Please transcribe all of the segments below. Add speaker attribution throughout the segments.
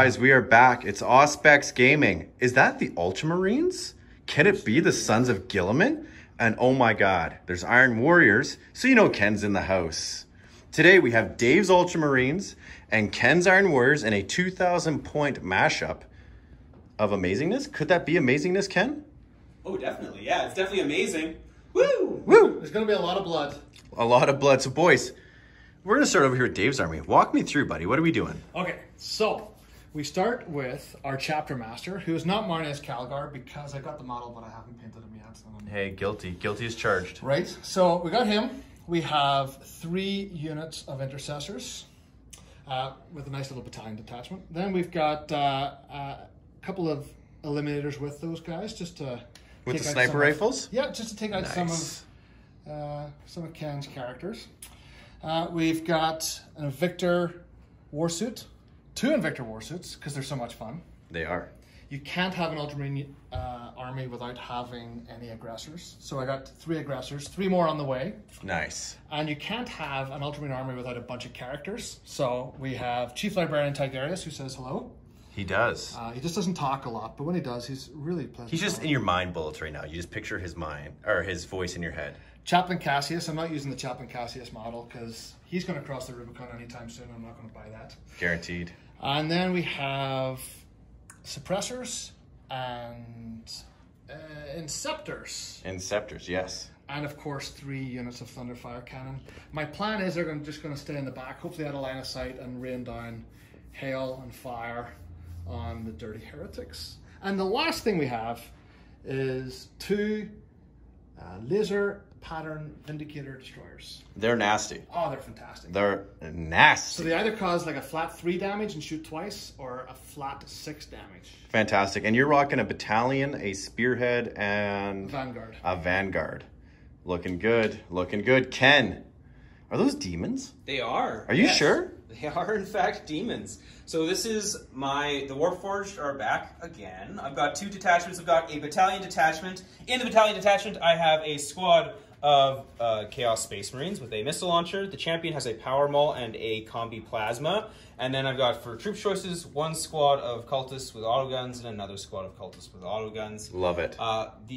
Speaker 1: Guys, we are back. It's Auspex Gaming. Is that the Ultramarines? Can it be the Sons of Guilliman? And oh my God, there's Iron Warriors, so you know Ken's in the house. Today we have Dave's Ultramarines and Ken's Iron Warriors in a 2,000 point mashup of amazingness. Could that be amazingness, Ken?
Speaker 2: Oh, definitely. Yeah, it's definitely amazing. Woo!
Speaker 1: Woo!
Speaker 3: There's going to be a lot of blood.
Speaker 1: A lot of blood. So boys, we're going to start over here with Dave's army. Walk me through, buddy. What are we doing?
Speaker 3: Okay, so we start with our chapter master, who is not Marnez Calgar because I got the model, but I haven't painted him yet. So
Speaker 1: Hey, guilty. Guilty is charged.
Speaker 3: right, so we got him. We have 3 units of intercessors with a nice little battalion detachment. Then we've got a couple of eliminators with those guys, just to
Speaker 1: With
Speaker 3: take
Speaker 1: the
Speaker 3: out
Speaker 1: sniper
Speaker 3: some of-
Speaker 1: rifles?
Speaker 3: Yeah, just to take out
Speaker 1: Nice.
Speaker 3: some of Ken's characters. We've got an Invictor warsuit, 2 Invictor warsuits, because they're so much fun.
Speaker 1: They are.
Speaker 3: You can't have an Ultramarine army without having any aggressors. So I got 3 aggressors, 3 more on the way.
Speaker 1: Nice.
Speaker 3: And you can't have an Ultramarine army without a bunch of characters. So we have Chief Librarian Tigerius, who says hello.
Speaker 1: He does.
Speaker 3: He just doesn't talk a lot, but when he does, he's really pleasant.
Speaker 1: He's just in your mind bullets right now. You just picture his mind, or his voice in your head.
Speaker 3: Chaplain Cassius. I'm not using the Chaplain Cassius model because he's going to cross the Rubicon anytime soon. I'm not going to buy that.
Speaker 1: Guaranteed.
Speaker 3: And then we have suppressors and inceptors.
Speaker 1: Inceptors, yes.
Speaker 3: And of course, 3 units of Thunderfire cannon. My plan is they're just going to stay in the back, hopefully out of line of sight, and rain down hail and fire on the dirty heretics. And the last thing we have is 2 laser pattern Vindicator destroyers.
Speaker 1: They're nasty.
Speaker 3: Oh, they're fantastic.
Speaker 1: They're nasty.
Speaker 3: So they either cause like a flat 3 damage and shoot twice, or a flat 6 damage.
Speaker 1: Fantastic. And you're rocking a battalion, a spearhead, and
Speaker 3: Vanguard.
Speaker 1: a vanguard. Looking good. Looking good. Ken, are those demons?
Speaker 2: They are.
Speaker 1: Are you sure?
Speaker 2: They are, in fact, demons. So this is the Warforged are back again. I've got 2 detachments. I've got a battalion detachment. In the battalion detachment, I have a squad of Chaos Space Marines with a missile launcher. The champion has a power maul and a combi plasma. And then I've got, for troop choices, 1 squad of cultists with autoguns and another squad of cultists with autoguns.
Speaker 1: Love it.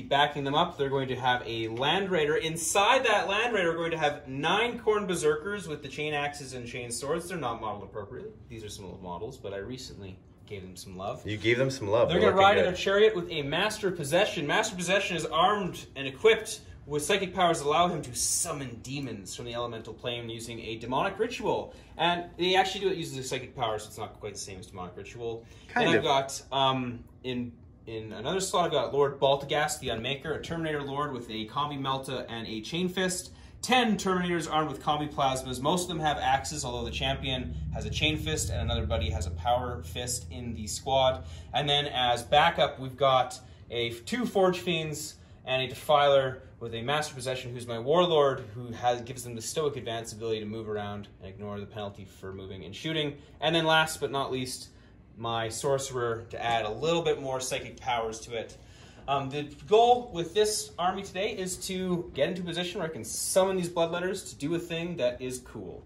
Speaker 2: Backing them up, they're going to have a Land Raider. Inside that Land Raider, we're going to have 9 Khorne Berserkers with the chain axes and chain swords. They're not modeled appropriately. These are some old models, but I recently gave them some love.
Speaker 1: You gave them some love.
Speaker 2: They're going to ride in a chariot with a Master Possession. Master Possession is armed and equipped with psychic powers that allow him to summon demons from the elemental plane using a demonic ritual. And they actually do it using the psychic powers, so it's not quite the same as demonic ritual.
Speaker 1: Kind
Speaker 2: and
Speaker 1: of.
Speaker 2: I've got, in another slot, I've got Lord Baltagast, the Unmaker, a Terminator Lord with a Combi Melta and a Chain Fist. 10 Terminators armed with Combi Plasmas. Most of them have axes, although the champion has a Chain Fist and another buddy has a Power Fist in the squad. And then as backup, we've got 2 Forge Fiends and a Defiler with a Master Possession, who's my Warlord, who gives them the Stoic Advance ability to move around and ignore the penalty for moving and shooting. And then last but not least, my Sorcerer to add a little bit more psychic powers to it. The goal with this army today is to get into a position where I can summon these Bloodletters to do a thing that is cool.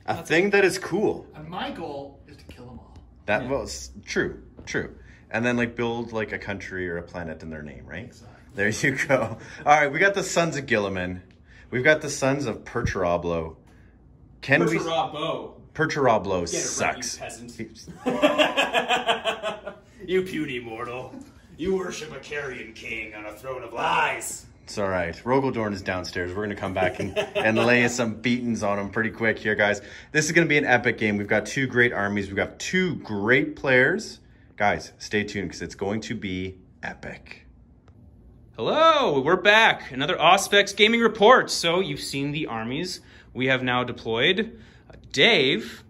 Speaker 1: A thing that is cool.
Speaker 3: And my goal is to kill them all.
Speaker 1: That was true. True. And then like build like a country or a planet in their name, right?
Speaker 3: Exactly.
Speaker 1: There you go. All right, we got the Sons of Guilliman. We've got the Sons of Perturabo.
Speaker 2: Perturabo.
Speaker 1: Perturabo
Speaker 2: Get it
Speaker 1: sucks.
Speaker 2: right, you peasant. You puny mortal. You worship a carrion king on a throne of lies.
Speaker 1: It's all right. Rogaldorn is downstairs. We're going to come back and lay some beatings on him pretty quick here, guys. This is going to be an epic game. We've got 2 great armies. We've got 2 great players. Guys, stay tuned because it's going to be epic.
Speaker 2: Hello, we're back. Another Auspex gaming report. So you've seen the armies we have now deployed. Dave,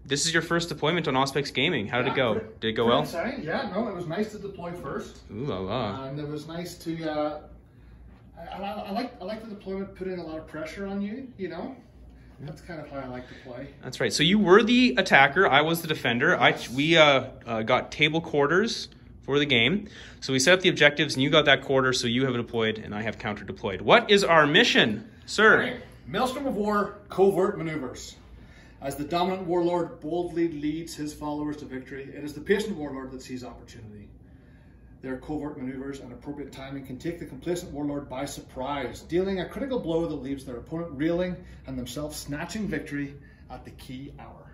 Speaker 2: this is your first deployment on Auspex Gaming. How did it go? Did it go well?
Speaker 3: Exciting. Yeah, no, it was nice to deploy first.
Speaker 2: Ooh la la.
Speaker 3: And it was nice to, I like the deployment, put in a lot of pressure on you, you know? That's kind of how I like to play.
Speaker 2: That's right. So you were the attacker. I was the defender. We got table quarters for the game. So we set up the objectives, and you got that quarter, so you have deployed, and I have counter-deployed. What is our mission, sir?
Speaker 3: Right. Maelstrom of War covert maneuvers. As the dominant warlord boldly leads his followers to victory, it is the patient warlord that sees opportunity. Their covert maneuvers and appropriate timing can take the complacent warlord by surprise, dealing a critical blow that leaves their opponent reeling and themselves snatching victory at the key hour.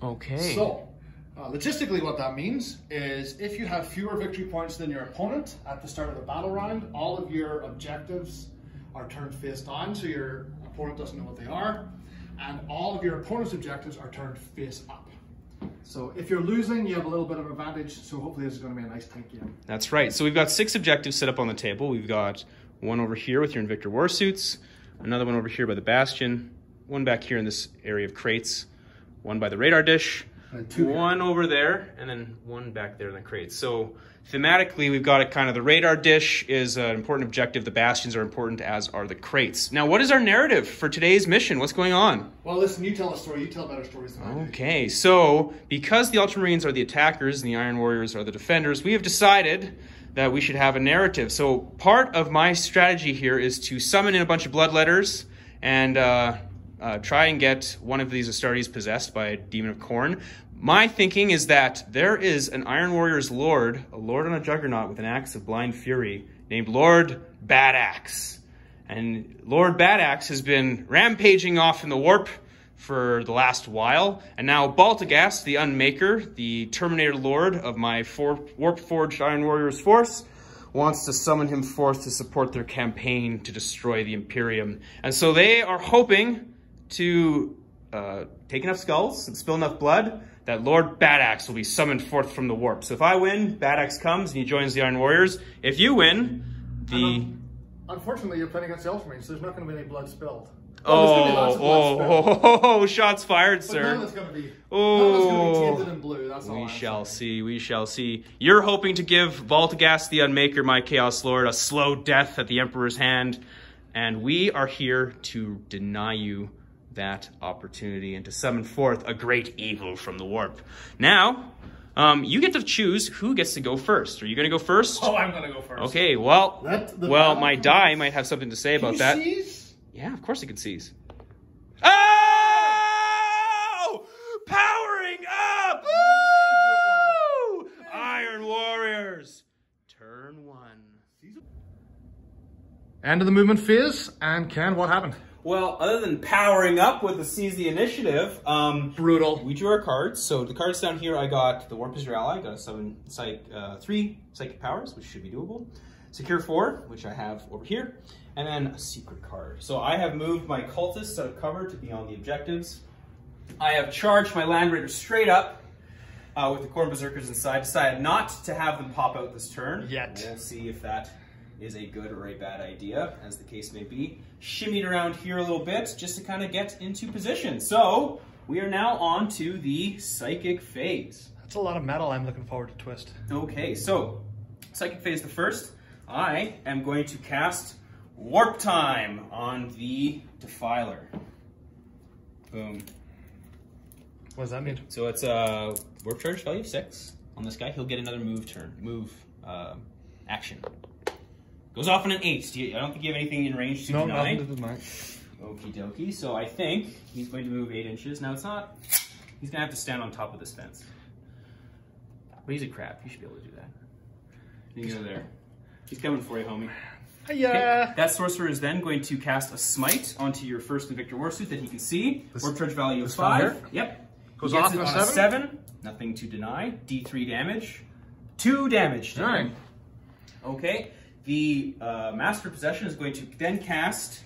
Speaker 2: Okay.
Speaker 3: So, logistically what that means is if you have fewer victory points than your opponent at the start of the battle round, all of your objectives are turned face down so your opponent doesn't know what they are, and all of your opponent's objectives are turned face up. So if you're losing, you have a little bit of advantage, so hopefully this is going to be a nice tight game.
Speaker 2: That's right. So we've got 6 objectives set up on the table. We've got one over here with your Invictor Warsuits, another one over here by the Bastion, one back here in this area of crates, one by the radar dish, one over there, and then one back there in the crates. So thematically, we've got it kind of the radar dish is an important objective. The bastions are important, as are the crates. Now, what is our narrative for today's mission? What's going on?
Speaker 3: Well, listen, you tell a story. You tell better stories than I do.
Speaker 2: Okay, so because the Ultramarines are the attackers and the Iron Warriors are the defenders, we have decided that we should have a narrative. So part of my strategy here is to summon in a bunch of bloodletters and try and get one of these Astartes possessed by a demon of Khorne. My thinking is that there is an Iron Warrior's lord, a lord on a juggernaut with an axe of blind fury, named Lord Badaxe. And Lord Badaxe has been rampaging off in the warp for the last while, and now Baltagast, the Unmaker, the Terminator Lord of my warp-forged Iron Warriors force, wants to summon him forth to support their campaign to destroy the Imperium. And so they are hoping to take enough skulls and spill enough blood that Lord Badaxe will be summoned forth from the warp. So if I win, Badaxe comes and he joins the Iron Warriors. If you win,
Speaker 3: unfortunately, you're playing against the Ultramarines, so there's not going to be any blood spilled.
Speaker 2: Shots fired, sir.
Speaker 3: None of it's going to be tinted in blue. That's all.
Speaker 2: We shall see. We shall see. You're hoping to give Baltagast the Unmaker, my Chaos Lord, a slow death at the Emperor's hand, and we are here to deny you that opportunity and to summon forth a great evil from the warp. Now, you get to choose who gets to go first. Are you going to go first?
Speaker 3: Oh, I'm going to go first.
Speaker 2: Okay. Well, my die might have something to say about that.
Speaker 3: Seize?
Speaker 2: Yeah, of course it can seize. Oh! Powering up! Woo! Iron Warriors. Turn 1.
Speaker 3: End of the movement phase. And Ken, what happened?
Speaker 2: Well, other than powering up with the Seize the Initiative,
Speaker 3: brutal.
Speaker 2: We drew our cards. So the cards down here, I got the Warp is your ally. I got a 3 psychic powers, which should be doable. Secure 4, which I have over here. And then a secret card. So I have moved my cultists out of cover to be on the objectives. I have charged my Land Raiders straight up with the Khorne Berserkers inside. Decided not to have them pop out this turn.
Speaker 3: Yet.
Speaker 2: We'll see if that is a good or a bad idea, as the case may be. Shimmied around here a little bit just to kind of get into position. So we are now on to the psychic phase.
Speaker 3: That's a lot of metal. I'm looking forward to twist.
Speaker 2: Okay, so psychic phase the first. I am going to cast Warp Time on the Defiler. Boom.
Speaker 3: What does that mean?
Speaker 2: So it's a warp charge value of 6 on this guy. He'll get another action. Goes off on an 8. I don't think you have anything in range to deny.
Speaker 3: No, nothing.
Speaker 2: Okie dokie. So I think he's going to move 8 inches. Now it's not. He's going to have to stand on top of this fence. But he's a crab. You should be able to do that. You can go there. He's coming for you, homie.
Speaker 3: Yeah.
Speaker 2: Okay. That sorcerer is then going to cast a smite onto your first Invictor Warsuit that he can see. Warp charge value of 5. Yep.
Speaker 3: Goes off on a
Speaker 2: 7. Nothing to deny. D3 damage. 2 damage.
Speaker 3: All right.
Speaker 2: Okay. The Master of Possession is going to then cast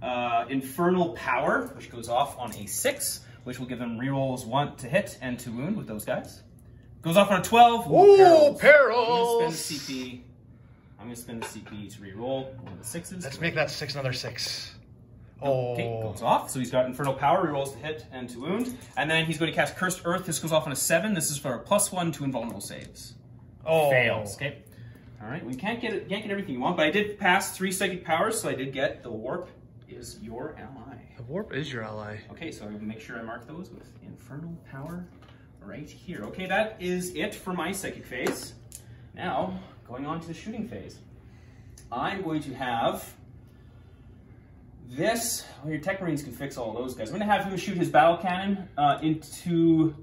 Speaker 2: Infernal Power, which goes off on a 6, which will give them rerolls 1 to hit and to wound with those guys. Goes off on a 12.
Speaker 3: Ooh,
Speaker 2: perils! I'm going to spend the CP to reroll one of the 6s.
Speaker 3: Let's make that 6 another 6.
Speaker 2: Okay, goes off. So he's got Infernal Power, rerolls to hit and to wound. And then he's going to cast Cursed Earth. This goes off on a 7. This is for a +1 to invulnerable saves. Fails. Okay. All right. We can't get everything you want, but I did pass 3 psychic powers, so I did get the Warp is your ally.
Speaker 3: The Warp is your ally.
Speaker 2: Okay, so I will make sure I mark those with Infernal Power right here. Okay, that is it for my psychic phase. Now, going on to the shooting phase. I'm going to have This, well, your Tech Marines can fix all those guys. I'm going to have him shoot his battle cannon into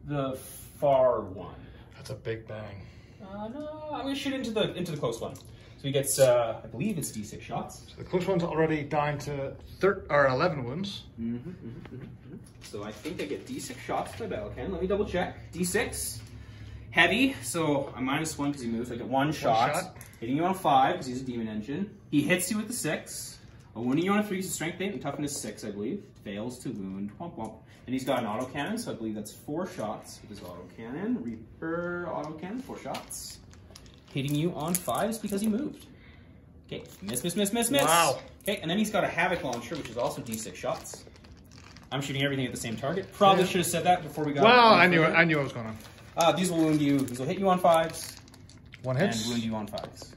Speaker 2: the far one.
Speaker 3: That's a big bang.
Speaker 2: No, I'm going to shoot into the close one. So he gets, I believe it's D6 shots.
Speaker 3: So the close one's already down to 11 wounds.
Speaker 2: So I think I get D6 shots to my battle cannon. Let me double check. D6. Heavy, so I'm -1 because he moves. I get one shot. Hitting you on a 5 because he's a demon engine. He hits you with the 6. Wounding you on a 3 is a strength 8 and toughness 6, I believe. Fails to wound. Womp womp. And he's got an autocannon, so I believe that's 4 shots with his autocannon. Reaper autocannon, 4 shots. Hitting you on 5s because he moved. Okay, miss.
Speaker 3: Wow.
Speaker 2: Okay, and then he's got a Havoc launcher, which is also D6 shots. I'm shooting everything at the same target. Probably should have said that before we got.
Speaker 3: Well, I knew what was going on.
Speaker 2: These will wound you. These will hit you on 5s.
Speaker 3: One hit.
Speaker 2: And wound you on 5s.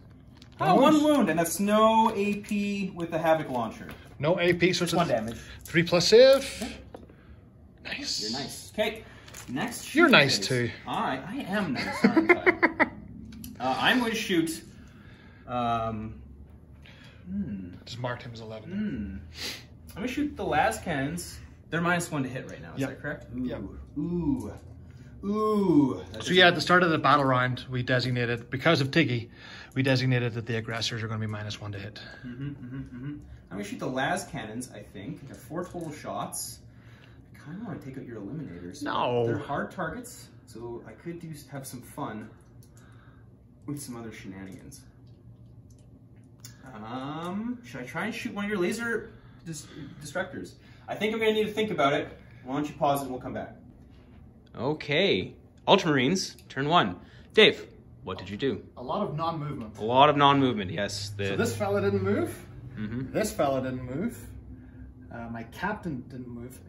Speaker 2: Oh, 1 wound, and that's no AP with the Havoc launcher.
Speaker 3: No AP, so
Speaker 2: it's 1 damage.
Speaker 3: 3+ save. Okay. Nice.
Speaker 2: You're nice. Okay, next.
Speaker 3: You're nice too.
Speaker 2: All right, I am nice, aren't I? I'm going to shoot.
Speaker 3: Just marked him as 11.
Speaker 2: I'm going to shoot the last cannons. They're -1 to hit right now. Is that correct? Ooh.
Speaker 3: Yep.
Speaker 2: Ooh.
Speaker 3: So yeah, at the start of the battle round, we designated, because of Tiggy, we designated that the aggressors are going to be -1 to hit.
Speaker 2: I'm going to shoot the last cannons, I think. They're 4 total shots. I kind of want to take out your eliminators.
Speaker 3: No.
Speaker 2: They're hard targets, so I could have some fun with some other shenanigans. Should I try and shoot one of your laser destructors? I think I'm going to need to think about it. Why don't you pause it and we'll come back. Okay. Ultramarines, turn 1. Dave, what did you do?
Speaker 3: A lot of non-movement.
Speaker 2: A lot of non-movement, yes.
Speaker 3: So this fella didn't move. This fella didn't move. My captain didn't move.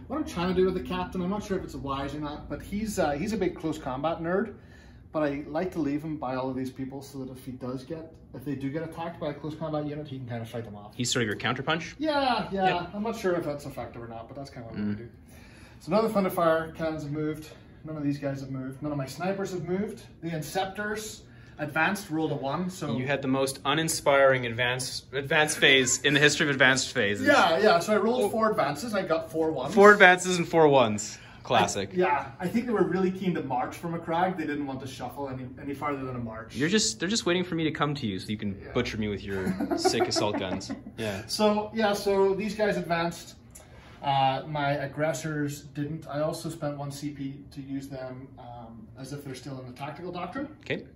Speaker 3: What I'm trying to do with the captain, I'm not sure if it's wise or not, but he's a big close combat nerd. But I like to leave him by all of these people so that if they do get attacked by a close combat unit, he can kind of fight them off.
Speaker 2: He's sort of your counterpunch?
Speaker 3: Yeah. Yep. I'm not sure if that's effective or not, but that's kind of what I'm going to do. So none of the Thunderfire cannons have moved. None of these guys have moved. None of my snipers have moved. The Inceptors advanced rolled a 1. So
Speaker 2: you had the most uninspiring advanced phase in the history of advanced phases.
Speaker 3: Yeah. So I rolled 4 advances. I got 4 1s.
Speaker 2: 4 advances and 4 1s. Classic.
Speaker 3: I think they were really keen to march from a crag. They didn't want to shuffle any farther than a march.
Speaker 2: They're just waiting for me to come to you so you can butcher me with your sick assault guns. Yeah.
Speaker 3: So these guys advanced. My aggressors didn't. I also spent 1 CP to use them as if they're still in the tactical doctrine. Okay.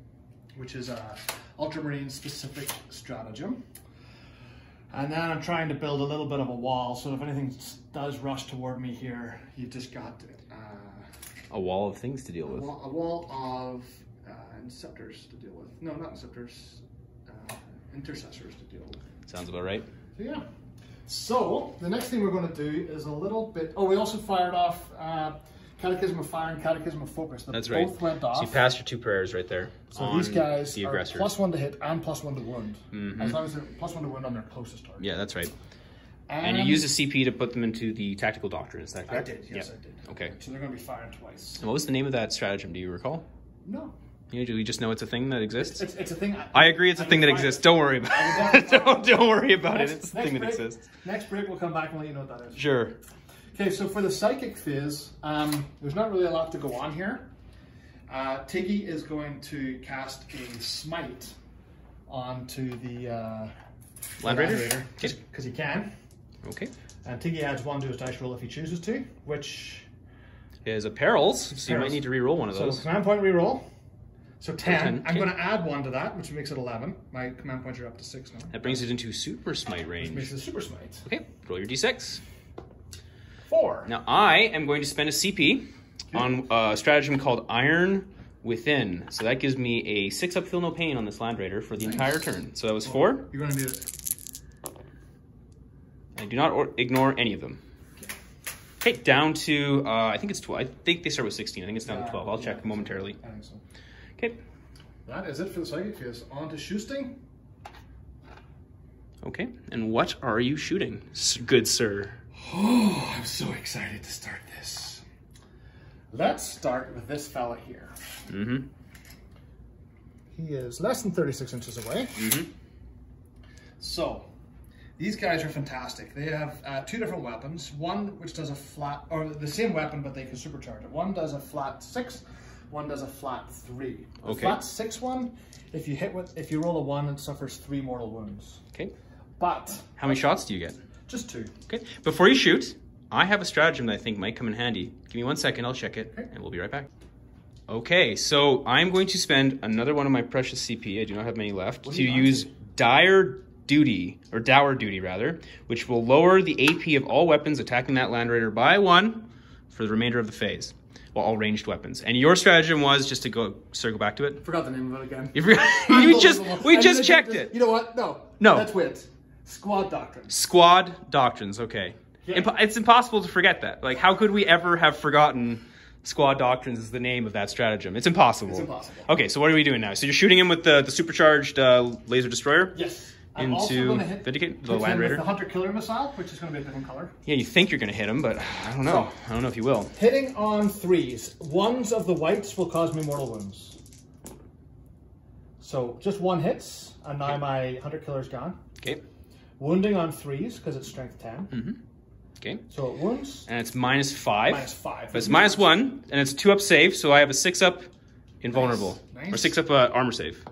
Speaker 3: Which is a Ultramarine specific stratagem. And then I'm trying to build a little bit of a wall, so if anything does rush toward me here, you've just got
Speaker 2: a wall of things to deal with.
Speaker 3: A wall of Inceptors to deal with. No, not Inceptors. Intercessors to deal with.
Speaker 2: Sounds about right.
Speaker 3: So yeah. So the next thing we're going to do is a little bit. Oh, we also fired off Catechism of Fire and Catechism of Focus.
Speaker 2: That's right.
Speaker 3: Both went off.
Speaker 2: So you passed your 2 prayers right there.
Speaker 3: So these guys are +1 to hit and +1 to wound. As long as they're +1 to wound on their closest target.
Speaker 2: Yeah, that's right. And you use a CP to put them into the tactical doctrine, is that correct?
Speaker 3: I did, yes, I did.
Speaker 2: Okay.
Speaker 3: So they're going to be firing twice.
Speaker 2: And what was the name of that stratagem? Do you recall?
Speaker 3: No.
Speaker 2: Do we just know it's a thing that exists?
Speaker 3: It's a thing.
Speaker 2: I agree it's a thing that exists. Don't worry about it. Don't worry about it. It's a thing that exists.
Speaker 3: Next break, we'll come back and let you know what that is.
Speaker 2: Sure.
Speaker 3: Okay, so for the Psychic Fizz, there's not really a lot to go on here. Tiggy is going to cast a Smite onto the
Speaker 2: Land Raider?
Speaker 3: Because he can.
Speaker 2: Okay.
Speaker 3: And Tiggy adds 1 to his dice roll if he chooses to, which
Speaker 2: is a perils, so you might need to re-roll one of those.
Speaker 3: So command point re-roll. So 10. I'm going to add 1 to that, which makes it 11. My command points are up to 6 now.
Speaker 2: That brings it into Super Smite range.
Speaker 3: Which makes it Super Smite.
Speaker 2: Okay, roll your d6.
Speaker 3: 4.
Speaker 2: Now I am going to spend a CP on a stratagem called Iron Within. So that gives me a 6 up feel no pain on this Land Raider for the entire turn. So that was 4.
Speaker 3: You're going to need it.
Speaker 2: I do not ignore any of them. Okay, down to, I think it's 12. I think they start with 16. I think it's down to 12. I'll check momentarily.
Speaker 3: I think so.
Speaker 2: Okay.
Speaker 3: That is it for the Psychic Fizz. On to Shoosting.
Speaker 2: Okay, and what are you shooting, good sir?
Speaker 3: Oh, I'm so excited to start this. Let's start with this fella here. He is less than 36 inches away. So, These guys are fantastic. They have 2 different weapons. One which does a flat, or the same weapon, but they can supercharge it. One does a flat 6, one does a flat 3. The flat 6 one, if you roll a 1, it suffers 3 mortal wounds.
Speaker 2: Okay.
Speaker 3: But
Speaker 2: how many shots do you get?
Speaker 3: Just 2.
Speaker 2: Okay. Before you shoot, I have a stratagem that I think might come in handy. Give me 1 second, I'll check it, and we'll be right back. Okay, so I'm going to spend another one of my precious CP, I do not have many left, to use Dour Duty, which will lower the AP of all weapons attacking that Land Raider by 1 for the remainder of the phase. Well, all ranged weapons. And your stratagem was, just to circle back to it.
Speaker 3: Forgot the name of it again.
Speaker 2: We just checked it.
Speaker 3: You know what? No. That's wit. Squad Doctrines.
Speaker 2: Squad Doctrines, okay. Yeah. It's impossible to forget that. Like, how could we ever have forgotten Squad Doctrines is the name of that stratagem? It's impossible.
Speaker 3: It's impossible.
Speaker 2: Okay, so what are we doing now? So you're shooting him with the supercharged laser destroyer?
Speaker 3: Yes.
Speaker 2: Into Vindicate, the Land Raider.
Speaker 3: The Hunter Killer Missile, which is going to be a different color.
Speaker 2: Yeah, you think you're going to hit him, but I don't know. I don't know if you will.
Speaker 3: Hitting on 3s. 1s of the whites will cause me mortal wounds. So just 1 hits, and now my Hunter Killer's gone.
Speaker 2: Okay.
Speaker 3: Wounding on 3s, because it's strength 10.
Speaker 2: Mm-hmm. Okay.
Speaker 3: So it wounds.
Speaker 2: And it's -5.
Speaker 3: -5.
Speaker 2: But it's -1, and it's 2-up save, so I have a 6-up invulnerable.
Speaker 3: Nice.
Speaker 2: Or 6-up armor save.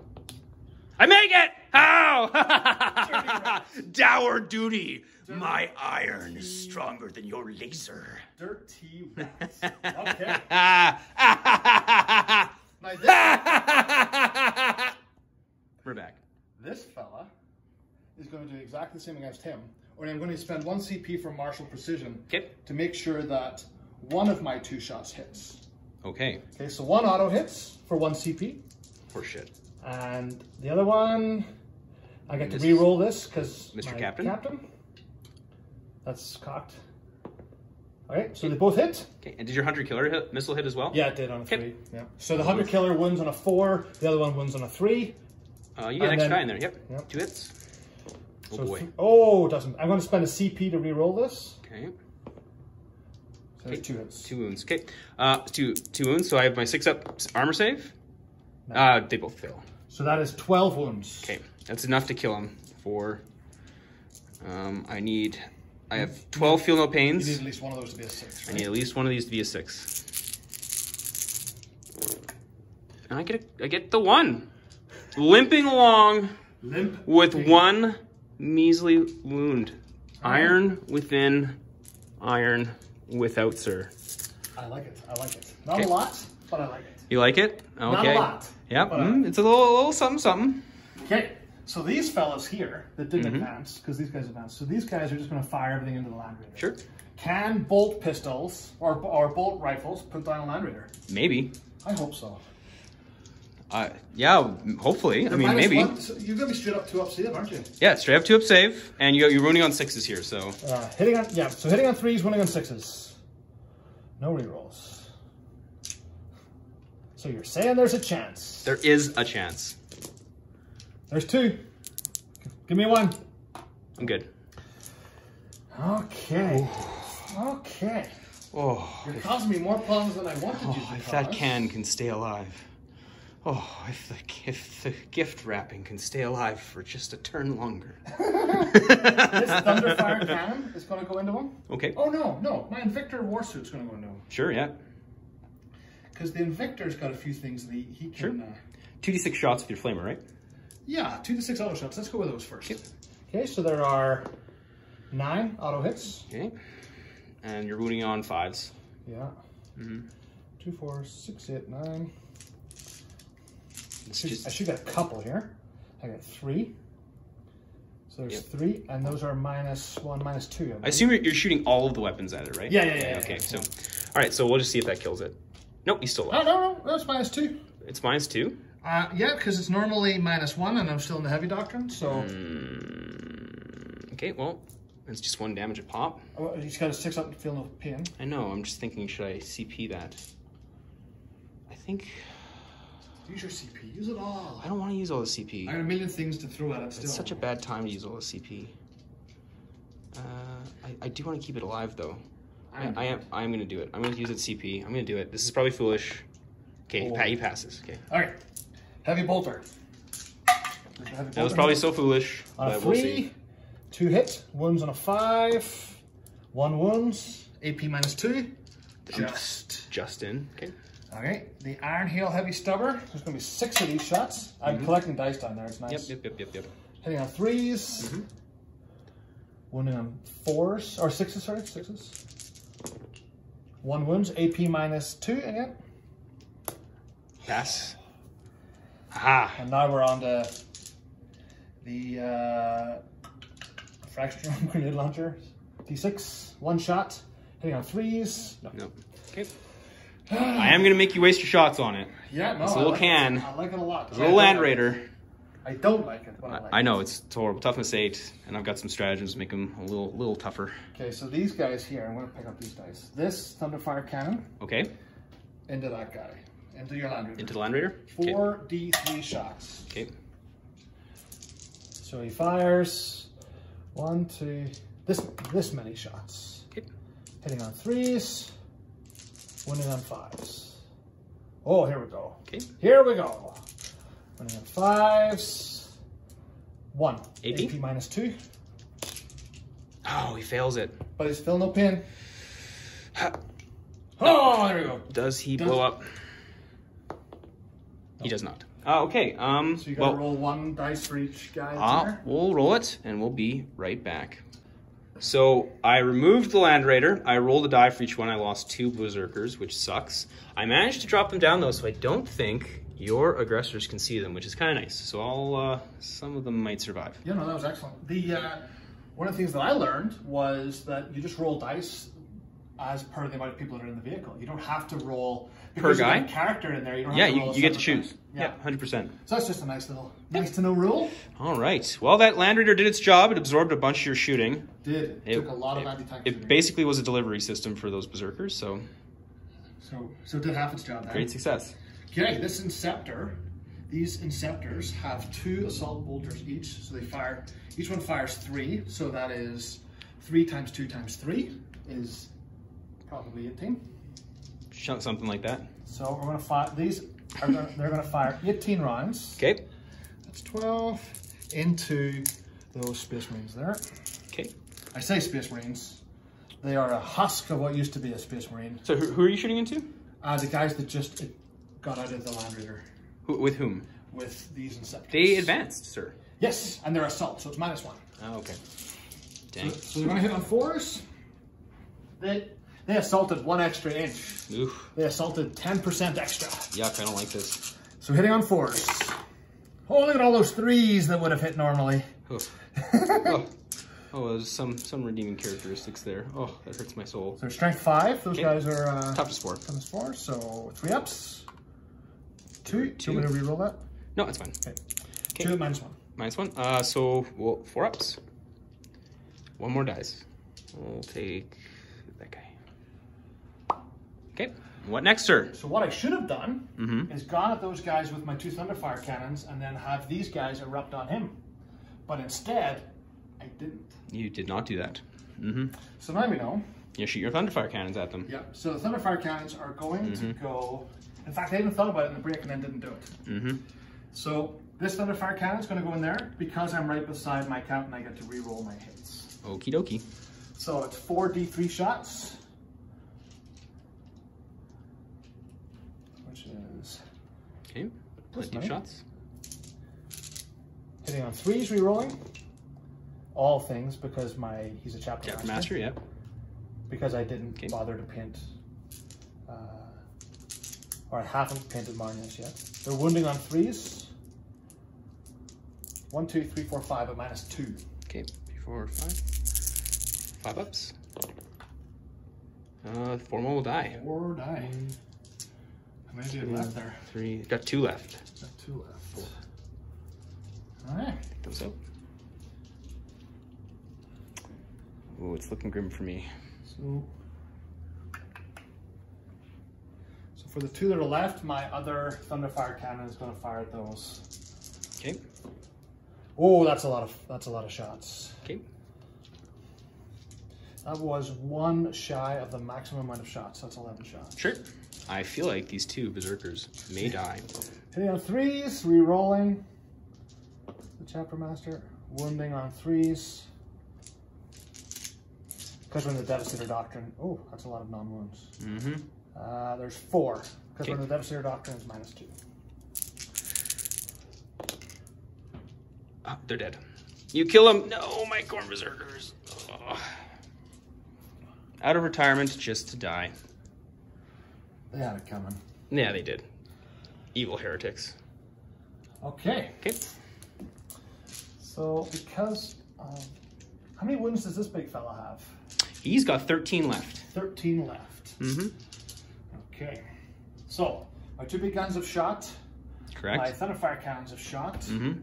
Speaker 2: I make it! How? Dour Duty. My iron is stronger than your laser.
Speaker 3: Dirty rats. Okay.
Speaker 2: We're back.
Speaker 3: This fella is going to do exactly the same against him. Or I'm going to spend 1 CP for martial precision to make sure that one of my 2 shots hits.
Speaker 2: Okay.
Speaker 3: Okay, so 1 auto hits for 1 CP.
Speaker 2: For shit.
Speaker 3: And the other one, I get to re-roll this because
Speaker 2: Mr. Captain.
Speaker 3: That's cocked. All right, so they both hit.
Speaker 2: Okay, and did your Hunter Killer missile hit as well?
Speaker 3: Yeah, it did on a 3. Yeah. So the Hunter Killer wounds on a 4, the other one wounds on a 3.
Speaker 2: You get an extra guy in there. Yep. 2 hits. Oh boy.
Speaker 3: It doesn't. I'm going to spend a CP to re-roll this.
Speaker 2: Okay.
Speaker 3: So there's 2 hits.
Speaker 2: 2 wounds. Okay. 2 wounds. So I have my 6-up armor save.
Speaker 3: No.
Speaker 2: They both fail.
Speaker 3: So that is 12 wounds.
Speaker 2: Okay, that's enough to kill him. I have 12 feel no pains.
Speaker 3: You need at least one of those to be a 6. Right?
Speaker 2: I need at least one of these to be a 6. And I get the 1. Limping along with 1 measly wound. Iron within, iron without, sir.
Speaker 3: I like it. Not a lot, but I like it.
Speaker 2: You like it? Okay.
Speaker 3: Not a lot.
Speaker 2: Yep, it's a little something, something.
Speaker 3: Okay, so these fellas here that didn't advance, because these guys advanced, so these guys are just going to fire everything into the Land Raider.
Speaker 2: Sure.
Speaker 3: Can bolt pistols or bolt rifles put down a Land Raider?
Speaker 2: Maybe.
Speaker 3: I hope so.
Speaker 2: Yeah, hopefully. I mean, maybe.
Speaker 3: So you're going to be straight up 2-up save, aren't you?
Speaker 2: Yeah, straight up 2-up save, and you're running on 6s here, so.
Speaker 3: Hitting on 3s, winning on 6s. No rerolls. So you're saying there's a chance?
Speaker 2: There is a chance.
Speaker 3: There's 2. Give me 1.
Speaker 2: I'm good.
Speaker 3: Okay. Okay.
Speaker 2: Oh,
Speaker 3: You're causing me more problems than I wanted you to cause.
Speaker 2: If that can stay alive. Oh, if the gift wrapping can stay alive for just a turn longer.
Speaker 3: This Thunderfire cannon is going to go into him.
Speaker 2: Okay.
Speaker 3: Oh, no. My Invictor Warsuit's going to go into him.
Speaker 2: Sure, yeah.
Speaker 3: Because the Invictor's got a few things that he can... Sure.
Speaker 2: 2d6 shots with your flamer, right?
Speaker 3: Yeah, 2 to 6 auto shots. Let's go with those first.
Speaker 2: Yep.
Speaker 3: Okay, so there are 9 auto hits.
Speaker 2: Okay. And you're wounding on 5s.
Speaker 3: Yeah. 2, 4, 6, 8, 9. I should get a couple here. I got 3. So there's 3, and those are -1, -2.
Speaker 2: I assume you're shooting all of the weapons at it, right?
Speaker 3: Yeah.
Speaker 2: Okay, so, all right, so we'll just see if that kills it. Nope, he's still alive.
Speaker 3: No, that's -2.
Speaker 2: It's -2?
Speaker 3: Yeah, because it's normally -1, and I'm still in the heavy doctrine, so...
Speaker 2: Okay, well, it's just 1 damage a pop.
Speaker 3: Oh, he's got a 6-up feel no pain.
Speaker 2: I know, I'm just thinking, should I CP that? I think...
Speaker 3: Use your CP, use it all.
Speaker 2: I don't want to use all the CP.
Speaker 3: I have a million things to throw at it still.
Speaker 2: It's such a bad time to use all the CP. I do want to keep it alive, though. I'm going to do it. I'm going to use it CP. I'm going to do it. This is probably foolish. Okay, he passes. Okay.
Speaker 3: All right. Heavy bolter.
Speaker 2: That was probably so foolish.
Speaker 3: On a
Speaker 2: but
Speaker 3: 3,
Speaker 2: we'll see.
Speaker 3: 2 hit, wounds on a 5, 1 wounds, AP -2.
Speaker 2: Just in. Okay.
Speaker 3: Okay, the Iron Hail Heavy Stubber. There's going to be 6 of these shots. I'm collecting dice down there. It's nice.
Speaker 2: Yep.
Speaker 3: Hitting on 3s. Wounding on 4s or 6s. Sorry, 6s. 1 wounds. AP -2 again.
Speaker 2: Pass. Aha.
Speaker 3: And now we're on to the fracture grenade launcher. D6. 1 shot. Hitting on 3s.
Speaker 2: No. Okay. I am going to make you waste your shots on it.
Speaker 3: Yeah, no.
Speaker 2: It's a little
Speaker 3: I like it a lot.
Speaker 2: It's a little Land Raider.
Speaker 3: I don't like it, but I like it.
Speaker 2: I know, it's horrible. Toughness 8, and I've got some stratagems to make them a little tougher.
Speaker 3: Okay, so these guys here, I'm going to pick up these dice. This Thunderfire Cannon.
Speaker 2: Okay.
Speaker 3: Into that guy. Into your Land Raider.
Speaker 2: Into the Land Raider?
Speaker 3: 4d3 shots.
Speaker 2: Okay.
Speaker 3: So he fires 1, 2, this many shots.
Speaker 2: Okay.
Speaker 3: Hitting on 3s, winning on 5s. Oh, here we go.
Speaker 2: Okay.
Speaker 3: Here we go. Winning on 5s. 1.
Speaker 2: AP
Speaker 3: -2.
Speaker 2: Oh, he fails it.
Speaker 3: But he's still no pin. Oh, there we go.
Speaker 2: Does he blow up? No. He does not. Okay.
Speaker 3: So you gotta roll 1 dice for each guy that's there.
Speaker 2: We'll roll it, and we'll be right back. So I removed the Land Raider. I rolled a die for each one. I lost 2 Berserkers, which sucks. I managed to drop them down though, so I don't think your aggressors can see them, which is kind of nice. So I'll some of them might survive.
Speaker 3: Yeah, no, that was excellent. The one of the things that I learned was that you just roll dice as per the amount of people that are in the vehicle. You don't have to roll
Speaker 2: per guy.
Speaker 3: You have a character in there. You don't have to roll
Speaker 2: you get to
Speaker 3: separate
Speaker 2: choose.
Speaker 3: dice.
Speaker 2: Yeah, 100%.
Speaker 3: So that's just a nice little, nice to know rule.
Speaker 2: All right. Well, that Land Raider did its job. It absorbed a bunch of your shooting.
Speaker 3: It took a lot of anti-tank shooting.
Speaker 2: It basically was a delivery system for those Berserkers, so
Speaker 3: it did half its job there.
Speaker 2: great success.
Speaker 3: Okay, this Inceptor, these Inceptors have 2 assault bolters each, so they fire, each one fires 3, so that is 3 times 2 times 3 is probably 18.
Speaker 2: Something like that.
Speaker 3: So we're going to fire, they're going to fire 18 rounds.
Speaker 2: Okay.
Speaker 3: That's 12 into those Space Marines there.
Speaker 2: Okay.
Speaker 3: I say Space Marines. They are a husk of what used to be a Space Marine.
Speaker 2: So who are you shooting into?
Speaker 3: The guys that just got out of the Land Raider.
Speaker 2: With whom?
Speaker 3: With these Inceptors.
Speaker 2: They advanced, sir.
Speaker 3: Yes, and they're assault, so it's -1.
Speaker 2: Oh, okay. Dang.
Speaker 3: So they're going to hit on 4s. They assaulted 1 extra inch.
Speaker 2: Oof.
Speaker 3: They assaulted 10% extra.
Speaker 2: Yuck, I don't like this.
Speaker 3: So hitting on 4s. Oh, look at all those 3s that would have hit normally.
Speaker 2: Oh, there's some redeeming characteristics there. Oh, that hurts my soul.
Speaker 3: So strength 5. Those guys are
Speaker 2: toughest 4.
Speaker 3: Toughest 4. So 3 ups. 2. Do you want me to reroll that?
Speaker 2: No, it's fine.
Speaker 3: Okay. 2 -1.
Speaker 2: -1. So 4 ups. 1 more dice. We'll take that guy. Okay. What next, sir?
Speaker 3: So what I should have done is gone at those guys with my 2 Thunderfire cannons and then have these guys erupt on him. But instead, I didn't.
Speaker 2: You did not do that.
Speaker 3: So now we know.
Speaker 2: You shoot your Thunderfire cannons at them.
Speaker 3: Yeah. So the Thunderfire cannons are going to go. In fact, I even thought about it in the break and then didn't do it. So this Thunderfire cannon is going to go in there because I'm right beside my count and I get to re-roll my hits.
Speaker 2: Okie dokie.
Speaker 3: So it's 4d3 shots. Which is...
Speaker 2: Okay. Plenty of shots.
Speaker 3: Hitting on 3s, re-rolling. All things because he's a chapter
Speaker 2: master, yeah.
Speaker 3: Because I didn't bother to paint, or I haven't painted Marnius yet. They're wounding on 3s. 1, 2, 3, 4, 5 at -2.
Speaker 2: Okay, 3, 4, 5. 5 ups. 4 more will die.
Speaker 3: 4 die. How many do you have left there?
Speaker 2: 3. Got 2 left.
Speaker 3: Got 2 left. 4. All right.
Speaker 2: Take those out. Oh, it's looking grim for me.
Speaker 3: So for the 2 that are left, my other Thunderfire cannon is going to fire at those.
Speaker 2: Okay.
Speaker 3: Oh, that's a lot of shots.
Speaker 2: Okay.
Speaker 3: That was 1 shy of the maximum amount of shots. That's 11 shots.
Speaker 2: Sure. I feel like these 2 Berserkers may die.
Speaker 3: Hitting on 3s, re-rolling. The Chapter Master. Wounding on 3s. because we're in the Devastator Doctrine. Oh, that's a lot of non-wounds.
Speaker 2: Mm-hmm.
Speaker 3: There's 4, because we're in the Devastator Doctrine is -2.
Speaker 2: Oh, they're dead. You kill them. No, my Corn Berserkers. Oh. Out of retirement just to die.
Speaker 3: They had it coming.
Speaker 2: Yeah, they did. Evil heretics.
Speaker 3: Okay.
Speaker 2: Okay.
Speaker 3: So, because how many wounds does this big fella have?
Speaker 2: He's got 13 left.
Speaker 3: 13 left.
Speaker 2: Mm-hmm.
Speaker 3: Okay. So, my 2 big guns have shot.
Speaker 2: Correct.
Speaker 3: My Thunderfire cannons have shot.
Speaker 2: Mm-hmm.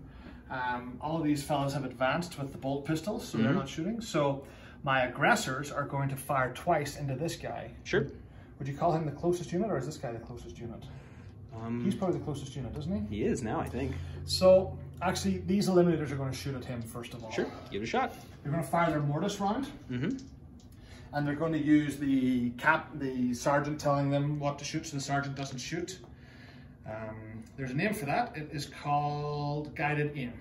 Speaker 3: All of these fellows have advanced with the bolt pistols, so they're not shooting. So, my aggressors are going to fire twice into this guy.
Speaker 2: Sure.
Speaker 3: Would you call him the closest unit, or is this guy the closest unit? He's probably the closest unit, isn't he?
Speaker 2: He is now, I think.
Speaker 3: So, actually, these eliminators are going to shoot at him first of all.
Speaker 2: Sure, give it a shot.
Speaker 3: They're going to fire their mortis round.
Speaker 2: Mm-hmm.
Speaker 3: And they're going to use the sergeant telling them what to shoot, so the sergeant doesn't shoot. There's a name for that. It is called guided aim.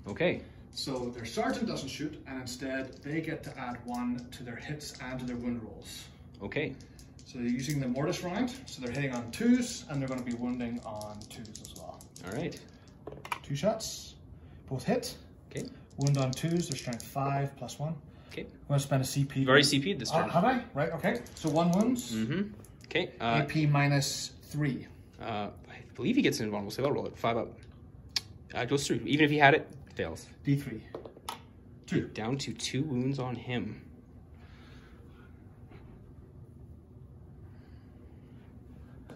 Speaker 2: Okay.
Speaker 3: So their sergeant doesn't shoot, and instead they get to add 1 to their hits and to their wound rolls.
Speaker 2: Okay.
Speaker 3: So they're using the mortis round, so they're hitting on 2s, and they're going to be wounding on 2s as well.
Speaker 2: All right.
Speaker 3: 2 shots, both hit.
Speaker 2: Okay.
Speaker 3: Wound on 2s, their strength 5 plus 1.
Speaker 2: Okay.
Speaker 3: I'm going to spend a CP.
Speaker 2: You've already CP'd this turn.
Speaker 3: Have I? Right, okay. So 1 wounds.
Speaker 2: Mm-hmm. Okay.
Speaker 3: AP -3.
Speaker 2: I believe he gets an invulnerable save. I'll roll it. 5 up. Goes through. Even if he had it, fails.
Speaker 3: D3. 2.
Speaker 2: Down to 2 wounds on him.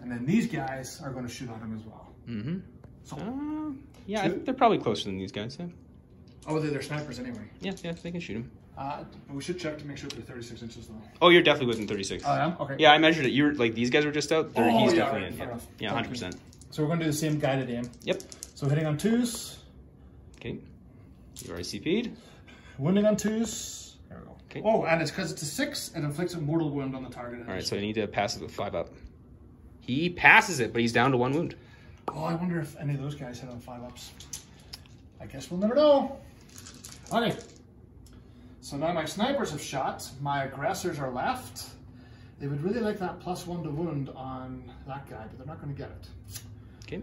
Speaker 3: And then these guys are going to shoot on him as well.
Speaker 2: Mm-hmm.
Speaker 3: So,
Speaker 2: yeah, I think they're probably closer than these guys. Yeah.
Speaker 3: oh, they're snipers anyway.
Speaker 2: Yeah, they can shoot him.
Speaker 3: But we should check to make sure they're 36 inches though.
Speaker 2: Oh, you're definitely within 36.
Speaker 3: I am? Okay.
Speaker 2: Yeah, I measured it. You're like these guys were just out. He's
Speaker 3: yeah,
Speaker 2: definitely
Speaker 3: right,
Speaker 2: in.
Speaker 3: fair
Speaker 2: Yeah,
Speaker 3: enough.
Speaker 2: yeah, 100%.
Speaker 3: So we're going to do the same guided aim.
Speaker 2: Yep.
Speaker 3: So hitting on 2s.
Speaker 2: Okay. You already CP'd.
Speaker 3: Wounding on 2s. There we go.
Speaker 2: Okay.
Speaker 3: Oh, and it's because it's a 6, it inflicts a mortal wound on the target.
Speaker 2: All right, so I need to pass it with 5 up. He passes it, but he's down to 1 wound.
Speaker 3: Oh, I wonder if any of those guys hit on 5-ups. I guess we'll never know. Okay. So now my snipers have shot. My aggressors are left. They would really like that +1 to wound on that guy, but they're not going to get it.
Speaker 2: Okay.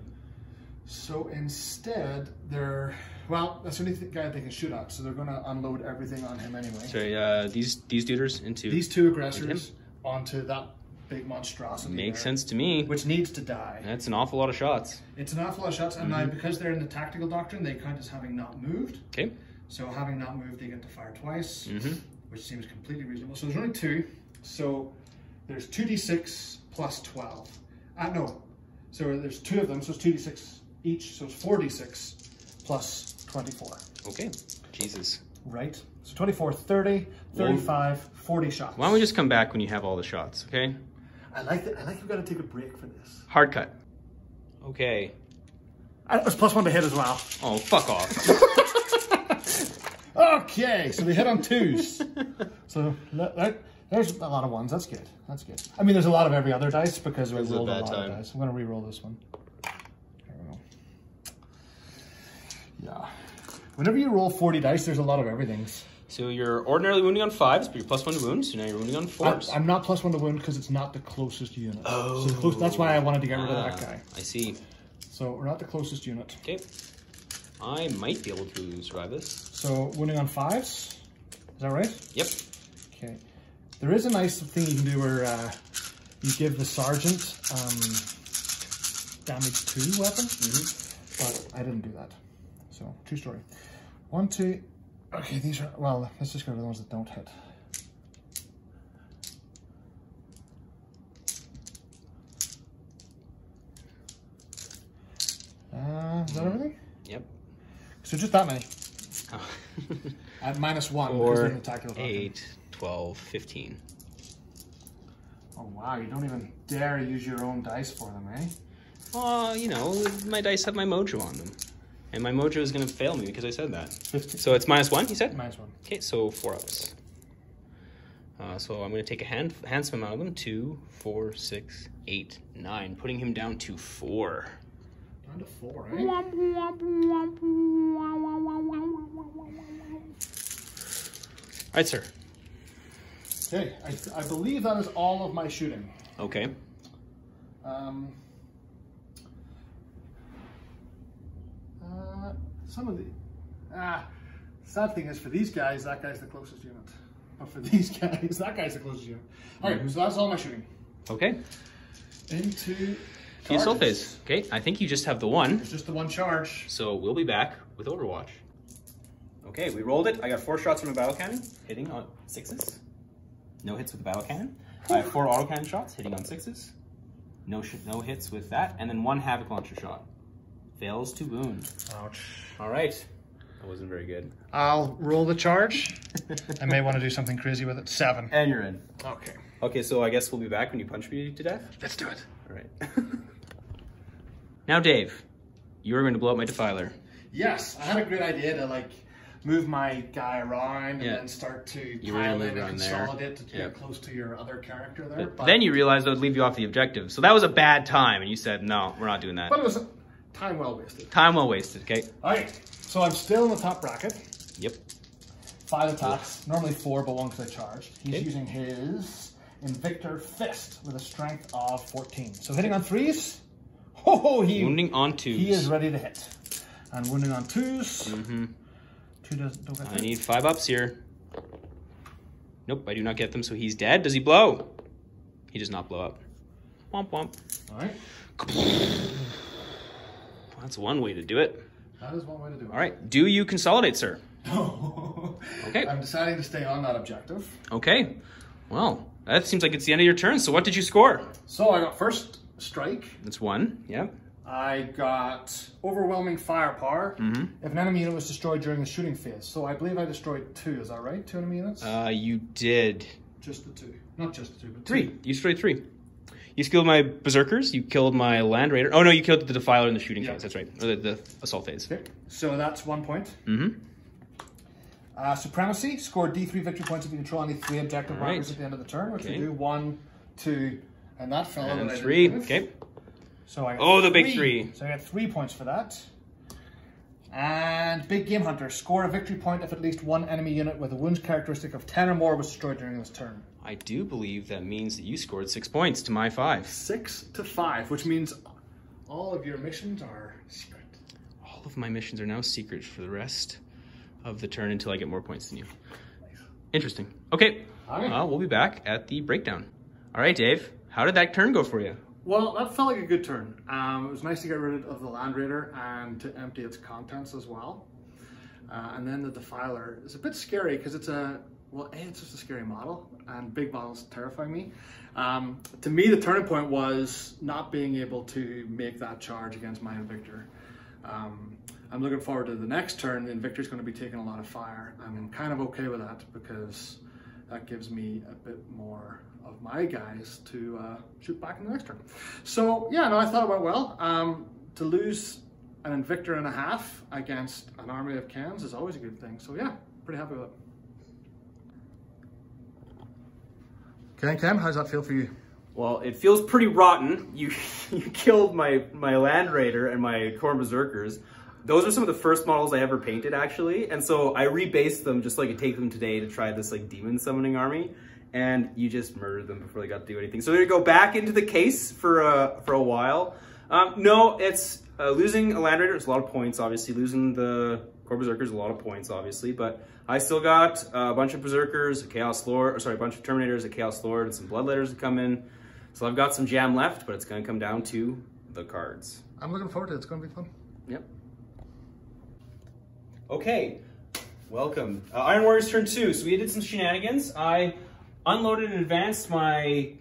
Speaker 3: So instead, they're... Well, that's the only guy they can shoot at, so they're going to unload everything on him anyway.
Speaker 2: Sorry, these duders into...
Speaker 3: These 2 aggressors onto that big monstrosity.
Speaker 2: Makes
Speaker 3: there,
Speaker 2: sense to me.
Speaker 3: which needs to die.
Speaker 2: That's an awful lot of shots.
Speaker 3: It's an awful lot of shots, and now because they're in the tactical doctrine, they count as having not moved.
Speaker 2: Okay.
Speaker 3: So having not moved, they get to fire twice, which seems completely reasonable. So there's only 2. So there's 2d6 plus 12. No. So there's 2 of them, so it's 2d6 each. So it's 4d6 plus 24.
Speaker 2: Okay. Jesus.
Speaker 3: Right. So 24, 30, 35, 40 shots.
Speaker 2: Why don't we just come back when you have all the shots, okay?
Speaker 3: I like you've got to take a break for this.
Speaker 2: Hard cut. Okay.
Speaker 3: It was +1 to hit as well.
Speaker 2: Oh, fuck off.
Speaker 3: Okay, so they hit on 2s. So there's a lot of 1s. That's good. That's good. I mean, there's a lot of every other dice because we rolled a lot of dice. I'm going to re-roll this one. There we go. Yeah. Whenever you roll 40 dice, there's a lot of everythings.
Speaker 2: So you're ordinarily wounding on 5s, but you're +1 to wound, so now you're wounding on 4s.
Speaker 3: I'm not +1 to wound because it's not the closest unit.
Speaker 2: Oh.
Speaker 3: So that's why I wanted to get rid of that guy.
Speaker 2: I see.
Speaker 3: So we're not the closest unit.
Speaker 2: Okay. I might be able to survive this.
Speaker 3: So wounding on 5s, is that right?
Speaker 2: Yep.
Speaker 3: Okay. There is a nice thing you can do where you give the sergeant damage 2 weapon, but I didn't do that. So true story. 1, 2. Okay, these are, well, let's just go to the ones that don't hit. Is that everything?
Speaker 2: Yep.
Speaker 3: So just that many.
Speaker 2: Oh.
Speaker 3: At -1 because
Speaker 2: 4,
Speaker 3: they're in the tactical function.
Speaker 2: 8, 12, 15.
Speaker 3: Oh wow, you don't even dare use your own dice for them, eh?
Speaker 2: Well, you know, my dice have my mojo on them. And my mojo is going to fail me because I said that.
Speaker 3: 15.
Speaker 2: So it's -1, you said?
Speaker 3: -1.
Speaker 2: Okay, so 4 ups. So I'm going to take a handsome amount of them. 2, 4, 6, 8, 9. Putting him down to 4.
Speaker 3: Down to 4, eh?
Speaker 2: Alright, sir.
Speaker 3: Okay, I believe that is all of my shooting.
Speaker 2: Okay.
Speaker 3: Some of the sad thing is for these guys, that guy's the closest unit. But for these guys, that guy's the closest unit. All right, so that's all my shooting.
Speaker 2: Okay.
Speaker 3: Into
Speaker 2: the assault phase. Okay, I think you just have the one.
Speaker 3: It's just the one charge.
Speaker 2: So we'll be back with Overwatch. Okay, we rolled it. I got 4 shots from a battle cannon, hitting on 6s. No hits with the battle cannon. I have 4 autocannon shots, hitting on 6s. No hits with that. And then 1 havoc launcher shot. Fails to wound.
Speaker 3: Ouch.
Speaker 2: All right. That wasn't very good.
Speaker 3: I'll roll the charge. I may want to do something crazy with it. 7.
Speaker 2: And you're in.
Speaker 3: Okay.
Speaker 2: Okay, so I guess we'll be back when you punch me to death?
Speaker 3: Let's do it.
Speaker 2: All right. Now, Dave, you are going to blow up my Defiler.
Speaker 3: Yes, I had a great idea to like move my guy around and then start to pile in and consolidate to get close to your other character there.
Speaker 2: But then you realized I would leave you off the objective. So that was a bad time, and you said, no, we're not doing that.
Speaker 3: But it was time well wasted.
Speaker 2: Time well wasted, okay.
Speaker 3: All right, so I'm still in the top bracket.
Speaker 2: Yep.
Speaker 3: 5 attacks, normally 4, but 1 because I charged. He's using his Invictor Fist with a strength of 14. So hitting on 3s.
Speaker 2: Wounding on 2s.
Speaker 3: He is ready to hit. And wounding on 2s. Mm-hmm. 2 don't get
Speaker 2: I need 5 ups here. Nope, I do not get them, so he's dead. Does he blow? He does not blow up. Womp womp.
Speaker 3: All right.
Speaker 2: That's one way to do it.
Speaker 3: That is one way to do it.
Speaker 2: All right. Do you consolidate, sir?
Speaker 3: No.
Speaker 2: Okay.
Speaker 3: I'm deciding to stay on that objective.
Speaker 2: Okay. Well, that seems like it's the end of your turn. So what did you score?
Speaker 3: So I got first strike.
Speaker 2: That's 1. Yep.
Speaker 3: I got overwhelming firepower if an enemy unit was destroyed during the shooting phase. So I believe I destroyed 2. Is that right? 2 enemy units?
Speaker 2: You did.
Speaker 3: Just the 2. Not just the 2, but
Speaker 2: 3.
Speaker 3: 2.
Speaker 2: You destroyed 3. You killed my Berserkers. You killed my Land Raider. Oh, no, you killed the Defiler in the shooting phase. That's right. Or the assault phase.
Speaker 3: Okay. So that's 1 point. Supremacy. Scored D3 victory points if you control any 3 objective markers at the end of the turn, which we do. 1, 2, and that fella.
Speaker 2: And 3. Okay.
Speaker 3: So I got
Speaker 2: the big 3.
Speaker 3: So I got 3 points for that. And Big Game Hunter. Score a victory point if at least 1 enemy unit with a wounds characteristic of 10 or more was destroyed during this turn.
Speaker 2: I do believe that means that you scored 6 points to my 5.
Speaker 3: 6 to 5, which means all of your missions are secret.
Speaker 2: All of my missions are now secret for the rest of the turn until I get more points than you.
Speaker 3: Nice.
Speaker 2: Interesting. Okay. We'll be back at the breakdown. All right, Dave. How did that turn go for you?
Speaker 3: Well, that felt like a good turn. It was nice to get rid of the Land Raider and to empty its contents as well. And then the Defiler is a bit scary because it's it's just a scary model, and big models terrify me. To me, the turning point was not being able to make that charge against my Invictor. I'm looking forward to the next turn. The Invictor's going to be taking a lot of fire. I'm kind of okay with that because that gives me a bit more of my guys to shoot back in the next turn. So yeah, no, I thought it went well. To lose an Invictor and a half against an army of cans is always a good thing. So yeah, pretty happy with it. Okay, Ken, how's that feel for you?
Speaker 2: Well, it feels pretty rotten. You killed my Land Raider and my Corn Berserkers. Those are some of the first models I ever painted, actually. And so I rebased them just so I could take them today to try this like demon summoning army. And you just murdered them before they got to do anything. So they're gonna go back into the case for a while. No, it's losing a Land Raider is a lot of points, obviously. Losing the Corn Berserkers is a lot of points, obviously. But I still got a bunch of Berserkers, a Chaos Lord, a bunch of Terminators, a Chaos Lord, and some Bloodletters to come in. So I've got some jam left, but it's gonna come down to the cards.
Speaker 3: I'm looking forward to it. It's gonna be fun.
Speaker 2: Yep. Okay, welcome. Iron Warriors turn 2. So we did some shenanigans. I unloaded and advanced my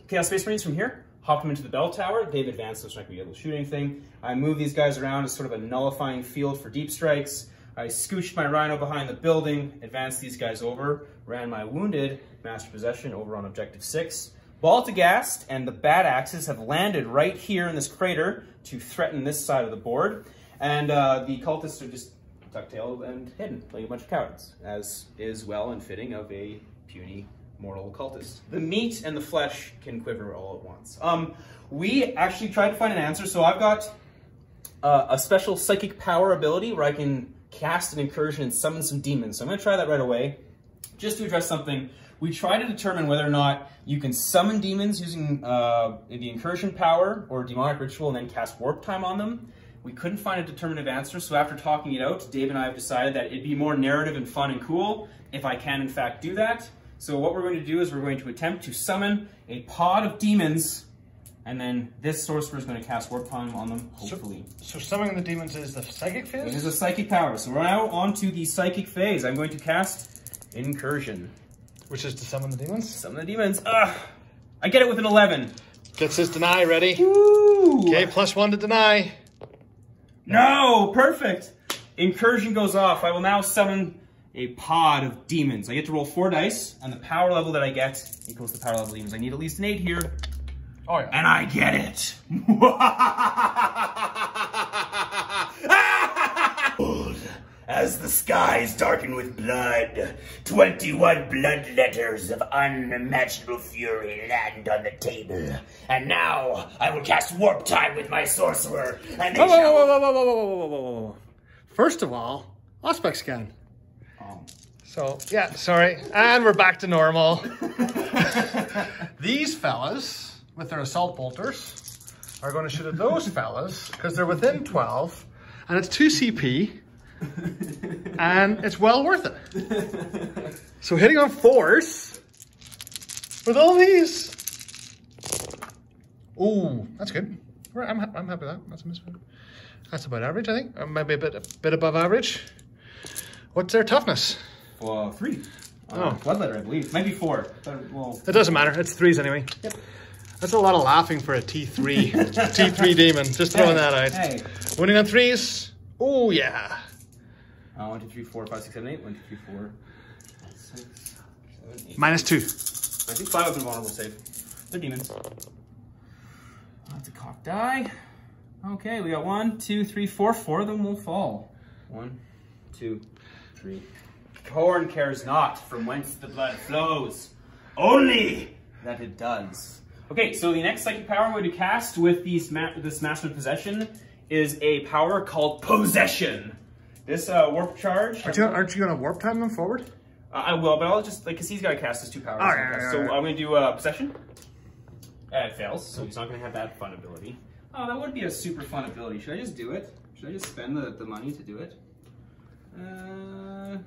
Speaker 2: Chaos Space Marines from here, hopped them into the bell tower. They've advanced, so it's not going to be able to shoot anything. I moved these guys around as sort of a nullifying field for deep strikes. I scooched my Rhino behind the building, advanced these guys over, ran my wounded Master Possession over on Objective 6. Baltagast and the Bad Axes have landed right here in this crater to threaten this side of the board. And the cultists are just ducktailed and hidden, like a bunch of cowards, as is well and fitting of a puny mortal cultist. The meat and the flesh can quiver all at once. We actually tried to find an answer, so I've got a special psychic power ability where I can cast an incursion and summon some demons. So I'm going to try that right away. just to address something, we try to determine whether or not you can summon demons using the incursion power or demonic ritual and then cast warp time on them. We couldn't find a determinative answer, so after talking it out, Dave and I have decided that it'd be more narrative and fun and cool if I can in fact do that. So what we're going to do is we're going to attempt to summon a pod of demons, and then this sorcerer is going to cast warp time on them, hopefully.
Speaker 3: So summoning the demons is the psychic phase?
Speaker 2: This is a psychic power. So we're now on to the psychic phase. I'm going to cast incursion.
Speaker 3: Which is to summon the demons?
Speaker 2: Summon the demons. I get it with an 11.
Speaker 3: Gets his deny ready.
Speaker 2: Woo!
Speaker 3: Okay, +1 to deny.
Speaker 2: No, perfect. Incursion goes off. I will now summon a pod of demons. I get to roll 4 dice, and the power level that I get equals the power level of demons. I need at least an 8 here.
Speaker 3: Oh yeah.
Speaker 2: And I get it. As the skies darken with blood, 21 blood letters of unimaginable fury land on the table. And now I will cast warp time with my sorcerer. And they
Speaker 3: Whoa. First of all, Auspex scan. So, yeah, sorry. And we're back to normal. These fellas, with their assault bolters, are going to shoot at those fellas because they're within 12. And it's 2 CP. And it's well worth it. So hitting on 4s with all these. Ooh, that's good. I'm happy with that. That's a misfit. That's about average, I think. Or maybe a bit above average. What's their toughness?
Speaker 2: 3.
Speaker 3: Oh.
Speaker 2: Blood letter, I believe. Maybe 4. But, well,
Speaker 3: It doesn't matter. It's 3s anyway.
Speaker 2: Yep.
Speaker 3: That's a lot of laughing for a T3. T3 demon. Just throwing that out.
Speaker 2: Hey.
Speaker 3: Winning on 3s. Oh, yeah.
Speaker 2: 1, 2, 3, 4, 5, 6, 7, 8. 1, 2, 3, 4, 5, 6, 7, 8.
Speaker 3: -2.
Speaker 2: I think 5 of them vulnerable save. They're demons. That's a cock die. Okay, we got 1, 2, 3, 4. 4 of them will fall. 1, 2, 3. Corn cares not from whence the blood flows, only that it does. Okay, so the next psychic power I'm going to cast with this Master of Possession is a power called Possession. This warp charge.
Speaker 3: Aren't you going to warp time them forward?
Speaker 2: I will, but I'll just, because he's got to cast his 2 powers. So I'm going to do Possession. It fails, so he's not going to have that fun ability. Oh, that would be a super fun ability. Should I just do it? Should I just spend the money to do it?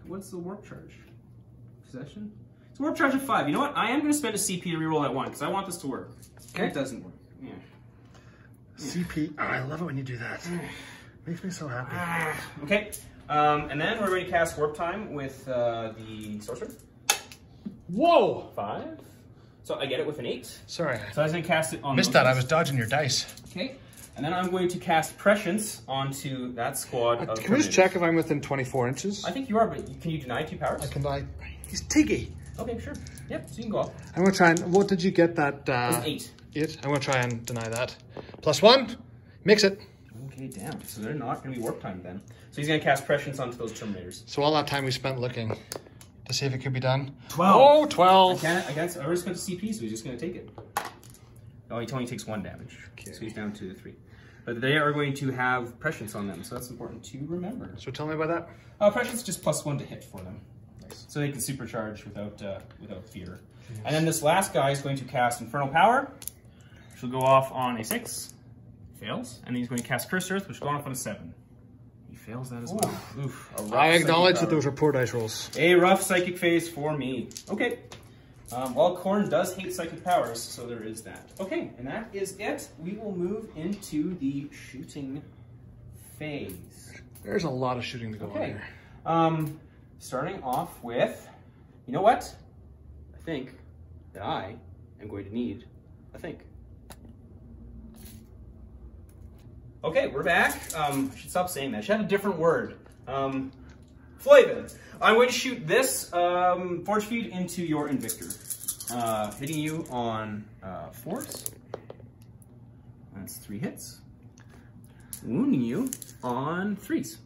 Speaker 2: What's the warp charge? Possession? It's a warp charge of 5. You know what? I am going to spend a CP to reroll that 1, because I want this to work. Okay. It doesn't work. Yeah.
Speaker 3: CP. Oh, I love it when you do that. Makes me so happy.
Speaker 2: Okay. And then we're going to cast warp time with the sorcerer.
Speaker 3: Whoa!
Speaker 2: 5. So I get it with an 8.
Speaker 3: Sorry.
Speaker 2: So I was going to cast it on.
Speaker 3: Missed that. I was dodging your dice.
Speaker 2: Okay. And then I'm going to cast Prescience onto that squad of
Speaker 3: Can we just check if I'm within 24 inches?
Speaker 2: I think you are, but can you deny 2 powers?
Speaker 3: I can die. He's Tiggy.
Speaker 2: Okay, sure. Yep, so you can go off.
Speaker 3: I'm going to try and... What did you get that...
Speaker 2: It's 8.
Speaker 3: 8? I'm going to try and deny that. +1. Mix it.
Speaker 2: Okay, damn. So they're not going to be warp time then. So he's going to cast Prescience onto those Terminators.
Speaker 3: So all that time we spent looking to see if it could be done.
Speaker 2: 12.
Speaker 3: Oh, 12.
Speaker 2: I already spent the CP, so he's just going to take it. Oh, he only takes 1 damage. Okay. So he's down to 3. But they are going to have Prescience on them, so that's important to remember.
Speaker 3: So tell me about that.
Speaker 2: Prescience is just +1 to hit for them.
Speaker 3: Nice.
Speaker 2: So they can supercharge without fear. Jeez. And then this last guy is going to cast Infernal Power, which will go off on a 6. Fails. And then he's going to cast Cursed Earth, which will go off on a 7. He fails that as well. Oof.
Speaker 3: I acknowledge that those are poor dice rolls.
Speaker 2: A rough psychic phase for me. Okay. Well, Korn does hate psychic powers, so there is that. Okay, and that is it. We will move into the shooting phase.
Speaker 3: There's a lot of shooting to go on here.
Speaker 2: Starting off with, you know what? I think that I am going to need a think. Okay, we're back. I should stop saying that. I should have a different word. Flavin. I'm going to shoot this force feed into your Invictor. Hitting you on 4s. That's 3 hits. Wounding you on 3s.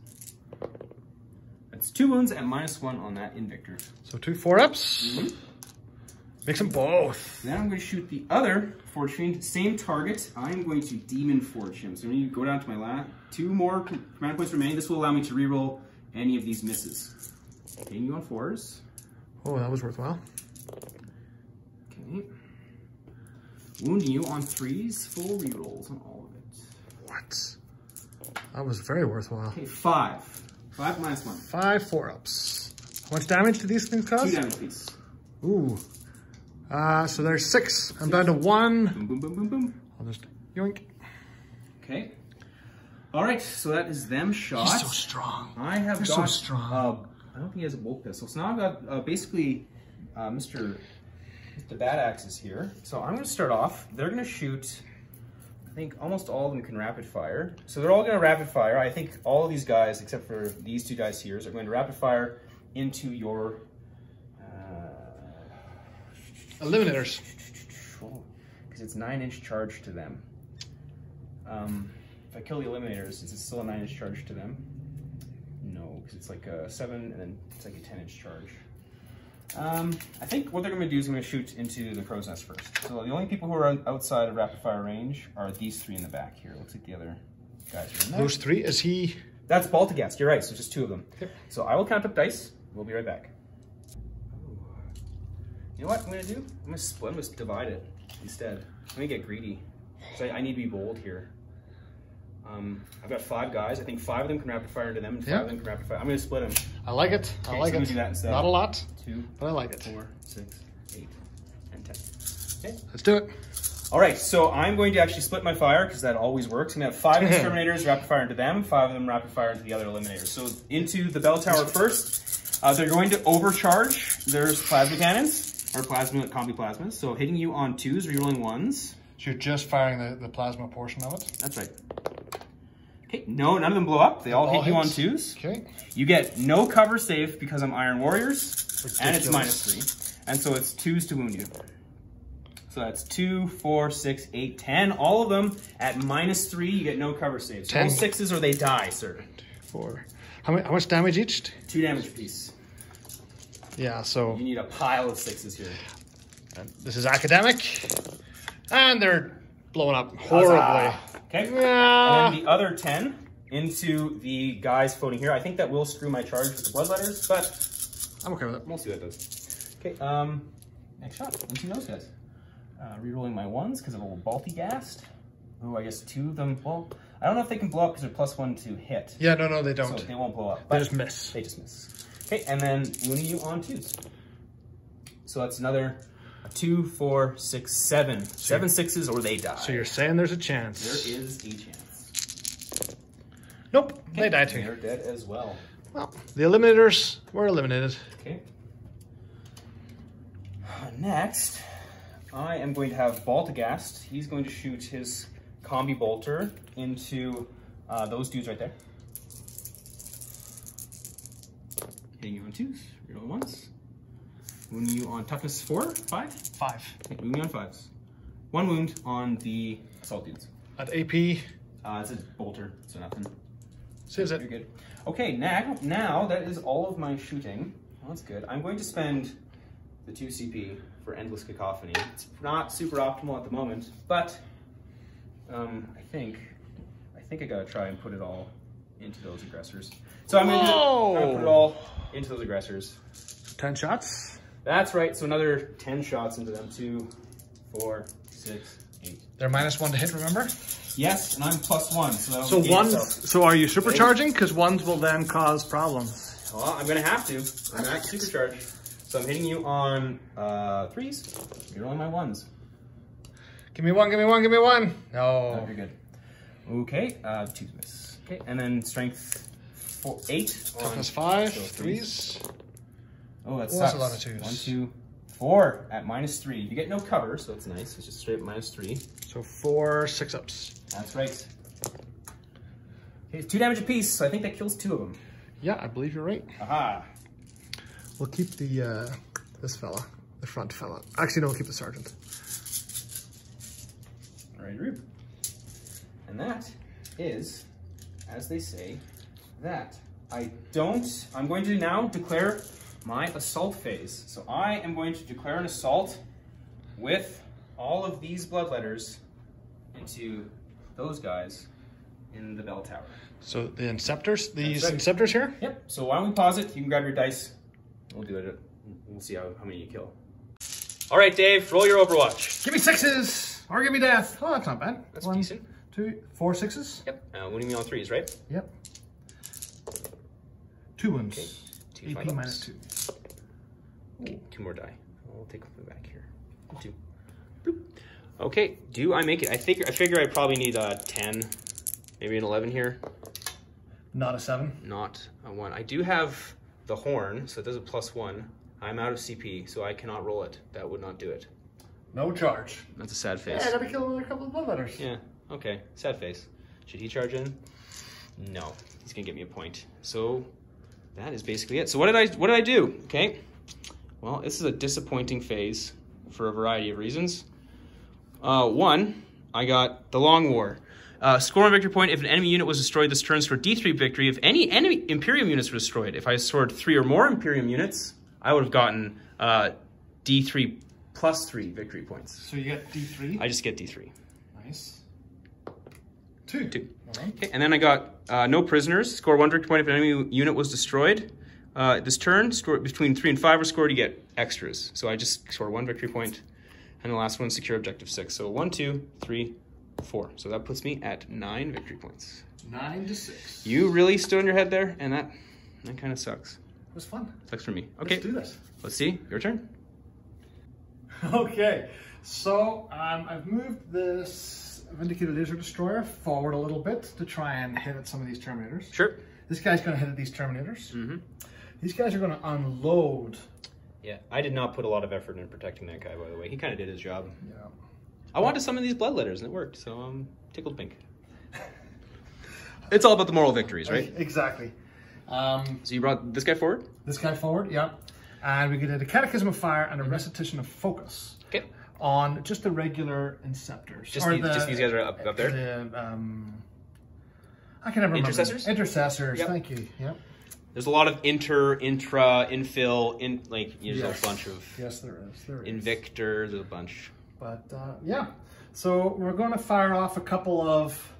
Speaker 2: That's 2 wounds at -1 on that Invictor.
Speaker 3: So 2 4-ups. Mix them both.
Speaker 2: Then I'm going to shoot the other Forge Fiend. Same target. I'm going to Demon Forge him. So I'm going to go down to my last 2 more command points remaining. This will allow me to reroll any of these misses. Hitting you on 4s.
Speaker 3: Oh, that was worthwhile.
Speaker 2: Okay. Wounding you on 3s, full rerolls on all of it.
Speaker 3: What? That was very worthwhile.
Speaker 2: Okay, 5. 5 minus 1.
Speaker 3: 5 4-ups. How much damage do these things cause?
Speaker 2: 2 damage piece.
Speaker 3: Ooh. So there's 6. I'm down to 1.
Speaker 2: Boom, boom, boom, boom, boom.
Speaker 3: I'll just yoink.
Speaker 2: Okay. All right, so that is them shot.
Speaker 3: He's so strong.
Speaker 2: I have
Speaker 3: You're
Speaker 2: got,
Speaker 3: so strong.
Speaker 2: I don't think he has a bolt pistol. So now I've got basically Mr. Bad Axes here. So I'm going to start off. They're going to shoot, I think almost all of them can rapid fire. So they're all going to rapid fire. I think all of these guys, except for these 2 guys here, are going to rapid fire into your...
Speaker 3: Eliminators.
Speaker 2: Because it's 9-inch charge to them. If I kill the eliminators, is it still a 9-inch charge to them? No, because it's like a 7 and then it's like a 10-inch charge. I think what they're going to do is I'm going to shoot into the crow's nest first. So the only people who are outside of rapid fire range are these 3 in the back here. Looks like the other guys are in there.
Speaker 3: Those 3, is he?
Speaker 2: That's Baltigast, you're right, so just 2 of them.
Speaker 3: Yep. So
Speaker 2: So I will count up dice. We'll be right back. You know what I'm going to do? I'm going to split, I'm going to divide it instead. I'm going to get greedy. So I need to be bold here. I've got 5 guys. I think 5 of them can rapid fire into them, and 5 of them can rapid fire. I'm going to split them.
Speaker 3: I like it. I like
Speaker 2: so
Speaker 3: it.
Speaker 2: do that instead.
Speaker 3: Not a lot,
Speaker 2: 2,
Speaker 3: but I like it.
Speaker 2: 4, 6, 8, and 10. Okay.
Speaker 3: Let's do it.
Speaker 2: All right, so I'm going to actually split my fire because that always works. I'm going to have 5 exterminators rapid fire into them, 5 of them rapid fire into the other eliminators. So into the bell tower first. They're going to overcharge their plasma cannons, or plasma combi plasmas. So hitting you on 2s, rerolling 1s.
Speaker 3: So you're just firing the plasma portion of it?
Speaker 2: That's right. Okay, no, none of them blow up. They all hit you on 2s.
Speaker 3: Okay.
Speaker 2: You get no cover save because I'm Iron Warriors, and it's
Speaker 3: Ridiculous.
Speaker 2: -3. And so it's 2s to wound you. So that's 2, 4, 6, 8, 10. All of them at -3, you get no cover saves. So
Speaker 3: 10.
Speaker 2: all 6s or they die, sir.
Speaker 3: 4. How much damage each?
Speaker 2: 2 damage apiece.
Speaker 3: Yeah, so
Speaker 2: You need a pile of 6s here.
Speaker 3: this is academic. And they're blowing up horribly.
Speaker 2: Huzzah. Okay.
Speaker 3: Yeah.
Speaker 2: And then the other 10 into the guys floating here. I think that will screw my charge with the bloodletters, but
Speaker 3: I'm okay with it.
Speaker 2: we'll see what it does. Okay, next shot into those guys. Rerolling my 1s because of a little Baltigast. Oh, I guess 2 of them. Well, I don't know if they can blow up because they're +1 to hit.
Speaker 3: Yeah, no, they don't.
Speaker 2: So they won't blow up.
Speaker 3: They just miss.
Speaker 2: They just miss. Okay, and then wounding you on 2s. So that's another 2, 4, 6, 7. 7 6s or they die.
Speaker 3: So you're saying there's a chance?
Speaker 2: There is a chance.
Speaker 3: Nope,
Speaker 2: Okay,
Speaker 3: they died too.
Speaker 2: They're dead as well.
Speaker 3: Well, the eliminators were eliminated.
Speaker 2: Okay. Next, I am going to have Baltigast. He's going to shoot his combi bolter into those dudes right there. Hitting you on 2s, reroll 1s. Wounding you on toughness 4, 5?
Speaker 3: 5.
Speaker 2: Okay, wounding you on 5s. 1 wound on the assault dudes.
Speaker 3: At AP.
Speaker 2: It's a bolter, so nothing.
Speaker 3: Saves
Speaker 2: You're
Speaker 3: it.
Speaker 2: good. Okay, now that is all of my shooting. Well, that's good. I'm going to spend the 2 CP for Endless Cacophony. It's not super optimal at the moment, but I think I gotta try and put it all into those aggressors. So I'm gonna put it all into those aggressors.
Speaker 3: 10 shots.
Speaker 2: That's right. So another 10 shots into them. 2, 4, 6, 8.
Speaker 3: They're -1 to hit, remember?
Speaker 2: Yes, and I'm +1.
Speaker 3: So so are you supercharging? Because 1s will then cause problems.
Speaker 2: Well, I'm gonna have to. I'm gonna have to supercharge. So I'm hitting you on 3s. You're on my 1s.
Speaker 3: Give me 1, give me 1, give me 1.
Speaker 2: Oh,
Speaker 3: No.
Speaker 2: you're good. Okay, 2s miss. Okay, and then strength 8.
Speaker 3: Toughness 5,
Speaker 2: so
Speaker 3: 3s.
Speaker 2: Oh, that
Speaker 3: Well,
Speaker 2: sucks.
Speaker 3: that's a lot of 2s.
Speaker 2: 1, 2, 4 at -3. You get no cover, so it's nice. It's just straight up -3.
Speaker 3: So 4 6-ups.
Speaker 2: That's right. Okay, it's 2 damage apiece, so I think that kills 2 of them.
Speaker 3: Yeah, I believe you're right.
Speaker 2: Aha.
Speaker 3: We'll keep the this fella, the front fella. Actually, no, we'll keep the sergeant.
Speaker 2: Alright, Rube. And that is, as they say, that. I'm going to now declare my assault phase. So I am going to declare an assault with all of these bloodletters into those guys in the bell tower.
Speaker 3: So the inceptors, these
Speaker 2: That's right.
Speaker 3: inceptors here?
Speaker 2: Yep, so why don't we pause it? You can grab your dice. We'll do it we'll see how many you kill. All right, Dave, roll your Overwatch.
Speaker 3: Give me 6s, or give me death. Oh, that's not bad.
Speaker 2: That's
Speaker 3: 1,
Speaker 2: decent.
Speaker 3: 2, 4 6s.
Speaker 2: Yep. Winning me on 3s, right?
Speaker 3: Yep. 2 ones.
Speaker 2: Okay. 2
Speaker 3: AP
Speaker 2: 5-ups.
Speaker 3: minus 2.
Speaker 2: Okay, 2 more die. I'll take them back here. 2. Bloop. Okay, do I make it? I figure I probably need a 10, maybe an 11 here.
Speaker 3: Not a 7.
Speaker 2: Not a 1. I do have the horn, so it does a +1. I'm out of CP, so I cannot roll it. That would not do it.
Speaker 3: No charge.
Speaker 2: That's a sad face.
Speaker 3: Yeah, I gotta kill another couple of bloodletters.
Speaker 2: Yeah, okay. Sad face. Should he charge in? No. He's gonna get me a point. So that is basically it. So what did I do? Okay. Well, this is a disappointing phase for a variety of reasons. One, I got the Long War. Score 1 victory point if an enemy unit was destroyed this turn, score D3 victory. If any enemy Imperium units were destroyed, if I scored 3 or more Imperium units, I would have gotten D3 plus 3 victory points.
Speaker 3: So you get D3.
Speaker 2: I just get D3.
Speaker 3: Nice. 2.
Speaker 2: 2. Okay, and then I got no prisoners. Score 1 victory point if an enemy unit was destroyed. This turn, score between 3 and 5 were scored, you get extras. So I just score 1 victory point. And the last one, secure objective 6. So 1, 2, 3, 4. So that puts me at 9 victory points.
Speaker 3: 9 to 6.
Speaker 2: You really stood on your head there, and that kind of sucks.
Speaker 3: It was fun.
Speaker 2: Sucks for me. Okay,
Speaker 3: Let's do this.
Speaker 2: Let's see. Your turn.
Speaker 3: Okay, so I've moved this Vindicated Laser Destroyer forward a little bit to try and hit at some of these Terminators.
Speaker 2: Sure.
Speaker 3: This guy's going to hit at these Terminators.
Speaker 2: Mm-hmm.
Speaker 3: These guys are going to unload.
Speaker 2: Yeah, I did not put a lot of effort in protecting that guy, by the way. He kind of did his job.
Speaker 3: Yeah.
Speaker 2: I wanted to summon these bloodletters, and it worked, so I'm tickled pink. It's all about the moral victories, right?
Speaker 3: Exactly.
Speaker 2: So you brought this guy forward?
Speaker 3: This guy forward, yeah. And we did a Catechism of Fire and a Recitation of Focus.
Speaker 2: Okay.
Speaker 3: On just the regular Inceptors.
Speaker 2: Just these guys are up there?
Speaker 3: I can never remember.
Speaker 2: Intercessors?
Speaker 3: Intercessors,
Speaker 2: Yep.
Speaker 3: Thank you. Yep.
Speaker 2: There's a lot of intra, infill, there's a bunch of...
Speaker 3: Yes, there is.
Speaker 2: Invictor, there's a bunch.
Speaker 3: But, yeah. So we're going to fire off a couple of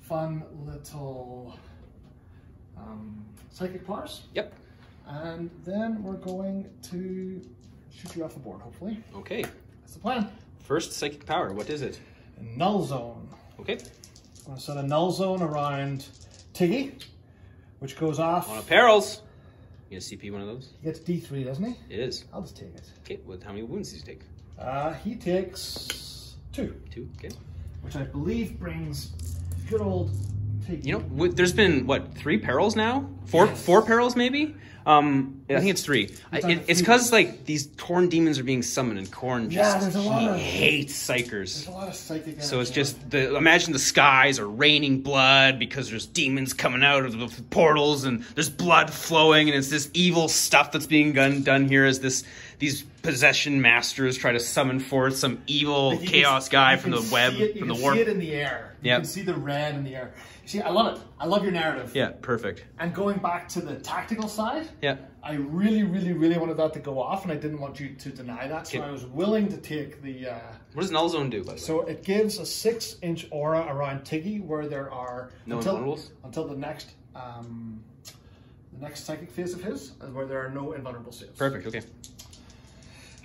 Speaker 3: fun little psychic powers.
Speaker 2: Yep.
Speaker 3: And then we're going to shoot you off the board, hopefully.
Speaker 2: Okay.
Speaker 3: That's the plan.
Speaker 2: First psychic power, what is it?
Speaker 3: Null zone.
Speaker 2: Okay.
Speaker 3: I'm going to set a null zone around Tiggy, which goes off.
Speaker 2: On a perils. You gonna CP one of those?
Speaker 3: He gets D3, doesn't he?
Speaker 2: It is.
Speaker 3: I'll just take it.
Speaker 2: Okay, how many wounds does he take?
Speaker 3: He takes 2.
Speaker 2: 2, okay.
Speaker 3: Which I believe brings good old Tiggy.
Speaker 2: You know, there's been, what, 3 perils now? 4 perils, maybe? I think it's 3. It's because, like, these Khorne demons are being summoned, and Khorne just hates Psychers.
Speaker 3: There's a lot of psychic energy.
Speaker 2: So it's just, imagine the skies are raining blood because there's demons coming out of the portals, and there's blood flowing, and it's this evil stuff that's being done here as these possession masters try to summon forth some evil chaos guy from the web, from the warp.
Speaker 3: You can see it in the air. You can see the red in the air. See, I love it. I love your narrative.
Speaker 2: Yeah, perfect.
Speaker 3: And going back to the tactical side,
Speaker 2: yeah,
Speaker 3: I really, really, really wanted that to go off, and I didn't want you to deny that, so I was willing to take the...
Speaker 2: what does Null Zone do, by the way?
Speaker 3: So it gives a 6-inch aura around Tiggy where there are...
Speaker 2: No invulnerables?
Speaker 3: Until the next psychic phase of his, where there are no invulnerable saves.
Speaker 2: Perfect, okay.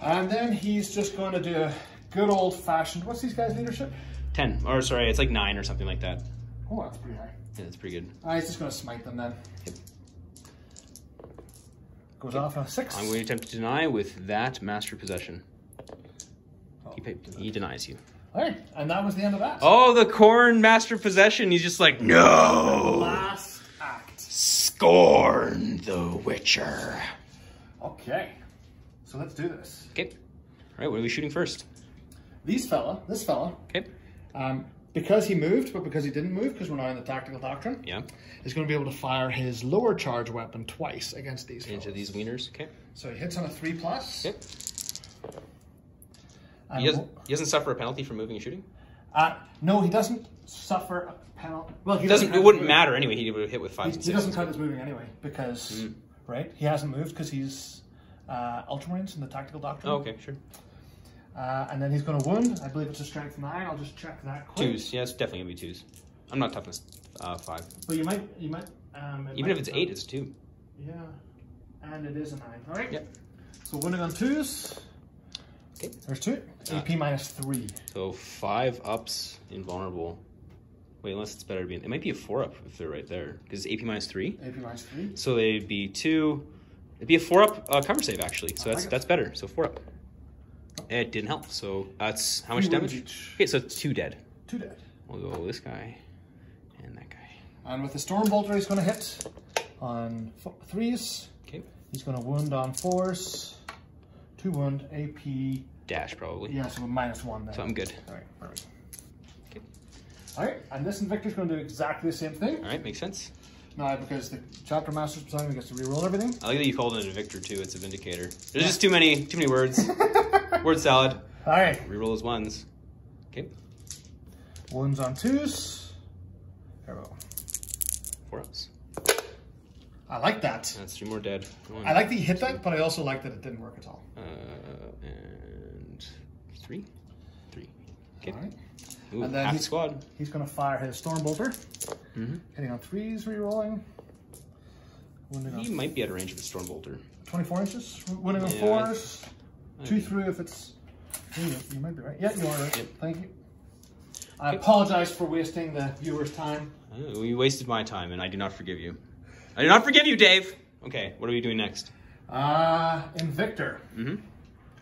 Speaker 3: And then he's just going to do a good old-fashioned... What's these guys' leadership?
Speaker 2: 10. Or, sorry, it's like 9 or something like that.
Speaker 3: Oh, that's pretty high.
Speaker 2: Yeah, that's pretty good.
Speaker 3: He's just going to smite them then.
Speaker 2: Yep.
Speaker 3: Goes off a 6.
Speaker 2: I'm going to attempt to deny with that Master Possession.
Speaker 3: Oh,
Speaker 2: He denies you.
Speaker 3: Alright, and that was the end of that.
Speaker 2: Oh, the Khorne Master Possession. He's just like, no!
Speaker 3: Last act.
Speaker 2: Scorn the Witcher.
Speaker 3: Okay. So let's do this.
Speaker 2: Okay. Alright, what are we shooting first?
Speaker 3: This fella,
Speaker 2: Okay.
Speaker 3: because he moved, but because he didn't move, because we're now in the tactical doctrine,
Speaker 2: Yeah.
Speaker 3: he's going to be able to fire his lower charge weapon twice against these fellas.
Speaker 2: Into these wieners. Okay.
Speaker 3: So he hits on a 3+.
Speaker 2: Okay. He doesn't suffer a penalty for moving and shooting?
Speaker 3: No, he doesn't suffer a penalty. Well, he
Speaker 2: It wouldn't matter anyway. He would hit with 5 and 6.
Speaker 3: He doesn't count as moving anyway, because, right, he hasn't moved because he's Ultramarines in the tactical doctrine.
Speaker 2: Oh, okay, sure.
Speaker 3: And then he's going to wound. I believe it's a strength 9. I'll just check that quick.
Speaker 2: 2s. Yeah, it's definitely going to be 2s. I'm not toughness 5.
Speaker 3: But you might.
Speaker 2: Even if it's 8, it's 2.
Speaker 3: Yeah. And it is a 9. All right.
Speaker 2: Yep.
Speaker 3: So wounding on 2s.
Speaker 2: Okay.
Speaker 3: There's 2. AP -3.
Speaker 2: So 5 ups invulnerable. Wait, unless it's better to be. It might be a 4 up if they're right there because it's AP -3.
Speaker 3: AP -3.
Speaker 2: So they'd be 2. It'd be a 4 up cover save actually. So that's better. So 4 up. It didn't help. So that's how much damage?
Speaker 3: Each.
Speaker 2: Okay, so 2 dead.
Speaker 3: 2 dead.
Speaker 2: We'll go this guy and that guy.
Speaker 3: And with the Storm Bolter, he's going to hit on 3s.
Speaker 2: Okay.
Speaker 3: He's going to wound on 4s. 2 wound, AP.
Speaker 2: Dash probably.
Speaker 3: Yeah, so -1 then.
Speaker 2: So I'm good.
Speaker 3: All right, perfect.
Speaker 2: Okay.
Speaker 3: All right, and this Invictor's going to do exactly the same thing.
Speaker 2: All right, makes sense.
Speaker 3: Now, because the Chapter Master's beside me gets to reroll everything.
Speaker 2: I like that you called it a Victor too. It's a Vindicator. There's just too many words. Word salad.
Speaker 3: All right.
Speaker 2: Reroll his 1s. Okay.
Speaker 3: Wounds on 2s. Arrow.
Speaker 2: 4 ups.
Speaker 3: I like that.
Speaker 2: That's 3 more dead. 1,
Speaker 3: I like that you hit that, but I also like that it didn't work at all.
Speaker 2: And 3. 3. Okay.
Speaker 3: All right.
Speaker 2: Ooh,
Speaker 3: And then
Speaker 2: half the squad.
Speaker 3: He's going to fire his Storm Bolter. Hitting on 3s, rerolling.
Speaker 2: He might be out of range of the Storm Bolter.
Speaker 3: 24 inches. Winning on
Speaker 2: Yeah,
Speaker 3: 4s. 2 through if it's. You might be right. Yeah, you are right.
Speaker 2: Yep.
Speaker 3: Thank you. I apologize for wasting the viewer's time.
Speaker 2: Oh, you wasted my time, and I do not forgive you. I do not forgive you, Dave. Okay, what are we doing next?
Speaker 3: Invictor.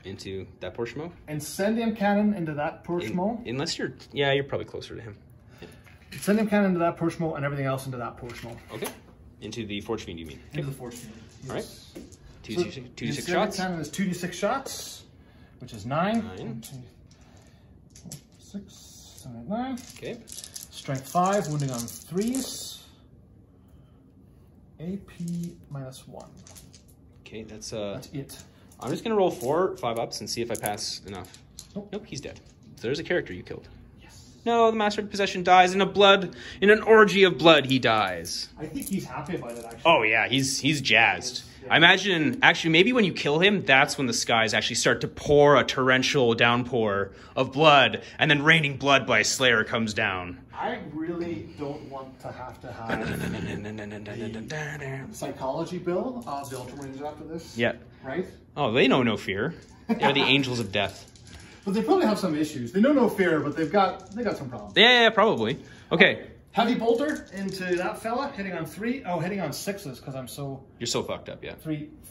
Speaker 2: Into that Porshmo?
Speaker 3: Incendium Cannon into that Porshmo.
Speaker 2: Unless you're, yeah, you're probably closer to him.
Speaker 3: Incendium Cannon into that Porshmo and everything else into that Porshmo.
Speaker 2: Okay. Into the Forge Fiend, you mean?
Speaker 3: Into the Forge Fiend. Yes.
Speaker 2: All right.
Speaker 3: So
Speaker 2: 2d6 shots.
Speaker 3: Incendium Cannon is 2d6 shots, which is 9.
Speaker 2: 9.
Speaker 3: 1, 2, 4, 6, 7, 8, 9.
Speaker 2: Okay.
Speaker 3: Strength 5, wounding on 3s. AP -1.
Speaker 2: Okay, that's
Speaker 3: it.
Speaker 2: I'm just gonna roll 4 5 ups and see if I pass enough.
Speaker 3: Nope.
Speaker 2: Nope, he's dead. So there's a character you killed.
Speaker 3: Yes.
Speaker 2: No, the Master of Possession dies in an orgy of blood. He dies.
Speaker 3: I think he's happy about it actually.
Speaker 2: Oh yeah, he's jazzed.
Speaker 3: Yeah.
Speaker 2: I imagine actually maybe when you kill him, that's when the skies actually start to pour a torrential downpour of blood, and then raining blood by Slayer comes down.
Speaker 3: I really don't want to have the psychology bill of the Ultramarines after this.
Speaker 2: Yeah.
Speaker 3: Right?
Speaker 2: Oh, they know no fear. They're the angels of death.
Speaker 3: But they probably have some issues. They know no fear, but they got some problems.
Speaker 2: Yeah, probably. Okay.
Speaker 3: Heavy bolter into that fella, hitting on 3. Oh, hitting on 6s because I'm so.
Speaker 2: You're so fucked up, yeah.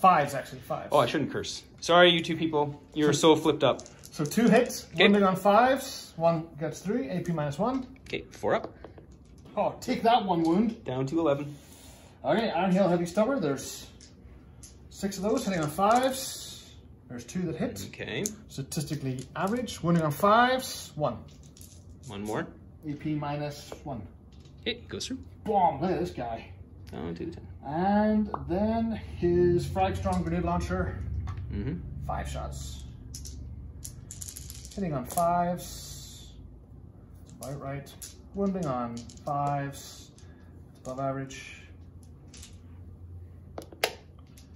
Speaker 3: 5s actually, 5s.
Speaker 2: Oh, I shouldn't curse. Sorry, you two people. You're so flipped up.
Speaker 3: So 2 hits, wounding on 5s. 1 gets 3, AP -1.
Speaker 2: Okay, 4 up.
Speaker 3: Oh, take that 1 wound.
Speaker 2: Down to 11.
Speaker 3: Okay, Iron Hail Heavy Stubber. There's 6 of those hitting on 5s. There's 2 that hit.
Speaker 2: Okay.
Speaker 3: Statistically average. Wounding on 5s. 1.
Speaker 2: 1 more.
Speaker 3: AP -1.
Speaker 2: Okay, goes through.
Speaker 3: Boom! Look at this guy.
Speaker 2: Down to 10.
Speaker 3: And then his Frag Strong Grenade Launcher. 5 shots. Hitting on 5s. About right. Wounding on 5s. It's above average.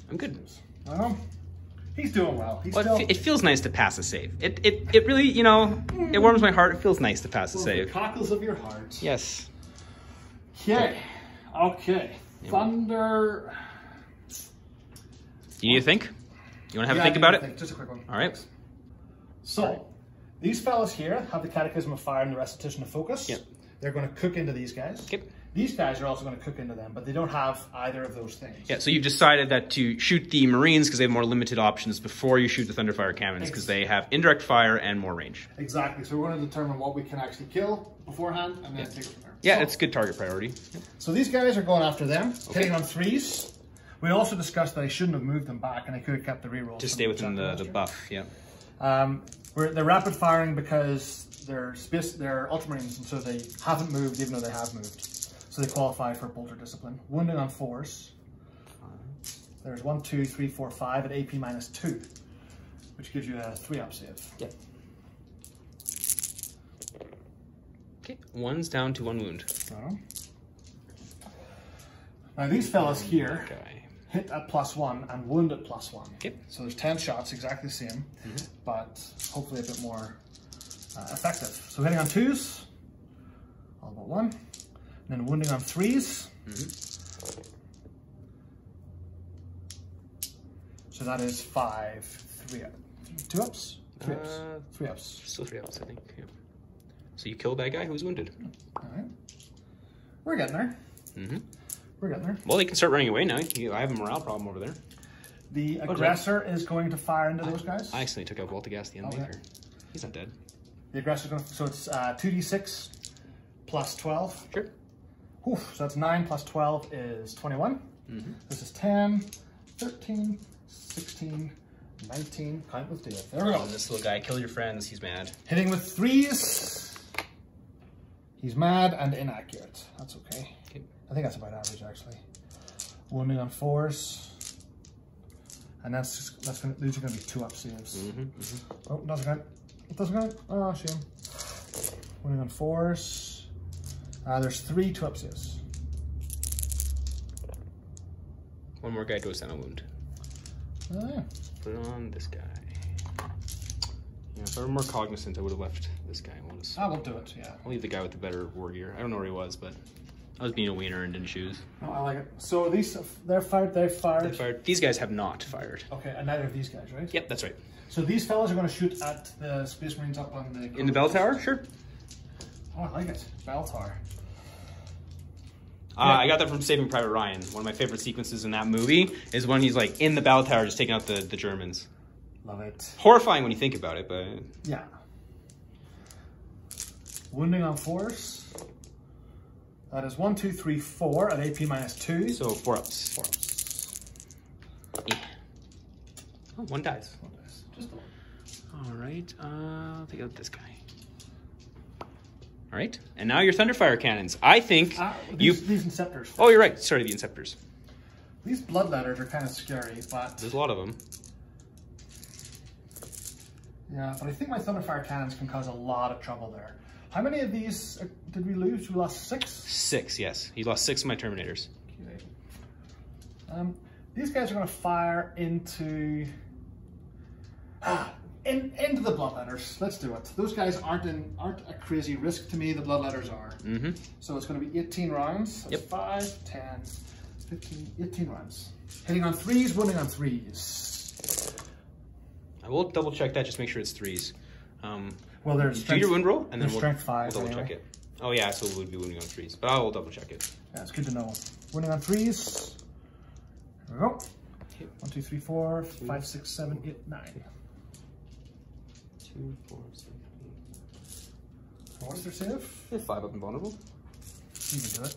Speaker 2: I'm good.
Speaker 3: He's doing well. He's
Speaker 2: Well,
Speaker 3: still.
Speaker 2: it feels nice to pass a save. It really, you know, it warms my heart. It feels nice to pass a
Speaker 3: The
Speaker 2: save.
Speaker 3: cockles of your heart.
Speaker 2: Yes.
Speaker 3: Okay. Okay. Thunder.
Speaker 2: You need to think? You want to have a think about it?
Speaker 3: Just a quick one.
Speaker 2: All right.
Speaker 3: So, these fellas here have the Catechism of Fire and the Recitation of Focus.
Speaker 2: Yep.
Speaker 3: They're going to cook into these guys.
Speaker 2: Okay.
Speaker 3: These guys are also going to cook into them, but they don't have either of those things.
Speaker 2: Yeah, so you've decided that to shoot the Marines because they have more limited options before you shoot the Thunderfire cannons because they have indirect fire and more range.
Speaker 3: Exactly. So we're going to determine what we can actually kill beforehand and then take it from there.
Speaker 2: Yeah,
Speaker 3: so,
Speaker 2: it's good target priority.
Speaker 3: So these guys are going after them, hitting on 3s. We also discussed that I shouldn't have moved them back and I could have kept the rerolls.
Speaker 2: To stay within the buff, yeah.
Speaker 3: They're rapid firing because they're Ultramarines and so they haven't moved even though they have moved. So they qualify for Bolter Discipline. Wounding on 4s. There's 1, 2, 3, 4, 5 at AP -2, which gives you a 3-up save.
Speaker 2: Yep. Okay, 1's down to 1 wound.
Speaker 3: Now these fellas here
Speaker 2: Okay.
Speaker 3: hit at +1 and wound at +1.
Speaker 2: Okay.
Speaker 3: So there's 10 shots, exactly the same, but hopefully a bit more effective. So hitting on 2s, all but 1. And then wounding on 3s. So So that is 5, 3 up. 2 ups? 3 ups. 3 ups.
Speaker 2: Still 3 ups, I think. Yeah. So you killed that guy who was wounded.
Speaker 3: All right. We're getting there.
Speaker 2: Mm-hmm.
Speaker 3: We're getting there.
Speaker 2: Well, they can start running away now. I have a morale problem over there.
Speaker 3: The aggressor is going to fire into those guys.
Speaker 2: I accidentally took out Baltigast the Unmaker. He's not dead.
Speaker 3: The aggressor is going to, so it's 2d6 plus 12.
Speaker 2: Sure.
Speaker 3: Oof, so that's 9 plus 12 is 21. This is 10, 13, 16, 19. Count with Dave. There we go.
Speaker 2: This little guy, kill your friends. He's mad.
Speaker 3: Hitting with 3s. He's mad and inaccurate. That's okay. I think that's about average, actually. Wounding on 4s. And these are going to be 2 up saves. Oh, it doesn't count. It doesn't count. Oh, shame. Wounding on 4s. There's 3 2 up saves.
Speaker 2: One more guy goes down a wound.
Speaker 3: Oh, yeah.
Speaker 2: Put it on this guy. Yeah, if I were more cognizant, I would have left this guy.
Speaker 3: I will do it, yeah.
Speaker 2: I'll leave the guy with the better war gear. I don't know where he was, but I was being a wiener and didn't choose.
Speaker 3: No, I like it. So these, they're fired, they've fired.
Speaker 2: They fired. These guys have not fired.
Speaker 3: Okay, and neither of these guys, right?
Speaker 2: Yep, that's right.
Speaker 3: So these fellas are going to shoot at the Space Marines up on the...
Speaker 2: In the bell tower? Sure.
Speaker 3: Oh, I like it. Bell tower.
Speaker 2: I got that from Saving Private Ryan. One of my favorite sequences in that movie is when he's like in the bell tower just taking out the Germans.
Speaker 3: Love it.
Speaker 2: Horrifying when you think about it, but...
Speaker 3: Yeah. Wounding on 4s. That is 1, 2, 3, 4 at AP minus 2.
Speaker 2: So 4 ups.
Speaker 3: 4 ups.
Speaker 2: Yeah. Oh, 1 dies.
Speaker 3: 1 dice. Just the 1.
Speaker 2: All right. I'll take out this guy. All right. And now your Thunderfire cannons. I think
Speaker 3: these Inceptors.
Speaker 2: Oh, you're right. Sorry, the Inceptors.
Speaker 3: These Bloodletters are kind of scary, but...
Speaker 2: There's a lot of them.
Speaker 3: Yeah, but I think my Thunderfire cannons can cause a lot of trouble there. How many of these did we lose? We lost 6?
Speaker 2: 6, yes. You lost 6 of my Terminators.
Speaker 3: Okay. These guys are going to fire into... into the Bloodletters. Let's do it. Those guys aren't a crazy risk to me. The Bloodletters are. So it's going to be 18 rounds. That's 5, 10, 15, 18 rounds. Hitting on 3s, wounding on 3s.
Speaker 2: I will double check that. Just make sure it's 3s.
Speaker 3: Well, there's
Speaker 2: do your wound roll, and then
Speaker 3: strength 5.
Speaker 2: We'll double check it. Oh yeah, so it would be wounding on 3s, but I will double check it.
Speaker 3: Yeah, it's good to know. Wounding on 3s. There we go. 1, 2, 3, 4, 5, 6, 7, 8, 9.
Speaker 2: 2, 4, 6, 8.
Speaker 3: What's their save?
Speaker 2: They're 5 up and vulnerable.
Speaker 3: You can do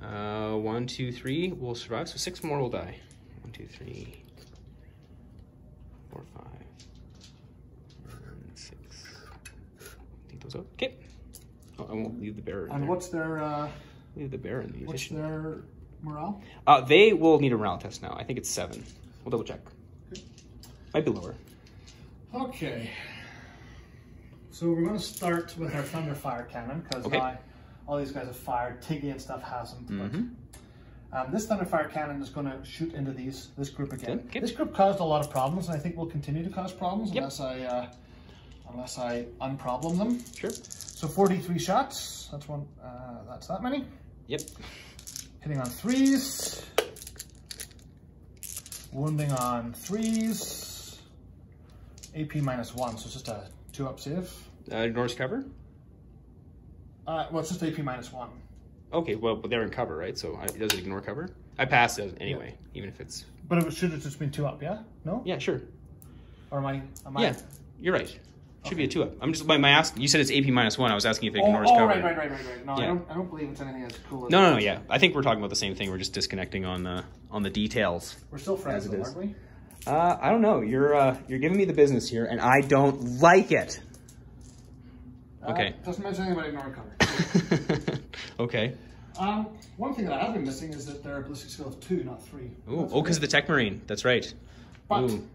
Speaker 3: it.
Speaker 2: 1, 2, 3 will survive, so 6 more will die. 1, 2, 3, 4, 5, 6. Take those out. Okay. Oh, I won't leave the bearer in
Speaker 3: And
Speaker 2: there.
Speaker 3: what's their
Speaker 2: Leave the bearer in the
Speaker 3: what's
Speaker 2: musician.
Speaker 3: their morale?
Speaker 2: They will need a morale test now. I think it's 7. We'll double check.
Speaker 3: Okay.
Speaker 2: Might be lower.
Speaker 3: Okay. So we're going to start with our Thunderfire cannon because all these guys have fired. Tiggy and stuff hasn't. But, this Thunderfire cannon is going to shoot into this group again.
Speaker 2: Okay.
Speaker 3: This group caused a lot of problems, and I think will continue to cause problems unless I unproblem them.
Speaker 2: Sure.
Speaker 3: So 43 shots. That's one. That's that many.
Speaker 2: Yep.
Speaker 3: Hitting on 3s. Wounding on 3s. AP minus 1, so it's just a 2-up save.
Speaker 2: Ignores cover?
Speaker 3: Well, it's just AP minus 1.
Speaker 2: Okay, well, but they're in cover, right? So does it ignore cover? I pass it anyway, even if it's...
Speaker 3: But it should have just been 2-up, yeah? No?
Speaker 2: Yeah, sure.
Speaker 3: Or am I...
Speaker 2: Yeah, you're right. Should be a 2-up. I'm just my ask. You said it's AP minus 1. I was asking if it ignores cover.
Speaker 3: Right. No,
Speaker 2: Yeah.
Speaker 3: I don't believe it's anything as cool as
Speaker 2: No, yeah. I think we're talking about the same thing. We're just disconnecting on the details.
Speaker 3: We're still friends,
Speaker 2: As it
Speaker 3: though,
Speaker 2: is.
Speaker 3: aren't we?
Speaker 2: I don't know. You're giving me the business here, and I don't like it. Okay.
Speaker 3: Doesn't mention anything about ignoring cover.
Speaker 2: Okay.
Speaker 3: One thing that I have been missing is that they're a ballistic skill of 2, not 3.
Speaker 2: Ooh, because of the Tech Marine. That's right.
Speaker 3: But
Speaker 2: Ooh.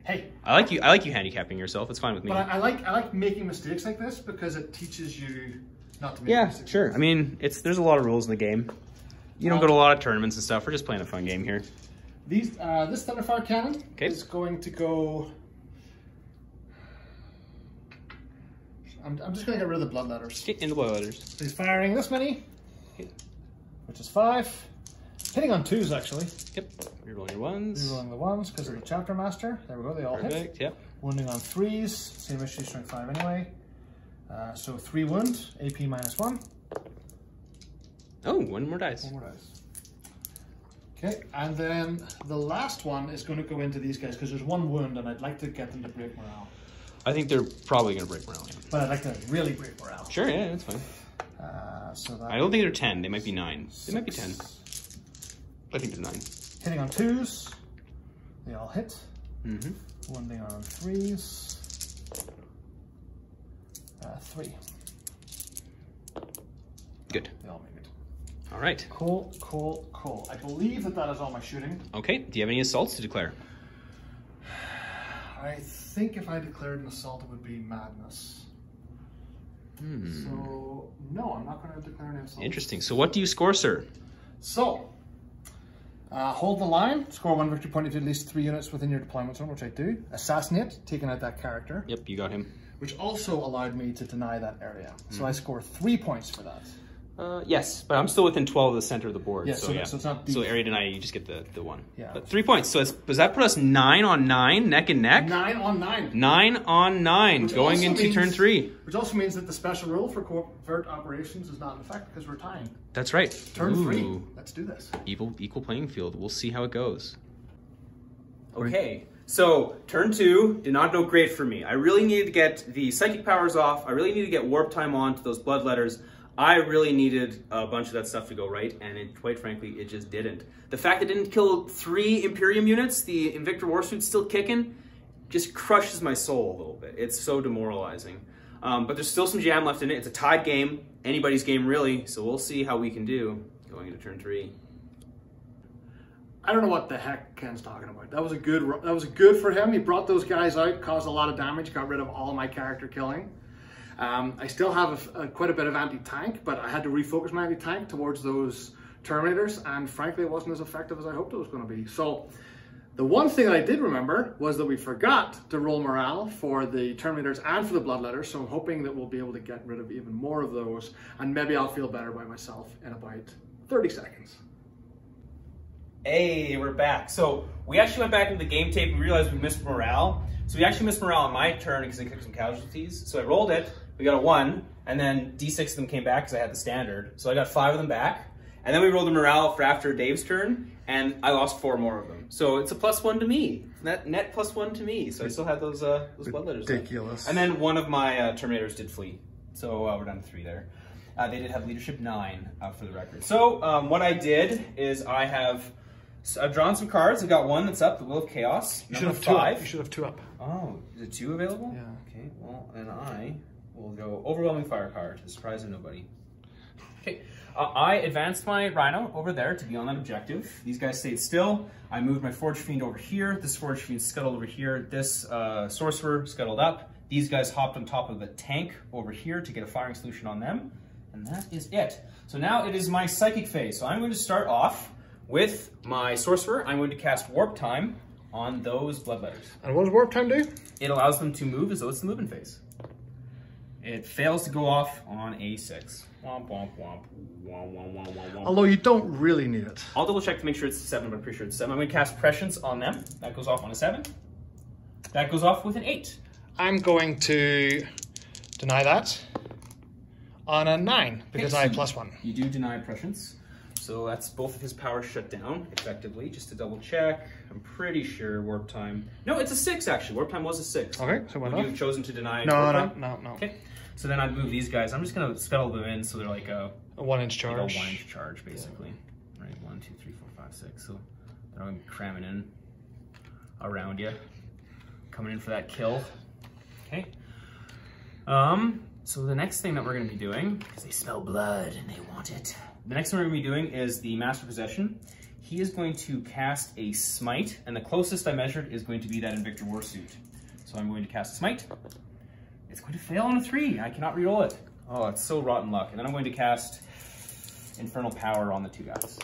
Speaker 3: hey,
Speaker 2: I like you handicapping yourself. It's fine with me.
Speaker 3: but I like making mistakes like this because it teaches you not to make
Speaker 2: Yeah,
Speaker 3: mistakes.
Speaker 2: sure. I mean, there's a lot of rules in the game. You don't go to a lot of tournaments and stuff. We're just playing a fun game here.
Speaker 3: This Thunderfire cannon is going to go. I'm just going to get rid of the Bloodletters.
Speaker 2: Get into Bloodletters.
Speaker 3: He's firing this many, which is 5, Hitting on 2s, actually.
Speaker 2: Yep. Reroll your 1s.
Speaker 3: Rerolling the 1s because of the Chapter Master. There we go, they all
Speaker 2: Perfect.
Speaker 3: hit.
Speaker 2: Yep.
Speaker 3: Wounding on 3s, same issue, strength 5 anyway. So 3 wound, AP -1.
Speaker 2: Oh, 1 more dice.
Speaker 3: 1 more dice. Okay, and then the last one is going to go into these guys because there's 1 wound and I'd like to get them to break morale.
Speaker 2: I think they're probably going to break morale.
Speaker 3: But I'd like to really break morale.
Speaker 2: Sure, yeah, that's fine.
Speaker 3: So that
Speaker 2: I don't think they're 10. They might be 9. They might be 10. I think they're 9.
Speaker 3: Hitting on 2s, they all hit.
Speaker 2: Mm-hmm.
Speaker 3: Wounding on 3s. 3.
Speaker 2: Good.
Speaker 3: They all make it.
Speaker 2: All right.
Speaker 3: Cool, cool, cool. I believe that is all my shooting.
Speaker 2: Okay. Do you have any assaults to declare?
Speaker 3: I think if I declared an assault, it would be madness. So, no, I'm not going to declare an assault.
Speaker 2: Interesting. So what do you score, sir?
Speaker 3: So, hold the line, score 1 victory point if you at least 3 units within your deployment zone, which I do. Assassinate, taking out that character.
Speaker 2: Yep, you got him.
Speaker 3: Which also allowed me to deny that area. So I score 3 points for that.
Speaker 2: Yes, but I'm still within 12 of the center of the board.
Speaker 3: Yeah,
Speaker 2: so,
Speaker 3: so
Speaker 2: yeah.
Speaker 3: it's not
Speaker 2: So area deny, you just get the 1.
Speaker 3: Yeah.
Speaker 2: But 3 points. So does that put us 9 on 9, neck and neck?
Speaker 3: 9 on 9.
Speaker 2: 9 on 9,
Speaker 3: Which
Speaker 2: going
Speaker 3: also
Speaker 2: into
Speaker 3: means-
Speaker 2: turn 3.
Speaker 3: Which also means that the special rule for covert operations is not in effect because we're tying.
Speaker 2: That's right.
Speaker 3: Turn 3.
Speaker 2: Ooh.
Speaker 3: Let's do this.
Speaker 2: Equal playing field. We'll see how it goes. Okay, so turn 2 did not go great for me. I really needed to get the psychic powers off. I really needed to get warp time on to those bloodletters. I really needed a bunch of that stuff to go right, and quite frankly, it just didn't. The fact it didn't kill 3 Imperium units, the Invictor Warsuit's still kicking, just crushes my soul a little bit. It's so demoralizing. But there's still some jam left in it. It's a tied game, anybody's game really, so we'll see how we can do going into turn 3.
Speaker 3: I don't know what the heck Ken's talking about. That was good for him. He brought those guys out, caused a lot of damage, got rid of all of my character killing. I still have quite a bit of anti-tank, but I had to refocus my anti-tank towards those Terminators, and frankly, it wasn't as effective as I hoped it was going to be. So, the one thing I did remember was that we forgot to roll morale for the Terminators and for the Bloodletters, so I'm hoping that we'll be able to get rid of even more of those, and maybe I'll feel better by myself in about 30 seconds.
Speaker 2: Hey, we're back. So we actually went back into the game tape and realized we missed morale. So we actually missed morale on my turn because I kicked some casualties. So I rolled it, we got a 1, and then D6 of them came back because I had the standard. So I got 5 of them back. And then we rolled the morale for after Dave's turn, and I lost 4 more of them. So it's a +1 to me. Net +1 to me. So I still had those bloodletters.
Speaker 3: Ridiculous.
Speaker 2: And then one of my Terminators did flee. So we're down to 3 there. They did have leadership 9 for the record. So what I did is I've drawn some cards. I've got 1 that's up, the Will of Chaos.
Speaker 3: You should have 2 up. You should have 2 up.
Speaker 2: Oh, is it 2 available?
Speaker 3: Yeah.
Speaker 2: Okay, well, and I will go Overwhelming Fire card, to the surprise of nobody. Okay, I advanced my Rhino over there to be on that objective. These guys stayed still. I moved my Forge Fiend over here. This Forge Fiend scuttled over here. This Sorcerer scuttled up. These guys hopped on top of the tank over here to get a firing solution on them. And that is it. So now it is my Psychic phase. So I'm going to start off with my Sorcerer. I'm going to cast Warp Time on those Bloodletters.
Speaker 3: And what does Warp Time do?
Speaker 2: It allows them to move as though it's the moving phase. It fails to go off on a 6. Womp, womp, womp. Womp, womp, womp, womp, womp.
Speaker 3: Although you don't really need it.
Speaker 2: I'll double check to make sure it's a 7, but I'm pretty sure it's 7. I'm going to cast Prescience on them. That goes off on a 7. That goes off with an 8.
Speaker 3: I'm going to deny that on a 9 because I have +1.
Speaker 2: You do deny Prescience. So that's both of his powers shut down, effectively. Just to double check, I'm pretty sure Warp Time... No, it's a 6, actually. Warp Time was a 6.
Speaker 3: Okay, so what
Speaker 2: Would you have chosen to deny
Speaker 3: No,
Speaker 2: Warp
Speaker 3: no,
Speaker 2: Time?
Speaker 3: no.
Speaker 2: Okay, so then I'd move these guys. I'm just going to scuttle them in so they're like a
Speaker 3: 1-inch charge.
Speaker 2: Like a 1-inch charge, basically. Yeah. Right, 1, 2, 3, 4, 5, 6. So they're going to be cramming in around you. Coming in for that kill. Okay. So the next thing that we're going to be doing, because they smell blood and they want it. The next thing we're going to be doing is the Master Possession. He is going to cast a Smite, and the closest I measured is going to be that Invictor Warsuit. So I'm going to cast a Smite. It's going to fail on a 3. I cannot reroll it. Oh, it's so rotten luck. And then I'm going to cast Infernal Power on the 2 guys.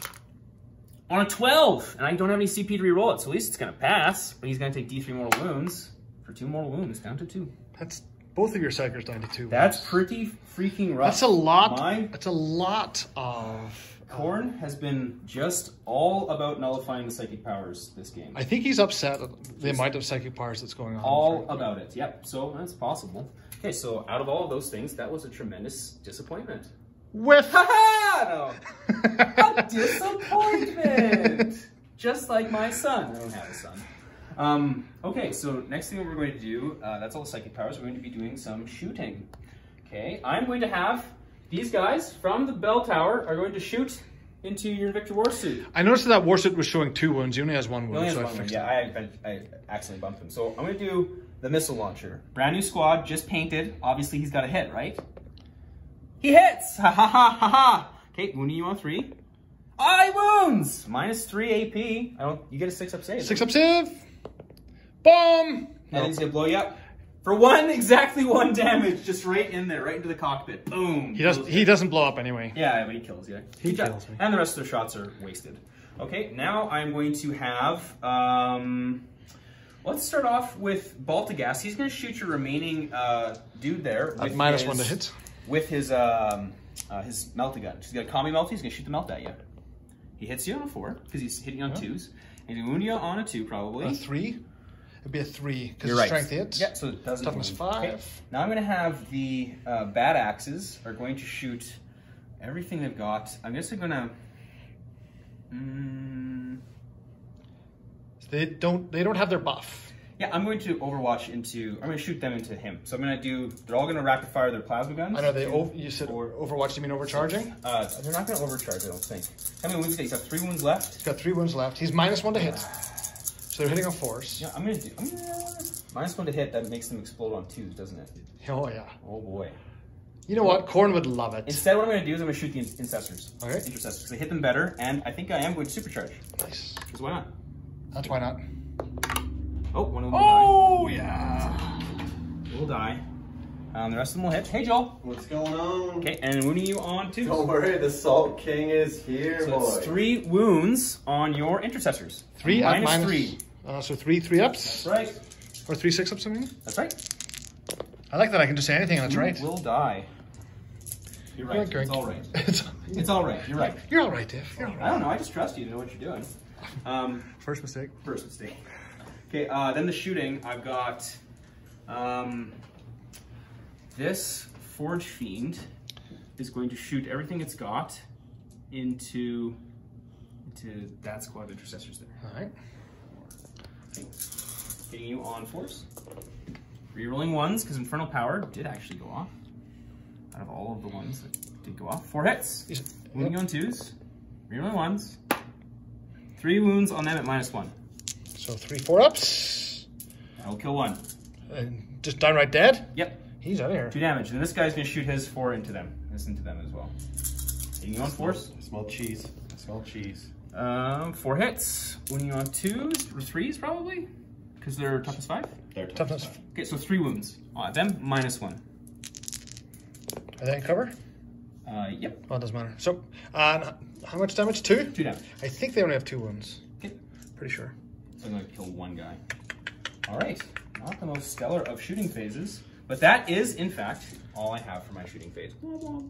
Speaker 2: On a 12! And I don't have any CP to reroll it, so at least it's going to pass. But he's going to take D3 mortal wounds for 2 mortal wounds, down to 2.
Speaker 3: That's both of your psychers down to 2.
Speaker 2: That's pretty freaking rough.
Speaker 3: That's a lot. That's a lot of
Speaker 2: Khorne has been just all about nullifying the psychic powers this game.
Speaker 3: I think he's upset at the amount of psychic powers that's going on.
Speaker 2: All about it. Yep. So that's possible. Okay. So out of all of those things, that was a tremendous disappointment.
Speaker 3: Whiff!
Speaker 2: Ha no! A disappointment! Just like my son. I don't have a son. Okay, so next thing we're going to do, that's all the psychic powers. We're going to be doing some shooting. Okay, I'm going to have these guys from the bell tower are going to shoot into your Invictor Warsuit.
Speaker 3: I noticed that Warsuit was showing 2 wounds. He only has 1 wound.
Speaker 2: He only has
Speaker 3: so
Speaker 2: one
Speaker 3: I fixed
Speaker 2: wound. Yeah, I accidentally bumped him. So I'm going to do the missile launcher. Brand new squad, just painted. Obviously, he's got a hit, right? He hits! Ha ha ha ha ha! Okay, wounding you on 3. I wounds! -3 AP. You get a 6-up save.
Speaker 3: 6-up save. Boom!
Speaker 2: And he's gonna blow you up for exactly 1 damage, just right in there, right into the cockpit. Boom.
Speaker 3: He doesn't blow up anyway.
Speaker 2: Yeah, but he kills you.
Speaker 3: He kills me.
Speaker 2: And the rest of the shots are wasted. Okay, now I'm going to have. Let's start off with Baltagast. He's gonna shoot your remaining dude there.
Speaker 3: With -1 to hit.
Speaker 2: With his melt-a-gun. He's got a combi melt. He's gonna shoot the melt at you. He hits you on a 4 because he's hitting on 2s, and he wound you on a 2 probably.
Speaker 3: A 3. It'd be a 3 because
Speaker 2: right.
Speaker 3: strength hits.
Speaker 2: Yeah, so it doesn't.
Speaker 3: Toughness
Speaker 2: wound.
Speaker 3: 5.
Speaker 2: Okay. Now I'm gonna have the bad axes are going to shoot everything they've got. I'm just gonna.
Speaker 3: They don't have their buff.
Speaker 2: Yeah, I'm going to Overwatch into. I'm going to shoot them into him. So I'm going to do. They're all going to rapid fire their plasma guns.
Speaker 3: I know they. You said Overwatch. You mean overcharging?
Speaker 2: They're not going to overcharge. I don't think. How many wounds? He's got 3 wounds left.
Speaker 3: He's got 3 wounds left. He's -1 to hit. So they're hitting on 4s.
Speaker 2: Yeah, I'm going to do. -1 to hit. That makes them explode on 2s, doesn't it?
Speaker 3: Oh yeah.
Speaker 2: Oh boy.
Speaker 3: You know what? Khorne would love it.
Speaker 2: Instead, what I'm going to do is I'm going to shoot the intercessors.
Speaker 3: Okay.
Speaker 2: Intercessors. They hit them better, and I think I am going to supercharge.
Speaker 3: Nice.
Speaker 2: Because why not?
Speaker 3: That's why not.
Speaker 2: Oh, one of them will
Speaker 3: Oh yeah.
Speaker 2: Will die. The rest of them will hit. Hey, Joel.
Speaker 1: What's going on?
Speaker 2: Okay, and wounding you on 2.
Speaker 1: Don't worry, the Salt King is here,
Speaker 2: So it's 3 wounds on your intercessors.
Speaker 3: 3 at
Speaker 2: -3.
Speaker 3: So 3 ups.
Speaker 2: That's right.
Speaker 3: Or 3 6-ups, I mean.
Speaker 2: That's right.
Speaker 3: I like that I can just say anything and that's
Speaker 2: You
Speaker 3: right.
Speaker 2: will die. You're right.
Speaker 3: Okay.
Speaker 2: It's all right. It's all right. You're right.
Speaker 3: You're all right, Dave. You're all
Speaker 2: I
Speaker 3: right.
Speaker 2: don't know. I just trust you to know what you're doing.
Speaker 3: First mistake.
Speaker 2: First mistake. Okay, then the shooting. I've got this Forge Fiend is going to shoot everything it's got into that squad of intercessors there.
Speaker 3: All right.
Speaker 2: Okay. Hitting you on 4s. Rerolling 1s because Infernal Power did actually go off. Out of all of the ones that did go off. 4 hits. Wounding you on 2s. Rerolling 1s. 3 wounds on them at -1.
Speaker 3: So 3 4-ups.
Speaker 2: That'll kill 1.
Speaker 3: And just downright dead?
Speaker 2: Yep.
Speaker 3: He's out of here.
Speaker 2: 2 damage. And this guy's going to shoot his 4 into them. This into them as well. Hitting you on 4s.
Speaker 1: I smell cheese. I smell cheese.
Speaker 2: 4 hits. Wounding you on 2s or 3s probably? Because they're toughness 5?
Speaker 1: They're
Speaker 3: Toughness.
Speaker 2: Okay, so 3 wounds. Them -1.
Speaker 3: Are they in cover?
Speaker 2: Yep.
Speaker 3: Oh, it doesn't matter. So, how much damage? 2?
Speaker 2: 2 damage.
Speaker 3: I think they only have 2 wounds.
Speaker 2: Okay.
Speaker 3: Pretty sure.
Speaker 2: So I'm going to kill 1 guy. All right. Not the most stellar of shooting phases, but that is, in fact, all I have for my shooting phase.
Speaker 3: All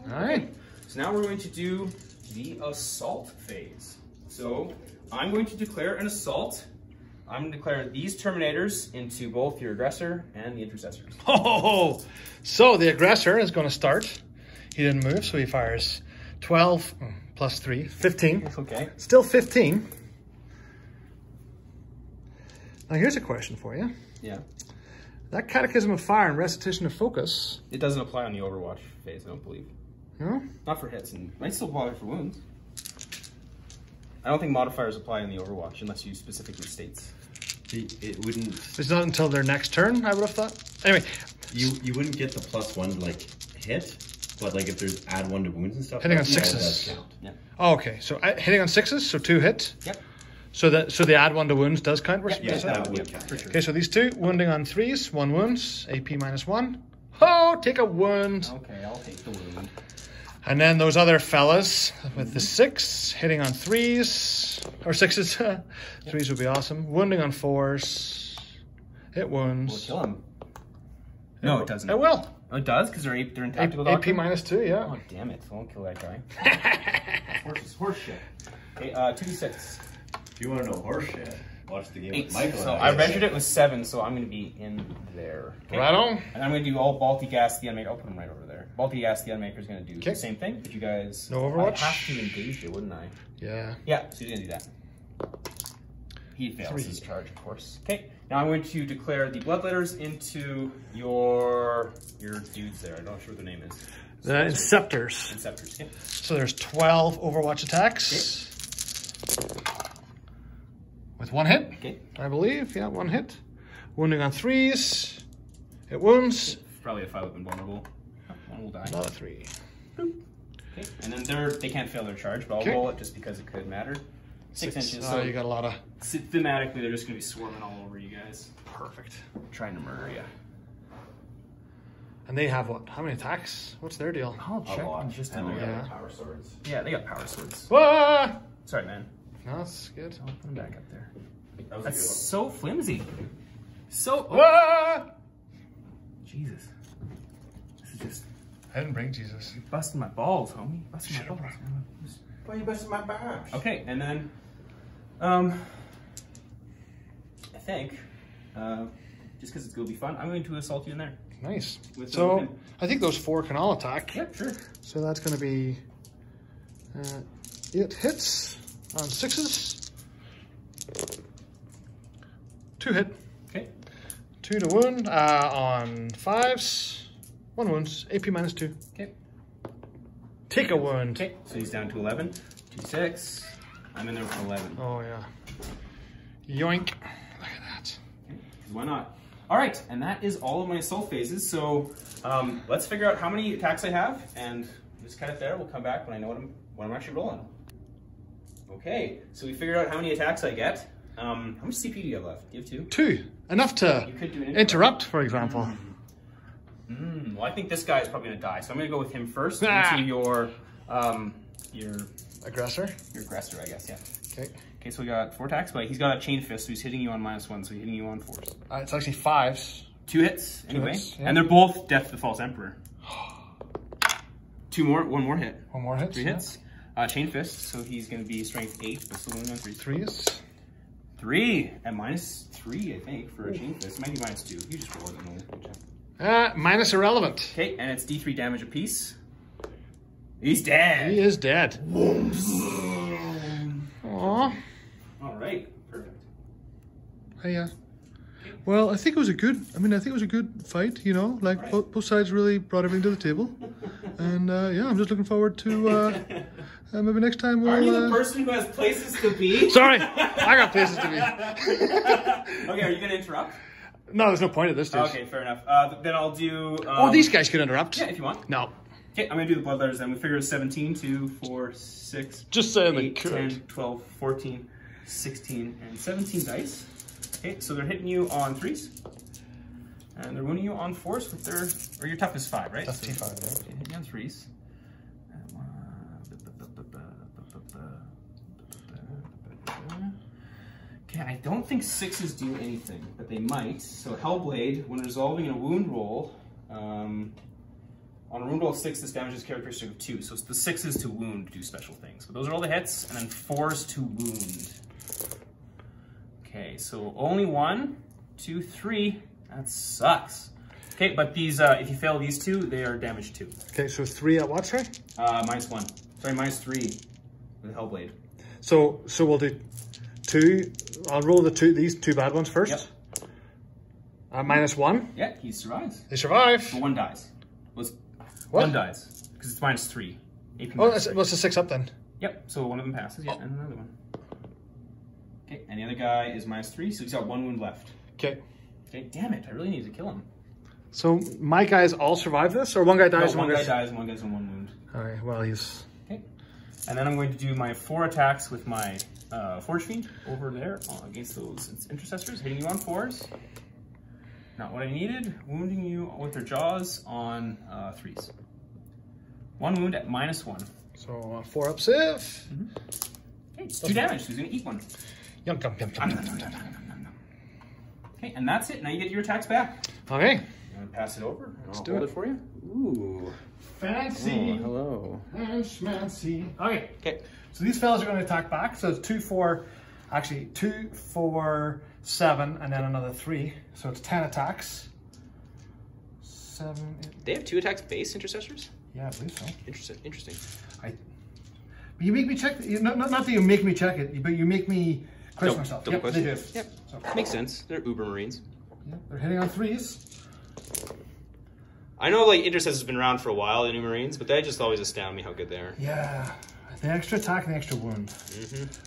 Speaker 3: right.
Speaker 2: So now we're going to do the assault phase. So I'm going to declare an assault. I'm going to declare these Terminators into both your aggressor and the intercessors.
Speaker 3: Oh, so the aggressor is going to start. He didn't move, so he fires 12 plus 3, 15.
Speaker 2: That's okay.
Speaker 3: Still 15. Now here's a question for you.
Speaker 2: Yeah.
Speaker 3: That Catechism of Fire and Recitation of Focus.
Speaker 2: It doesn't apply on the Overwatch phase, I don't believe.
Speaker 3: No?
Speaker 2: Not for hits, and might still apply for wounds. I don't think modifiers apply in the Overwatch unless you specifically states.
Speaker 1: It wouldn't.
Speaker 3: It's not until their next turn, I would have thought. Anyway.
Speaker 1: You wouldn't get the +1 like hit, but like if there's add 1 to wounds and stuff.
Speaker 3: Hitting on
Speaker 1: that all
Speaker 3: 6s.
Speaker 1: does count.
Speaker 2: Yeah.
Speaker 3: Oh, okay, so hitting on 6s, so 2 hit.
Speaker 2: Yep.
Speaker 3: So the add 1 to wounds does count.
Speaker 1: Yeah, that would count.
Speaker 2: For sure.
Speaker 3: Okay, so these 2 wounding on 3s, 1 wounds, AP -1. Oh, take a wound.
Speaker 2: Okay, I'll take the wound.
Speaker 3: And then those other fellas with the 6 hitting on 3s or 6s. 3s would be awesome. Wounding on 4s. It wounds.
Speaker 2: We'll kill him. No, it doesn't.
Speaker 3: It will.
Speaker 2: Oh, it does? Because they're in tactical
Speaker 3: AP
Speaker 2: doctrine?
Speaker 3: -2, yeah.
Speaker 2: Oh, damn it. I won't kill that guy. Horse shit. Okay, 2d6.
Speaker 1: If you want to know horse shit, watch the game
Speaker 2: 8.
Speaker 1: with Michael.
Speaker 2: So I measured it with 7, so I'm going to be in there. Okay.
Speaker 3: Right on.
Speaker 2: And I'm going to do all Balti Gas the Unmaker. I'll put him right over there. Balti Gas the Unmaker is going to do the same thing. But you guys...
Speaker 3: No Overwatch?
Speaker 2: I have to engage you, wouldn't I?
Speaker 3: Yeah.
Speaker 2: Yeah, so he's going to do that. He fails his charge, of course. Okay, now I'm going to declare the Bloodletters into your dudes there. I'm not sure what their name is.
Speaker 3: The Inceptors.
Speaker 2: Inceptors, okay.
Speaker 3: So there's 12 Overwatch attacks. Okay. With 1 hit,
Speaker 2: okay.
Speaker 3: I believe. Yeah, 1 hit. Wounding on 3s. It wounds.
Speaker 2: Probably if I would have been vulnerable. One will die.
Speaker 3: Another 3.
Speaker 2: Okay, and then they can't fail their charge, but I'll roll it just because it could matter. 6 inches.
Speaker 3: Oh,
Speaker 2: So
Speaker 3: you got a lot of...
Speaker 2: Thematically, they're just going to be swarming all over you guys.
Speaker 3: Perfect.
Speaker 2: Trying to murder you.
Speaker 3: And they have what? How many attacks? What's their deal?
Speaker 2: I'll check in just a minute.
Speaker 3: Yeah.
Speaker 1: Power swords.
Speaker 2: Yeah, they got power swords.
Speaker 3: Whoa!
Speaker 2: Sorry, man.
Speaker 3: No, that's good.
Speaker 2: I'll put them back up there.
Speaker 1: That was
Speaker 2: That's
Speaker 1: a good
Speaker 2: so flimsy. So...
Speaker 3: Whoa!
Speaker 2: Jesus. This is just...
Speaker 3: I didn't bring Jesus.
Speaker 2: You're busting my balls, homie. Busting my balls.
Speaker 1: Why are you busting my back?
Speaker 2: Okay, and then... I think... just because it's going to be fun, I'm going to assault you in there.
Speaker 3: Nice.
Speaker 2: With
Speaker 3: So, I think those 4 can all attack.
Speaker 2: Yep, sure.
Speaker 3: So that's going to be 8 hits on 6s. 2 hit.
Speaker 2: Okay.
Speaker 3: 2 to wound on 5s. 1 wounds. AP -2.
Speaker 2: Okay.
Speaker 3: Take a wound.
Speaker 2: Okay, so he's down to 11. 2, 6. I'm in there with 11.
Speaker 3: Oh, yeah. Yoink. Look at that.
Speaker 2: Okay, 'cause why not? All right, and that is all of my assault phases. So let's figure out how many attacks I have, and just cut it there. We'll come back when I know what I'm actually rolling. Okay, so we figured out how many attacks I get. How much CP do you have left? Do you have 2?
Speaker 3: 2. Enough to
Speaker 2: You could do an
Speaker 3: interrupt, for example.
Speaker 2: Well, I think this guy is probably gonna die, so I'm gonna go with him first
Speaker 3: Ah.
Speaker 2: into your
Speaker 3: Aggressor.
Speaker 2: aggressor, I guess. Yeah.
Speaker 3: Okay.
Speaker 2: Okay, so we got 4 attacks, but he's got a chain fist, so he's hitting you on -1, so he's hitting you on 4s.
Speaker 3: It's actually 5s.
Speaker 2: 2 hits, anyway.
Speaker 3: hits, yeah.
Speaker 2: And they're both Death to the False Emperor. 2 more, 1 more hit.
Speaker 3: 1 more hit.
Speaker 2: 3 hits. Chain fist, so he's gonna be strength 8, but still only on 3.
Speaker 3: 3s.
Speaker 2: 3 at -3, I think, for a chain fist. It might be -2. You just roll it and we'll check.
Speaker 3: Minus irrelevant.
Speaker 2: Okay, and it's D3 damage apiece. He's dead.
Speaker 3: He is dead. Aww.
Speaker 2: All right, perfect.
Speaker 3: Hey, well, I think it was a good. I think it was a good fight. You know, like
Speaker 2: Right.
Speaker 3: both sides really brought everything to the table, and yeah, I'm just looking forward to maybe next time we'll.
Speaker 2: Aren't you the person who has places to be?
Speaker 3: Sorry, I got places to be.
Speaker 2: Okay, are you gonna interrupt?
Speaker 3: No, there's no point at this stage.
Speaker 2: Okay, fair enough. Then I'll do.
Speaker 3: Oh, these guys could interrupt.
Speaker 2: Yeah, if you want.
Speaker 3: No,
Speaker 2: Okay, I'm gonna do the blood letters then. We figure 17, 2, 4, 6,
Speaker 3: just saying they
Speaker 2: 8,
Speaker 3: could.
Speaker 2: 10, 12, 14, 16, and 17 dice. Okay, so they're hitting you on 3s. And they're winning you on 4s with their, or your tough is 5, right?
Speaker 3: Tough
Speaker 2: So
Speaker 3: T5,
Speaker 2: they hit you on 3s. Okay, I don't think 6s do anything, but they might. So Hellblade, when resolving a wound roll, on a wound roll of 6, this damage is characteristic of 2. So it's the 6s to wound do special things. But those are all the hits, and then 4s to wound. Okay, so only 1, 2, 3. That sucks. Okay, but these, if you fail these 2, they are damage 2.
Speaker 3: Okay, so 3 at what, sorry?
Speaker 2: -1. Sorry, -3 with Hellblade.
Speaker 3: So we'll do 2. I'll roll these 2 bad ones first.
Speaker 2: Yep.
Speaker 3: -1.
Speaker 2: Yeah, he survives.
Speaker 3: They survive.
Speaker 2: But 1 dies.
Speaker 3: What?
Speaker 2: 1 dies. Because it's -3. AP
Speaker 3: Oh,
Speaker 2: -3.
Speaker 3: what's the 6 up then?
Speaker 2: Yep, so one of them passes, yeah, and another one. Okay, and the other guy is -3, so he's got 1 wound left.
Speaker 3: Okay.
Speaker 2: Okay, damn it, I really need to kill him.
Speaker 3: So my guys all survive this, or one guy dies?
Speaker 2: No,
Speaker 3: and
Speaker 2: one guy dies and one guy's on 1 wound.
Speaker 3: All right. Well, he's.
Speaker 2: Okay, and then I'm going to do my 4 attacks with my Forge Fiend over there against those intercessors, hitting you on 4s. Not what I needed. Wounding you with their jaws on 3s. 1 wound at -1.
Speaker 3: So 4 up save.
Speaker 2: Okay, it's 2 damage, so he's gonna eat 1.
Speaker 3: Yum, yum, yum, yum, yum, yum, yum.
Speaker 2: Okay, and that's it. Now you get your attacks back.
Speaker 3: Okay.
Speaker 2: I'm gonna pass it over.
Speaker 3: Let's
Speaker 2: I'll
Speaker 3: do
Speaker 2: hold
Speaker 3: it.
Speaker 2: it for you. Ooh.
Speaker 3: Fancy.
Speaker 2: Oh, hello.
Speaker 3: And schmancy. Okay.
Speaker 2: Okay.
Speaker 3: So these fellas are going to attack back. So it's 2, 4, actually 2, 4, 7, and then another 3. So it's 10 attacks. 7. 8.
Speaker 2: They have 2 attacks base intercessors?
Speaker 3: Yeah, I believe so.
Speaker 2: Interesting.
Speaker 3: But you make me check. Not that you make me check it, but you make me question myself.
Speaker 2: Double
Speaker 3: Yep,
Speaker 2: question.
Speaker 3: they do.
Speaker 2: Yep.
Speaker 3: So,
Speaker 2: Makes sense. They're Ultramarines.
Speaker 3: yep, they're hitting on 3s.
Speaker 2: I know like intercessors have been around for a while, the new Marines, but they just always astound me how good they are.
Speaker 3: Yeah. The extra attack and the extra wound.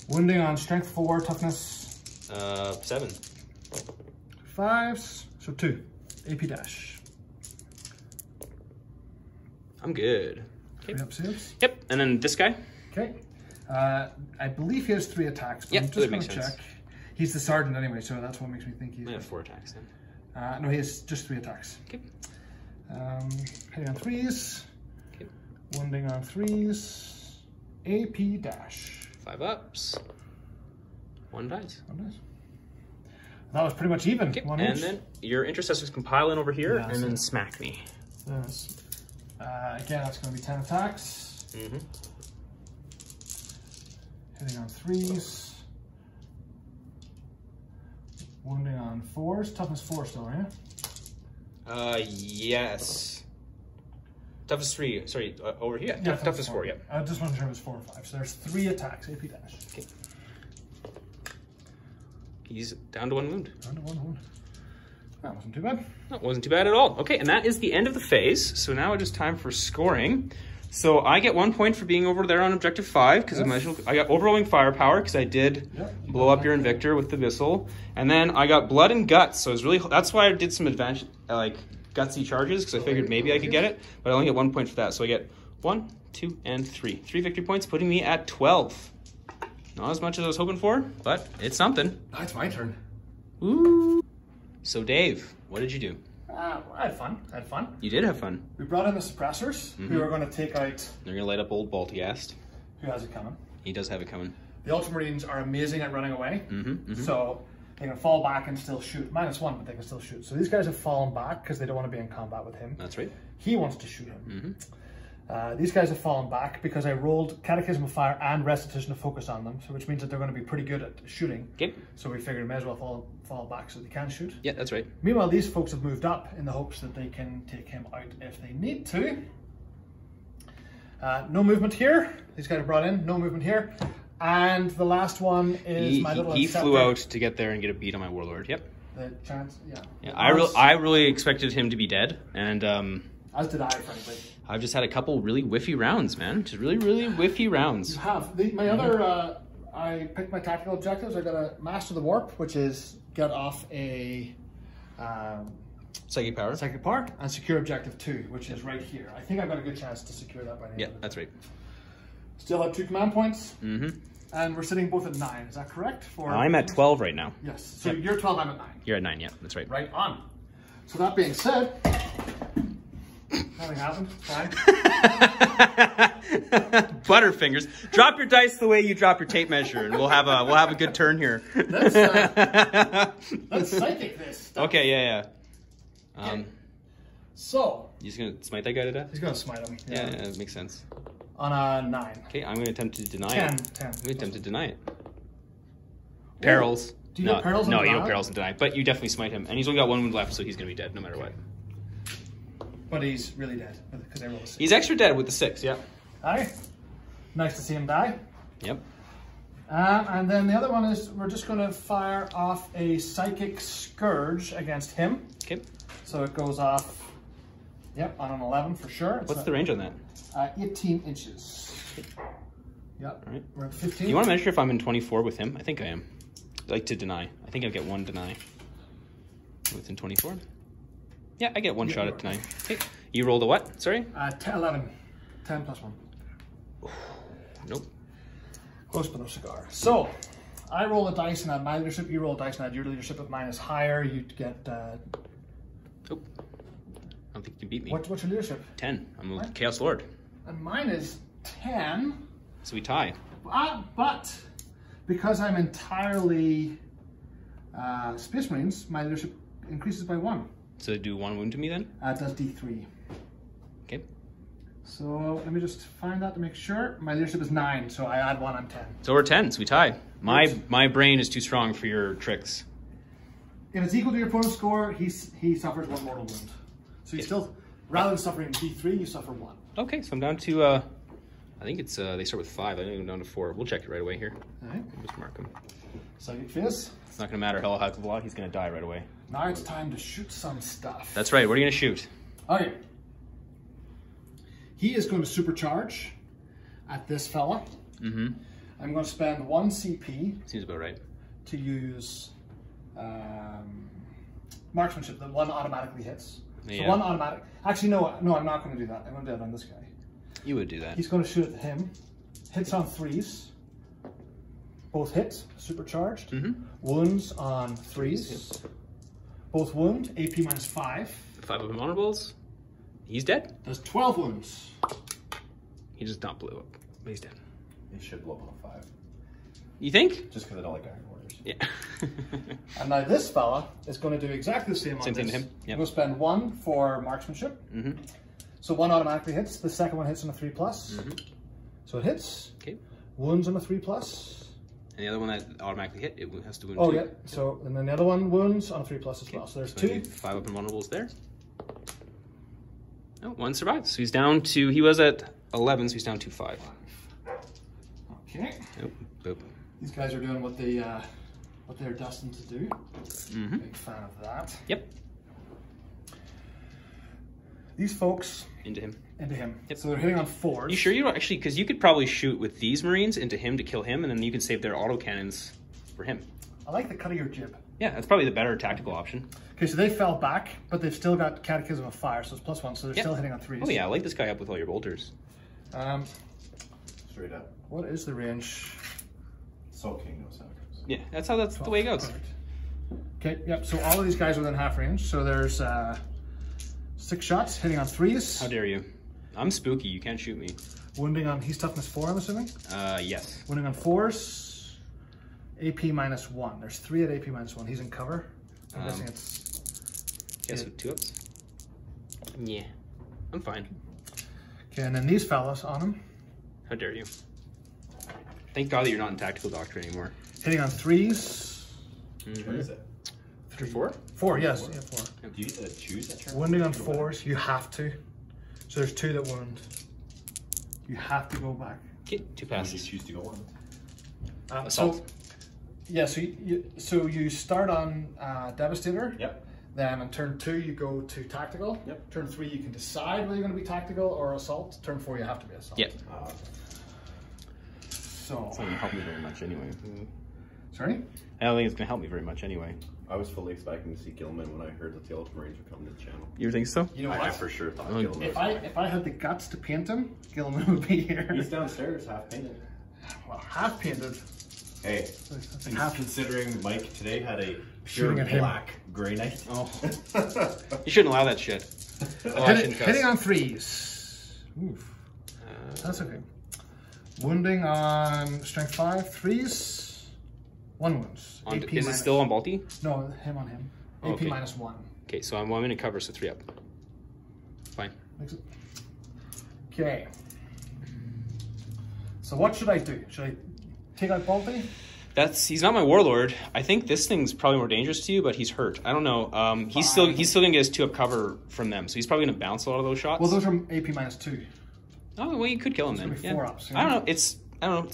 Speaker 3: Wounding on strength 4, toughness
Speaker 2: 7.
Speaker 3: 5s, so 2. AP dash.
Speaker 2: I'm good.
Speaker 3: 3 up saves.
Speaker 2: Yep, and then this guy.
Speaker 3: Okay. I believe he has 3 attacks, but
Speaker 2: Yep,
Speaker 3: I'm
Speaker 2: that
Speaker 3: just going
Speaker 2: makes
Speaker 3: to
Speaker 2: sense.
Speaker 3: check. He's the sergeant anyway, so that's what makes me think he's...
Speaker 2: I have 4 attacks then.
Speaker 3: no, he has just 3 attacks.
Speaker 2: Okay.
Speaker 3: Hitting on 3s.
Speaker 2: Okay.
Speaker 3: Wounding on 3s. AP dash.
Speaker 2: 5 ups. 1 dice.
Speaker 3: 1 dice. That was pretty much even.
Speaker 2: Okay.
Speaker 3: 1
Speaker 2: And
Speaker 3: each.
Speaker 2: then your intercessors can pile in over here
Speaker 3: Yeah,
Speaker 2: and
Speaker 3: so-
Speaker 2: then smack me.
Speaker 3: Yes. Again, that's going to be 10 attacks. Hitting on 3s. Wounding on 4s. Toughness 4 still, right?
Speaker 2: Yes. Toughness 3. Sorry, over here.
Speaker 3: Yeah,
Speaker 2: Toughness 4. Yep.
Speaker 3: I just wasn't sure it was 4 or 5. So there's 3 attacks. AP dash.
Speaker 2: Okay. He's down to 1 wound.
Speaker 3: Down to 1 wound. That wasn't too bad.
Speaker 2: That wasn't too bad at all. Okay, and that is the end of the phase. So now it is time for scoring. So I get 1 point for being over there on objective 5 because I got overwhelming firepower because I did blow up your Invictor with the missile, and then I got blood and guts. So it's really that's why I did some advanced like gutsy charges because I figured maybe I could get it, but I only get 1 point for that. So I get 1, 2, and 3. 3 victory points, putting me at 12. Not as much as I was hoping for, but it's something.
Speaker 3: Now it's my turn.
Speaker 2: Ooh. So Dave, what did you do?
Speaker 3: I had fun.
Speaker 2: You did have fun.
Speaker 3: We brought in the suppressors who are going to take out...
Speaker 2: They're gonna light up old Baltigast.
Speaker 3: Who has it coming?
Speaker 2: He does have it coming.
Speaker 3: The Ultramarines are amazing at running away. So they can fall back and still shoot. -1, but they can still shoot. So these guys have fallen back because they don't want to be in combat with him.
Speaker 2: That's right.
Speaker 3: He wants to shoot him. These guys have fallen back because I rolled Catechism of Fire and Restitution of Focus on them, so which means that they're going to be pretty good at shooting.
Speaker 2: Okay.
Speaker 3: So we figured may as well fall back so they can shoot.
Speaker 2: Yeah, that's right.
Speaker 3: Meanwhile, these folks have moved up in the hopes that they can take him out if they need to. No movement here. These guys are brought in. No movement here. And the last one is my little
Speaker 2: He
Speaker 3: Inceptor.
Speaker 2: flew out to get there and get a beat on my Warlord. Yep.
Speaker 3: The chance,
Speaker 2: Yeah, I really expected him to be dead, and
Speaker 3: as did I, frankly.
Speaker 2: I've just had a couple really whiffy rounds, man. Just really, really whiffy rounds.
Speaker 3: You have my other. I picked my tactical objectives. I got a Master the Warp, which is get off a
Speaker 2: Psychic power.
Speaker 3: psychic power, and secure objective 2, which is right here. I think I've got a good chance to secure that by the end.
Speaker 2: Yeah,
Speaker 3: of the
Speaker 2: that's right.
Speaker 3: Still have 2 command points. And we're sitting both at 9. Is that correct?
Speaker 2: I'm at 12 right now.
Speaker 3: Yes. So you're 12. I'm at 9.
Speaker 2: You're at 9. Yeah, that's right.
Speaker 3: Right on. So that being said, nothing happened. Fine.
Speaker 2: Butterfingers. Drop your dice the way you drop your tape measure, and we'll have a good turn here.
Speaker 3: Let's psychic this.
Speaker 2: Okay. Yeah.
Speaker 3: So
Speaker 2: You just gonna smite that guy to death?
Speaker 3: he's gonna smite him.
Speaker 2: Yeah, that makes sense.
Speaker 3: On a 9.
Speaker 2: Okay, I'm gonna attempt to deny
Speaker 3: 10.
Speaker 2: it.
Speaker 3: 10.
Speaker 2: I'm gonna attempt to deny it. Perils.
Speaker 3: Do you have perils?
Speaker 2: No,
Speaker 3: on
Speaker 2: you
Speaker 3: the
Speaker 2: don't
Speaker 3: die?
Speaker 2: perils and deny. But you definitely smite him, and he's only got 1 wound left, so he's gonna be dead no matter what.
Speaker 3: But he's really dead because I rolled a 6.
Speaker 2: He's extra dead with the 6. Yeah.
Speaker 3: Aye. Nice to see him die.
Speaker 2: Yep.
Speaker 3: And then the other one is we're just going to fire off a Psychic Scourge against him.
Speaker 2: Okay.
Speaker 3: So it goes off, yep, on an 11 for sure.
Speaker 2: What's the range on that?
Speaker 3: 18 inches. Yep.
Speaker 2: All right.
Speaker 3: We're at 15.
Speaker 2: You want to measure if I'm in 24 with him? I think I am. Like to deny. I think I get 1 deny. Within 24? Yeah, I get 1 shot at deny. Okay. You rolled a what? Sorry?
Speaker 3: 11. 10 plus 1.
Speaker 2: Nope.
Speaker 3: Close but no cigar. So, I roll a dice and add my leadership. You roll a dice and add your leadership. If mine is higher, you'd get...
Speaker 2: Oh. I don't think you can beat me.
Speaker 3: What's your leadership?
Speaker 2: 10. I'm a Chaos Lord.
Speaker 3: And mine is 10.
Speaker 2: So we tie.
Speaker 3: But because I'm entirely Space Marines, my leadership increases by 1.
Speaker 2: So do 1 wound to me then?
Speaker 3: It does D3.
Speaker 2: Okay.
Speaker 3: So let me just find that to make sure. My leadership is 9, so I add 1, I'm 10.
Speaker 2: So we're 10, so we tie. My brain is too strong for your tricks.
Speaker 3: If it's equal to your opponent's score, he suffers 1 mortal wound. So you still, rather than suffering D3, you suffer 1.
Speaker 2: Okay, so I'm down to, I think it's, they start with 5. I think I'm down to 4. We'll check it right away here.
Speaker 3: All right.
Speaker 2: We'll just mark him.
Speaker 3: Psychic Fizz.
Speaker 2: It's not going to matter how heck of a lot, he's going to die right away.
Speaker 3: Now it's time to shoot some stuff.
Speaker 2: That's right, what are you going to shoot?
Speaker 3: Okay. He is going to supercharge at this fella.
Speaker 2: Mm-hmm.
Speaker 3: I'm going to spend 1 CP.
Speaker 2: Seems about right.
Speaker 3: To use marksmanship. The 1 automatically hits. So
Speaker 2: Yeah.
Speaker 3: 1 automatic. Actually, no, I'm not going to do that. I'm going to do it on this guy.
Speaker 2: You would do that.
Speaker 3: He's going to shoot at him. Hits on 3s. Both hit, supercharged.
Speaker 2: Mm-hmm.
Speaker 3: Wounds on 3s. Both wound, AP minus 5.
Speaker 2: 5 of him honorables. He's dead.
Speaker 3: Does 12 wounds.
Speaker 2: He just not blew up, but he's dead.
Speaker 1: It should blow up on 5.
Speaker 2: You think?
Speaker 1: Just because I don't like Iron Warriors.
Speaker 2: Yeah.
Speaker 3: And now this fella is going to do exactly the same on
Speaker 2: Same
Speaker 3: this.
Speaker 2: thing to him. Yep.
Speaker 3: We'll spend 1 for marksmanship.
Speaker 2: Mm-hmm.
Speaker 3: So 1 automatically hits. The second one hits on a 3+.
Speaker 2: Mm-hmm.
Speaker 3: So it hits.
Speaker 2: Okay.
Speaker 3: Wounds on a 3+.
Speaker 2: And the other one that automatically hit, it has to wound
Speaker 3: Oh
Speaker 2: 2.
Speaker 3: yeah. So and then the other one wounds on a 3+ as well. So there's
Speaker 2: So I
Speaker 3: 2.
Speaker 2: need 5 open vulnerables there. Oh, 1 survives. So he's down to, he was at 11, so he's down to 5.
Speaker 3: Okay.
Speaker 2: Oh, boop.
Speaker 3: These guys are doing what they're destined to do.
Speaker 2: Mm-hmm.
Speaker 3: Big fan of that.
Speaker 2: Yep.
Speaker 3: These folks
Speaker 2: Into him.
Speaker 3: into him.
Speaker 2: Yep.
Speaker 3: So they're hitting on 4s.
Speaker 2: You sure you don't actually, because you could probably shoot with these Marines into him to kill him, and then you could save their autocannons for him.
Speaker 3: I like the cut of your jib.
Speaker 2: Yeah, that's probably the better tactical option.
Speaker 3: Okay, so they fell back, but they've still got Catechism of Fire, so it's +1, so they're
Speaker 2: Yep.
Speaker 3: still hitting on 3s.
Speaker 2: Oh yeah, I like this guy up with all your bolters.
Speaker 1: Straight up.
Speaker 3: What is the range?
Speaker 1: Soul King knows how it goes.
Speaker 2: Yeah, that's the way it goes.
Speaker 3: Perfect. Okay, yep, so all of these guys are within half range, so there's 6 shots, hitting on 3s.
Speaker 2: How dare you? I'm spooky, you can't shoot me.
Speaker 3: Wounding on, he's toughness 4, I'm assuming?
Speaker 2: Yes.
Speaker 3: Wounding on 4s, AP minus 1. There's 3 at AP minus 1. He's in cover. I'm guessing it's...
Speaker 2: Guess with 2 ups? Yeah, I'm fine.
Speaker 3: Okay, and then these fellas on him,
Speaker 2: How dare you? Thank God that you're not in tactical doctrine anymore.
Speaker 3: hitting on 3s.
Speaker 1: What is it?
Speaker 2: 3, 4?
Speaker 3: 4, yes, yeah, 4.
Speaker 1: Do you get to choose that turn?
Speaker 3: Wounding on 4s, you have to. So there's 2 that wound. You have to go back.
Speaker 2: Okay, 2
Speaker 1: You just
Speaker 2: passes.
Speaker 1: choose to go on.
Speaker 2: Assault.
Speaker 3: So, yeah, so you start on Devastator.
Speaker 1: Yep.
Speaker 3: Then on turn 2 you go to tactical.
Speaker 1: Yep.
Speaker 3: Turn 3 you can decide whether you're going to be tactical or assault. Turn 4 you have to be assault.
Speaker 2: Yeah.
Speaker 3: So,
Speaker 2: It's not going to help me very much anyway.
Speaker 3: sorry?
Speaker 2: I don't think it's going to help me very much anyway.
Speaker 1: I was fully expecting to see Guilliman when I heard that the Ultramarines were coming to the channel.
Speaker 2: You think so?
Speaker 3: You know
Speaker 1: I
Speaker 3: what?
Speaker 1: for sure thought
Speaker 2: Oh,
Speaker 1: Guilliman was
Speaker 3: If I had the guts to paint him, Guilliman would be here.
Speaker 1: He's downstairs, half painted.
Speaker 3: Well, half painted.
Speaker 1: Hey,
Speaker 3: That's like half.
Speaker 1: considering Mike today had a
Speaker 3: Shooting
Speaker 1: pure
Speaker 3: at him.
Speaker 1: black Grey Knight.
Speaker 2: Oh. You shouldn't allow that shit. Oh, I shouldn't cuss.
Speaker 3: Hitting on 3s. Oof. That's okay. Wounding on strength 5, 3s. 1 wounds.
Speaker 2: On,
Speaker 3: AP
Speaker 2: is it
Speaker 3: minus-
Speaker 2: still on Balti?
Speaker 3: No, him on him.
Speaker 2: Oh,
Speaker 3: AP
Speaker 2: okay.
Speaker 3: minus 1.
Speaker 2: Okay, so I'm 1 minute cover, so 3 up. Fine.
Speaker 3: Makes it. Okay. So what should I do? Should I take out Balti?
Speaker 2: He's not my warlord. I think this thing's probably more dangerous to you, but he's hurt. I don't know. He's still gonna get his 2 up cover from them, so he's probably gonna bounce a lot of those shots.
Speaker 3: Well, those are AP minus 2.
Speaker 2: Oh well, you could kill him
Speaker 3: It's
Speaker 2: then.
Speaker 3: gonna be
Speaker 2: Yeah.
Speaker 3: 4 ups,
Speaker 2: I don't know. It's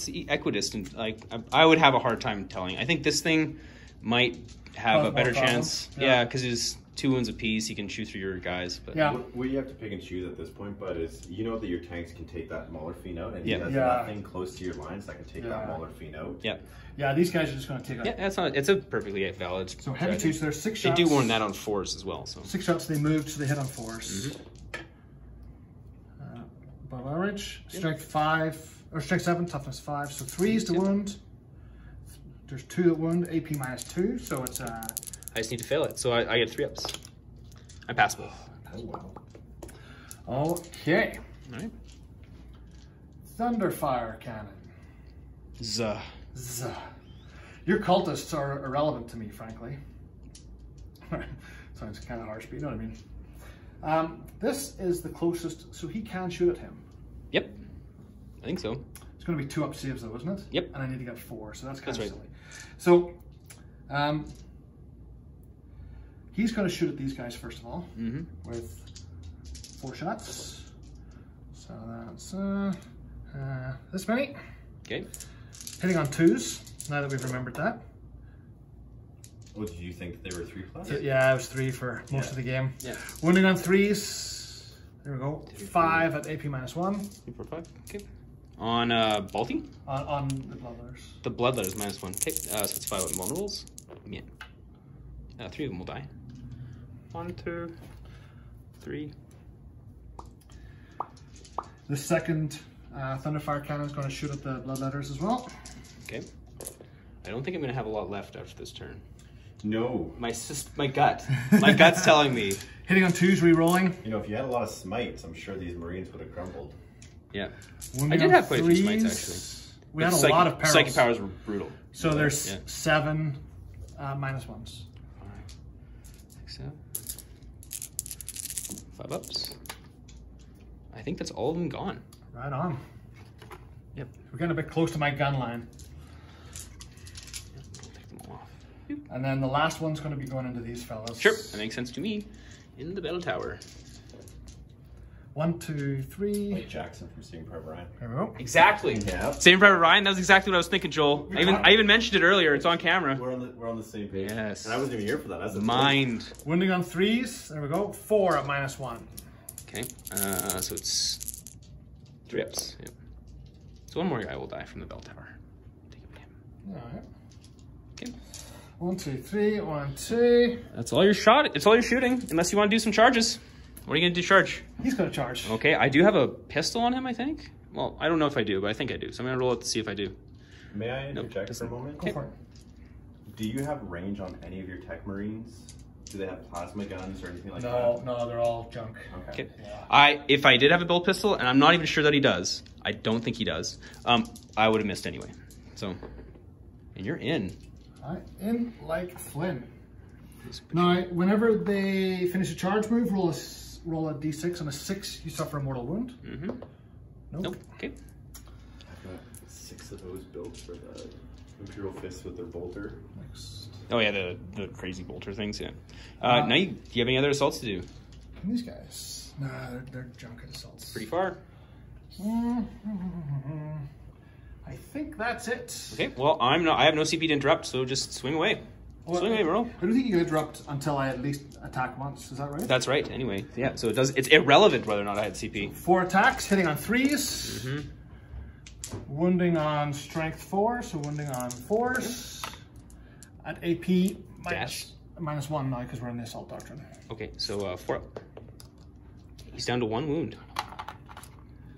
Speaker 2: equidistant. Like I would have a hard time telling. I think this thing might have
Speaker 3: Cause
Speaker 2: a better
Speaker 3: more
Speaker 2: chance.
Speaker 3: problems?
Speaker 2: Yeah, because his 2 wounds apiece, he can shoot through your guys. But
Speaker 3: Yeah.
Speaker 1: What you have to pick and choose at this point, but is you know that your tanks can take that Mauler Fiend out, and
Speaker 2: Yeah.
Speaker 1: he has
Speaker 3: Yeah.
Speaker 1: nothing close to your lines that can take that
Speaker 3: Yeah.
Speaker 1: Mauler Fiend out.
Speaker 2: yeah,
Speaker 3: Yeah, these guys are just going to take out.
Speaker 2: yeah. That's not. It's a perfectly valid.
Speaker 3: So heavy
Speaker 2: strategy.
Speaker 3: 2, so there's 6
Speaker 2: They
Speaker 3: shots.
Speaker 2: do warn that on 4s as well. So
Speaker 3: 6 shots, they moved, so they hit on 4s. Above average. Strength 5, or strength 7, toughness 5. So 3s to wound. There's 2 that wound, AP minus 2, so it's
Speaker 2: I just need to fail it. So I get 3 ups. I pass both.
Speaker 1: Oh wow.
Speaker 3: Okay.
Speaker 2: All right.
Speaker 3: Thunderfire cannon.
Speaker 2: Zuh.
Speaker 3: Zuh. Your cultists are irrelevant to me, frankly. Sounds kind of harsh, but you know what I mean. This is the closest, so he can shoot at him.
Speaker 2: Yep, I think so.
Speaker 3: It's going to be 2 up saves though, isn't it?
Speaker 2: Yep.
Speaker 3: And I need to get 4, so that's kind of
Speaker 2: right.
Speaker 3: silly. So, he's going to shoot at these guys first of all, with 4 shots. So that's this many.
Speaker 2: Okay.
Speaker 3: Hitting on 2s, now that we've remembered that.
Speaker 1: Oh, did you think they were 3+?
Speaker 3: Yeah, it was 3 for most of the game.
Speaker 2: Yeah.
Speaker 3: Wounding on 3s, there we go. 5 at AP -1.
Speaker 2: 3, 4, 5. Okay. On Balti?
Speaker 3: On the Bloodletters.
Speaker 2: The Bloodletters -1. Okay, so it's 5 vulnerables. Yeah. 3 of them will die. 1, 2, 3.
Speaker 3: The second Thunderfire Cannon is going to shoot at the Bloodletters as well.
Speaker 2: Okay. I don't think I'm going to have a lot left after this turn.
Speaker 1: No.
Speaker 2: My gut's telling me.
Speaker 3: Hitting on 2s, re-rolling.
Speaker 1: You know, if you had a lot of smites, I'm sure these Marines would have crumbled.
Speaker 2: Yeah.
Speaker 3: Wounding
Speaker 2: I did
Speaker 3: on
Speaker 2: have quite a few
Speaker 3: 3s.
Speaker 2: smites, actually.
Speaker 3: We had a lot of perils.
Speaker 2: Psychic powers were brutal.
Speaker 3: So there's
Speaker 2: Yeah.
Speaker 3: 7 -1s.
Speaker 2: Alright. 6, 7. 5 ups. I think that's all of them gone.
Speaker 3: Right on.
Speaker 2: Yep.
Speaker 3: We're getting a bit close to my gun line.
Speaker 2: Yep. I'll take them all off.
Speaker 3: And then the last one's going to be going into these fellas.
Speaker 2: Sure, that makes sense to me. In the bell tower.
Speaker 3: 1, 2, 3.
Speaker 1: Like Jackson from Saving Private Ryan.
Speaker 3: There we go.
Speaker 2: Exactly.
Speaker 1: Yeah.
Speaker 2: Saving Private Ryan, that was exactly what I was thinking, Joel. I even mentioned it earlier. It's on camera.
Speaker 1: We're on the same page.
Speaker 2: Yes.
Speaker 1: And I wasn't even here for that. That's
Speaker 2: Mind.
Speaker 3: Wounding on 3s. There we go. 4 at -1.
Speaker 2: Okay, so it's 3 ups. Yep. So 1 more guy will die from the bell tower. Take it with him.
Speaker 3: Alright.
Speaker 2: Okay.
Speaker 3: 1, 2, 3. 1, 2.
Speaker 2: That's all your shot. It's all you're shooting, unless you want to do some charges. What are you going to do charge?
Speaker 3: He's going to charge.
Speaker 2: Okay, I do have a pistol on him, I think. Well, I don't know if I do, but I think I do. So I'm going to roll it to see if I do.
Speaker 1: May I interject for a moment?
Speaker 3: Go for it.
Speaker 1: Do you have range on any of your tech Marines? Do they have plasma guns or anything like
Speaker 3: No,
Speaker 1: that?
Speaker 3: no, they're all junk.
Speaker 1: Okay.
Speaker 2: Okay. If I did have a build pistol, and I'm not even sure that he does, I don't think he does, I would have missed anyway. So, and you're in.
Speaker 3: Alright, in like Flynn. Now, whenever they finish a charge move, roll a d6. On a 6, you suffer a mortal wound.
Speaker 2: Mm-hmm.
Speaker 3: Nope.
Speaker 2: Okay.
Speaker 1: I've got 6 of those built for the Imperial Fist with their bolter.
Speaker 3: Next.
Speaker 2: Oh yeah, the crazy bolter things, yeah. Now, do you have any other assaults to do?
Speaker 3: These guys. Nah, they're junk assaults.
Speaker 2: Pretty far.
Speaker 3: I think that's it.
Speaker 2: Okay, well, I have no CP to interrupt, so just swing away.
Speaker 3: Well,
Speaker 2: swing away, bro.
Speaker 3: I don't think you can interrupt until I at least attack once. Is that right?
Speaker 2: That's right, anyway. Yeah, so it's irrelevant whether or not I had CP.
Speaker 3: 4 attacks, hitting on 3s. Wounding on strength 4, so wounding on 4s. At AP, -1 now because we're in the assault doctrine.
Speaker 2: Okay, so 4 up. He's down to 1 wound.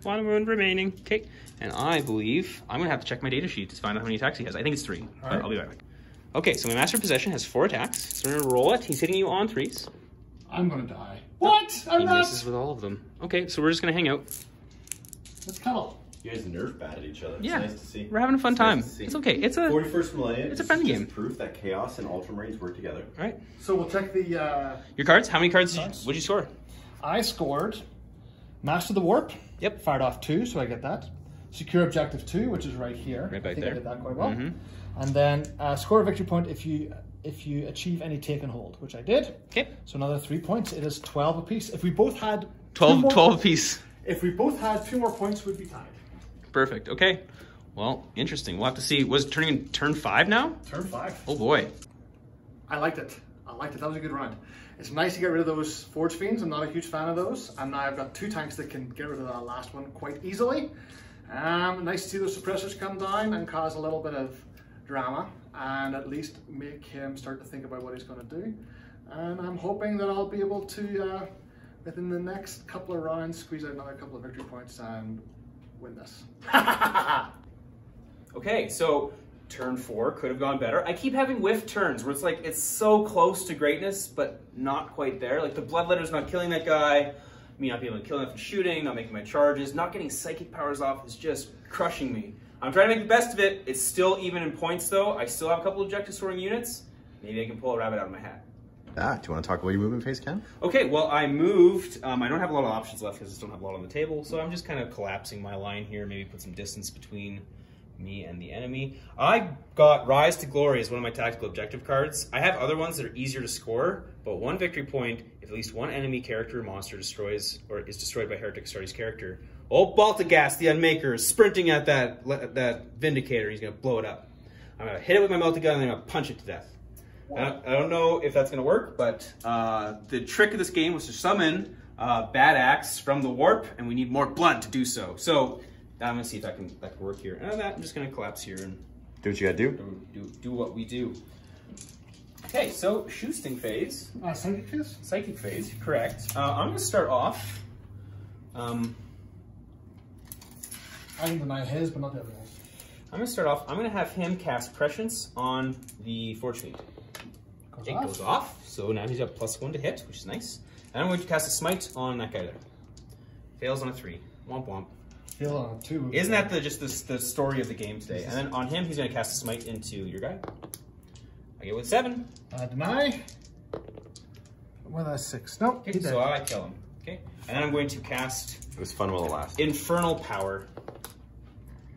Speaker 2: 1 wound remaining. Okay, and I believe I'm going to have to check my data sheet to find out how many attacks he has. I think it's 3, but I'll be right back. Okay, so my Master of Possession has 4 attacks. So we're going to roll it. He's hitting you on 3s.
Speaker 3: I'm going to die. What?
Speaker 2: He misses with all of them. Okay, so we're just going to hang out.
Speaker 3: Let's cuddle.
Speaker 1: You guys nerf batted each other. It's
Speaker 2: Yeah,
Speaker 1: nice to see.
Speaker 2: we're having a fun time.
Speaker 1: Nice to see.
Speaker 2: It's okay. It's a
Speaker 1: 41st Millennium.
Speaker 2: it's a friendly game.
Speaker 1: Proof that Chaos and Ultramarines work together.
Speaker 2: All right.
Speaker 3: So we'll check the...
Speaker 2: Your cards? How many cards
Speaker 3: Cards.
Speaker 2: would you score?
Speaker 3: I scored Master the Warp.
Speaker 2: Yep.
Speaker 3: Fired off 2, so I get that. Secure Objective 2, which is right here.
Speaker 2: Right back
Speaker 3: I think
Speaker 2: there.
Speaker 3: I did that quite well.
Speaker 2: Mhm.
Speaker 3: And then score a victory point if you achieve any take and hold, which I did.
Speaker 2: Okay.
Speaker 3: So another 3 points. It is 12 apiece. If we both had
Speaker 2: 12 apiece.
Speaker 3: If we both had 2 more points, we'd be tied.
Speaker 2: Perfect. Okay. Well, interesting. We'll have to see. Was it turning in turn 5 now?
Speaker 3: Turn 5.
Speaker 2: Oh boy.
Speaker 3: I liked it. That was a good round. It's nice to get rid of those Forge Fiends. I'm not a huge fan of those. And now I've got 2 tanks that can get rid of that last one quite easily. Nice to see those suppressors come down and cause a little bit of drama and at least make him start to think about what he's going to do. And I'm hoping that I'll be able to, within the next couple of rounds, squeeze out another couple of victory points and win this.
Speaker 2: Okay, so turn 4 could have gone better. I keep having whiff turns where it's like it's so close to greatness, but not quite there. Like the Bloodletter's not killing that guy, me not being able to kill him from shooting, not making my charges, not getting psychic powers off is just crushing me. I'm trying to make the best of it. It's still even in points though. I still have a couple objective soaring units. Maybe I can pull a rabbit out of my hat.
Speaker 1: Ah, do you want to talk about your movement phase, Ken?
Speaker 2: Okay, well, I moved. I don't have a lot of options left because I just don't have a lot on the table. So I'm just kind of collapsing my line here, maybe put some distance between me and the enemy. I got Rise to Glory as one of my tactical objective cards. I have other ones that are easier to score, but 1 victory point if at least 1 enemy character or monster destroys or is destroyed by Heretic Astartes character. Oh, Baltagast, the Unmaker, is sprinting at that Vindicator. He's going to blow it up. I'm going to hit it with my melted gun and then I'm going to punch it to death. I don't know if that's going to work, but the trick of this game was to summon Bad Axe from the warp, and we need more blood to do so. So I'm going to see if that can work here. And I'm just going to collapse here and
Speaker 1: Do what you got to do.
Speaker 2: Do what we do. Okay, so Shoosting phase.
Speaker 3: Psychic phase?
Speaker 2: Psychic phase, correct. I'm going to start off.
Speaker 3: I can deny his, but not the other ones.
Speaker 2: I'm going to start off. I'm going to have him cast Prescience on the Forge Fiend. It goes off, so now he's got +1 to hit, which is nice. And I'm going to cast a Smite on that guy there. Fails on a 3. Womp womp.
Speaker 3: Fail on a 2.
Speaker 2: Isn't that just the story of the game today? And then on him, he's going to cast a Smite into your guy. I get with 7.
Speaker 3: Deny. With a 6. Nope.
Speaker 2: Okay, so I kill him. Okay, and then I'm going to cast.
Speaker 1: It was fun while it lasted.
Speaker 2: Infernal Power.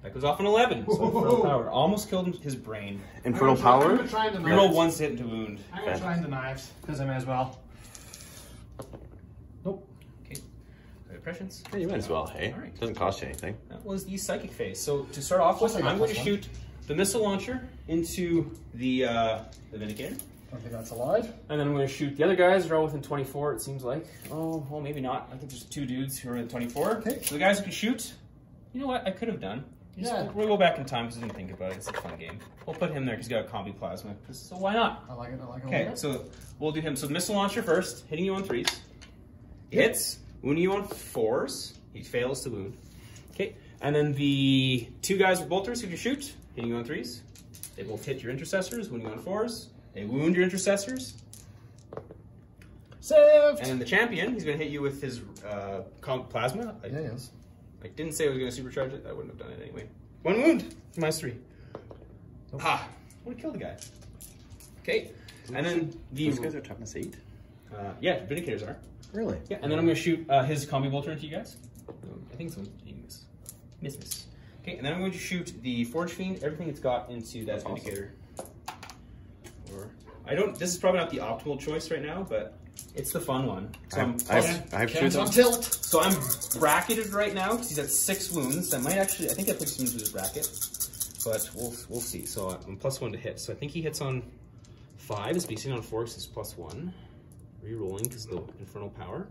Speaker 2: That goes off an 11. So Infernal Power almost killed his brain.
Speaker 1: Infernal Power?
Speaker 3: I'm going to try and deny
Speaker 2: Reroll 1 to hit into wound.
Speaker 3: I'm going to try and deny it, because I may as well. Nope.
Speaker 2: Okay. Prescience.
Speaker 1: Yeah, you might as well, hey?
Speaker 2: All right.
Speaker 1: Doesn't cost you anything.
Speaker 2: That was the Psychic phase. So to start off with, I'm going to shoot the missile launcher into the Vindicator.
Speaker 3: I think that's allowed.
Speaker 2: And then I'm going to shoot the other guys. They're all within 24, it seems like. Oh, well, maybe not. I think there's 2 dudes who are in 24.
Speaker 3: Okay.
Speaker 2: So the guys who can shoot, you know what? I could have done.
Speaker 3: Yeah.
Speaker 2: We'll go back in time because I didn't think about it. It's a fun game. We'll put him there because he's got a combi plasma. So why not?
Speaker 3: I like it. I like it.
Speaker 2: Okay, so we'll do him. So the missile launcher first, hitting you on 3s. Hits, wounding you on 4s. He fails to wound. Okay, and then the 2 guys with bolters who can shoot, hitting you on 3s. They both hit your intercessors, wounding you on 4s. They wound your intercessors.
Speaker 3: Saved!
Speaker 2: And then the champion, he's going to hit you with his plasma.
Speaker 3: Yeah, yes.
Speaker 2: I didn't say I was going to supercharge it. I wouldn't have done it anyway. 1 wound. -3.
Speaker 3: Nope.
Speaker 2: Ha! I want to kill the guy. Okay. And then the...
Speaker 1: Those guys are toughness 8?
Speaker 2: yeah, Vindicators are.
Speaker 1: Really?
Speaker 2: Yeah, and then I'm going to shoot his combi bolter into you guys. I think it's a miss. Okay, and then I'm going to shoot the Forge Fiend, everything it's got into that Vindicator. Or, this is probably not the optimal choice right now, but it's the fun one. So
Speaker 1: I have 2
Speaker 3: on tilt.
Speaker 2: So I'm bracketed right now because he's at 6 wounds. I think that puts him into his bracket, but we'll see. So I'm +1 to hit. So I think he hits on 5. His BC on 4 is +1. Re-rolling because of the Infernal Power.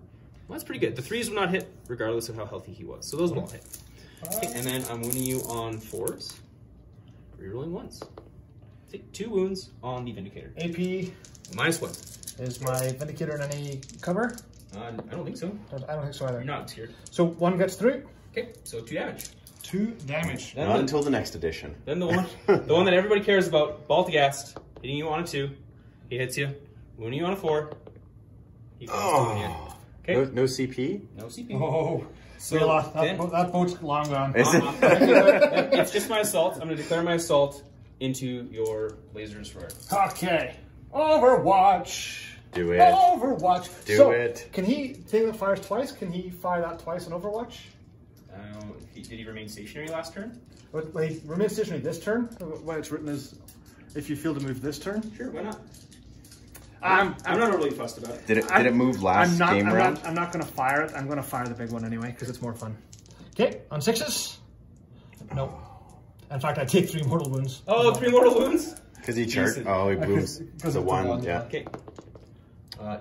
Speaker 2: Well, that's pretty good. The 3s will not hit regardless of how healthy he was. So those will all hit. Okay, and then I'm winning you on 4s. Re-rolling 1s. Take 2 wounds on the Vindicator.
Speaker 3: AP
Speaker 2: -1.
Speaker 3: is my Vindicator in any cover?
Speaker 2: I don't think so.
Speaker 3: I don't think so either.
Speaker 2: You're not scared.
Speaker 3: So 1 gets through.
Speaker 2: Okay, so 2 damage.
Speaker 3: 2 damage.
Speaker 2: Then
Speaker 1: Not until the next edition.
Speaker 2: Then the one that everybody cares about, Baltagast, hitting you on a 2. He hits you. Wounding you on a 4. He goes to wound you. Okay.
Speaker 1: No CP?
Speaker 2: No CP.
Speaker 3: Oh,
Speaker 2: So
Speaker 3: we lost.
Speaker 2: then,
Speaker 3: That boat's long gone.
Speaker 1: Is it?
Speaker 2: it's just my assault. I'm going to declare my assault into your lasers for it.
Speaker 3: Okay. Overwatch.
Speaker 1: Do it.
Speaker 3: Overwatch.
Speaker 1: Do it.
Speaker 3: Can he, thing that fires twice, can he fire that twice on Overwatch?
Speaker 2: Did he remain stationary last turn?
Speaker 3: Wait, remain stationary this turn? Why it's written as if you fail to move this turn?
Speaker 2: Sure, why not? I'm not really fussed about it.
Speaker 1: Did it move last game round?
Speaker 3: I'm not going to fire it. I'm going to fire the big one anyway because it's more fun. Okay, on 6s. Nope. In fact, I take 3 mortal wounds.
Speaker 2: Oh, 3 mortal wounds?
Speaker 1: Because he charged. Oh, he booms.
Speaker 3: Because
Speaker 1: The
Speaker 3: of
Speaker 1: 1, yeah.
Speaker 2: Okay.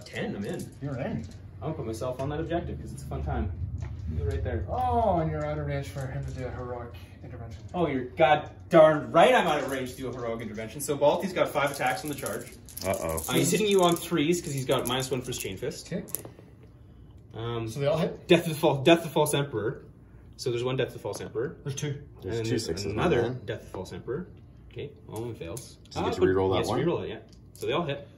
Speaker 2: 10, I'm in.
Speaker 3: You're in.
Speaker 2: I'm going to put myself on that objective because it's a fun time. You go right there.
Speaker 3: Oh, and you're out of range for him to do a heroic intervention.
Speaker 2: Oh, you're god darn right I'm out of range to do a heroic intervention. So Balti's got 5 attacks on the charge.
Speaker 1: Uh-oh.
Speaker 2: He's hitting you on 3s because he's got -1 for his chain fist.
Speaker 3: Okay. So they all hit?
Speaker 2: Death of the False Emperor. So there's 1 Death of the False Emperor.
Speaker 3: There's 2.
Speaker 1: There's
Speaker 2: and
Speaker 1: 2 6s.
Speaker 2: Another Death of the False Emperor. Okay, all of them fails.
Speaker 1: Does he get to reroll that one?
Speaker 2: Yes, reroll it, yeah. So they all hit.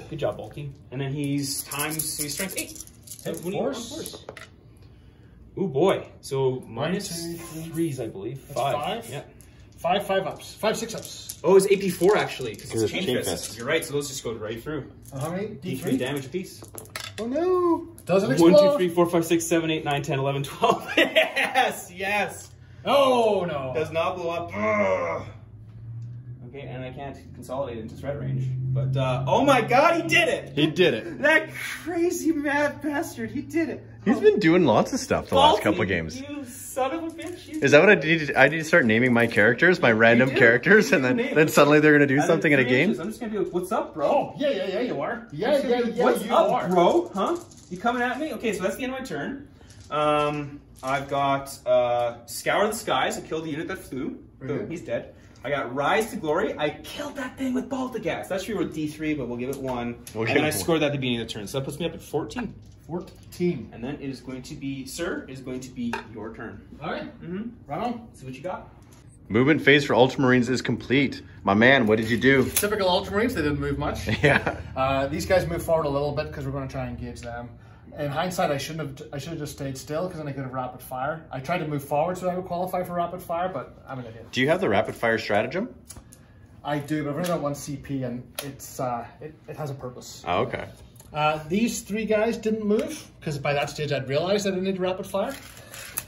Speaker 2: Good job, Balti. And then he's strength 8.
Speaker 3: Hit
Speaker 2: So what do you want on
Speaker 3: force?
Speaker 2: Ooh boy. So
Speaker 3: -2,
Speaker 2: -3s, I believe.
Speaker 3: That's 5?
Speaker 2: Yeah.
Speaker 3: 5 5-ups. 5 6-ups.
Speaker 2: Oh, it's AP4 actually, because
Speaker 1: Because
Speaker 2: it's
Speaker 1: it's
Speaker 2: chain
Speaker 1: chain
Speaker 2: fist.
Speaker 1: fist.
Speaker 2: You're right, so those just go right through.
Speaker 3: How many?
Speaker 2: D3 damage apiece.
Speaker 3: Oh no! Does it
Speaker 2: 1,
Speaker 3: explode?
Speaker 2: 2, 3, 4, 5, 6, 7, 8, 9, 10, 11, 12. Yes, yes.
Speaker 3: Oh no!
Speaker 2: Does not blow up. Ugh. Okay, and I can't consolidate into threat range. But, oh my god, he did it!
Speaker 1: He did it.
Speaker 2: That crazy mad bastard, he did it.
Speaker 1: He's been doing lots of stuff the last couple games.
Speaker 2: You son of a bitch.
Speaker 1: Is that what I need? I need to start naming my characters, my random characters, and then suddenly they're gonna do something in a game.
Speaker 2: I'm just gonna be like, what's up, bro?
Speaker 3: Oh, yeah, you are. Yeah,
Speaker 2: What's
Speaker 3: you
Speaker 2: up,
Speaker 3: are.
Speaker 2: bro? Huh? You coming at me? Okay, so that's the end of my turn. I've got Scour the Skies. I killed the unit that flew. Boom, he's dead. I got Rise to Glory. I killed that thing with Baltigast. That's sure with D3, but we'll give it 1. And then I scored that at the beginning of the turn. So that puts me up at 14.
Speaker 3: 14.
Speaker 2: And then it is going to be, sir, it is going to be your turn.
Speaker 3: All right. Right on.
Speaker 2: See what you got.
Speaker 1: Movement phase for Ultramarines is complete. My man, what did you do?
Speaker 3: Typical Ultramarines, they didn't move much.
Speaker 1: Yeah.
Speaker 3: These guys moved forward a little bit because we're going to try and engage them. In hindsight, I should have just stayed still because then I could have rapid fire. I tried to move forward so I would qualify for rapid fire, but I'm an idiot.
Speaker 1: Do you have the rapid fire stratagem?
Speaker 3: I do, but I've only got 1 CP and it's it has a purpose.
Speaker 1: Oh, okay.
Speaker 3: These 3 guys didn't move because by that stage I'd realized I didn't need rapid fire.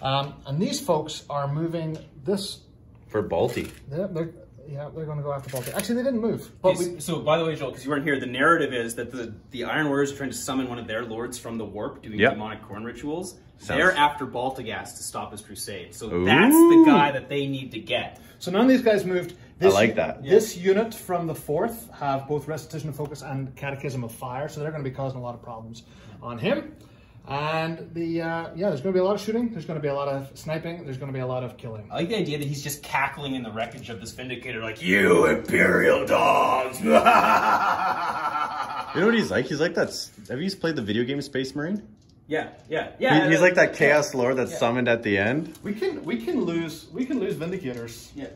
Speaker 3: And these folks are moving this.
Speaker 1: For Balti.
Speaker 3: They're going to go after Baltic. Actually, they didn't move. But
Speaker 2: So, by the way, Joel, because you weren't here, the narrative is that the Iron Warriors are trying to summon one of their lords from the warp, doing demonic corn rituals. They're after Baltigast to stop his crusade. So that's the guy that they need to get.
Speaker 3: So none of these guys moved.
Speaker 1: I like that.
Speaker 3: This unit from the 4th have both Restitution of Focus and Catechism of Fire, so they're going to be causing a lot of problems on him. And there's going to be a lot of shooting. There's going to be a lot of sniping. There's going to be a lot of killing.
Speaker 2: I like the idea that he's just cackling in the wreckage of this Vindicator, like, you Imperial dogs! You know
Speaker 1: what he's like? He's like that. Have you played the video game Space Marine?
Speaker 2: Yeah.
Speaker 1: He's like that Chaos Lord that's summoned at the end.
Speaker 3: We can lose Vindicators.
Speaker 2: Yeah.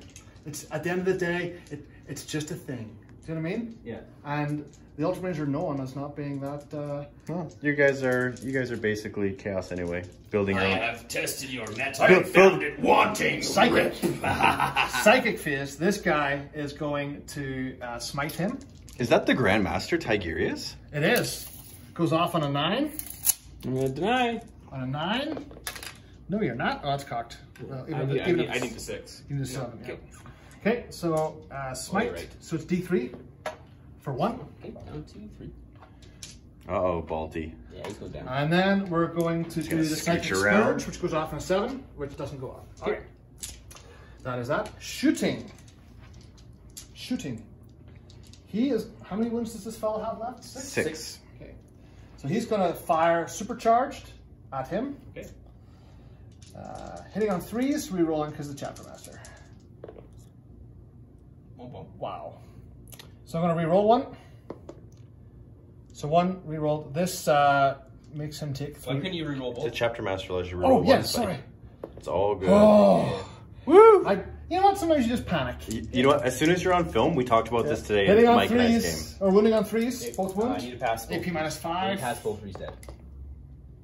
Speaker 3: It's at the end of the day, it's just a thing. Do you know what I mean?
Speaker 2: Yeah.
Speaker 3: And the Ultramarines are known as not being that.
Speaker 1: Well, you guys are basically Chaos anyway. Building your own.
Speaker 2: have tested your metal and found it wanting.
Speaker 3: Psychic. Psychic phase. This guy is going to smite him.
Speaker 1: Is that the Grandmaster Tigerius?
Speaker 3: It is. Goes off on a 9.
Speaker 2: I'm gonna deny.
Speaker 3: On a 9. No, you're not. Oh, it's cocked. Well,
Speaker 2: I need the 6.
Speaker 3: Give me the 7. Yeah. Okay, so smite.
Speaker 2: right.
Speaker 3: So it's D3 for 1.
Speaker 2: Okay, 1, 2, 3.
Speaker 1: Uh-oh, Balti.
Speaker 2: Yeah, he's going down.
Speaker 3: And then we're going to do
Speaker 1: gonna
Speaker 3: the Psychic
Speaker 1: scooch around.
Speaker 3: Scourge, which goes off on a 7, which doesn't go off. Okay. That is that. Shooting. He is. How many wounds does this fellow have left?
Speaker 1: 6.
Speaker 3: Okay. So he's going to fire supercharged at him.
Speaker 2: Okay.
Speaker 3: Hitting on 3s, re-rolling because of the Chapter Master. Wow. So I'm going to re-roll 1. So 1 re-rolled. This makes him take 3.
Speaker 2: Why couldn't you re-roll both?
Speaker 1: The Chapter Master lets you roll one.
Speaker 3: Yeah, sorry.
Speaker 1: It's all good.
Speaker 3: Oh.
Speaker 1: Woo!
Speaker 3: You know what? Sometimes you just panic.
Speaker 1: You know what? As soon as you're on film, we talked about this today
Speaker 3: Hitting
Speaker 1: in
Speaker 3: on
Speaker 1: Mike and I's
Speaker 3: 3s,
Speaker 1: game.
Speaker 3: or wounding on 3s, both
Speaker 2: I
Speaker 3: wounds.
Speaker 2: need to pass both.
Speaker 3: AP minus
Speaker 2: I
Speaker 3: 5.
Speaker 2: need to pass both, or he's dead.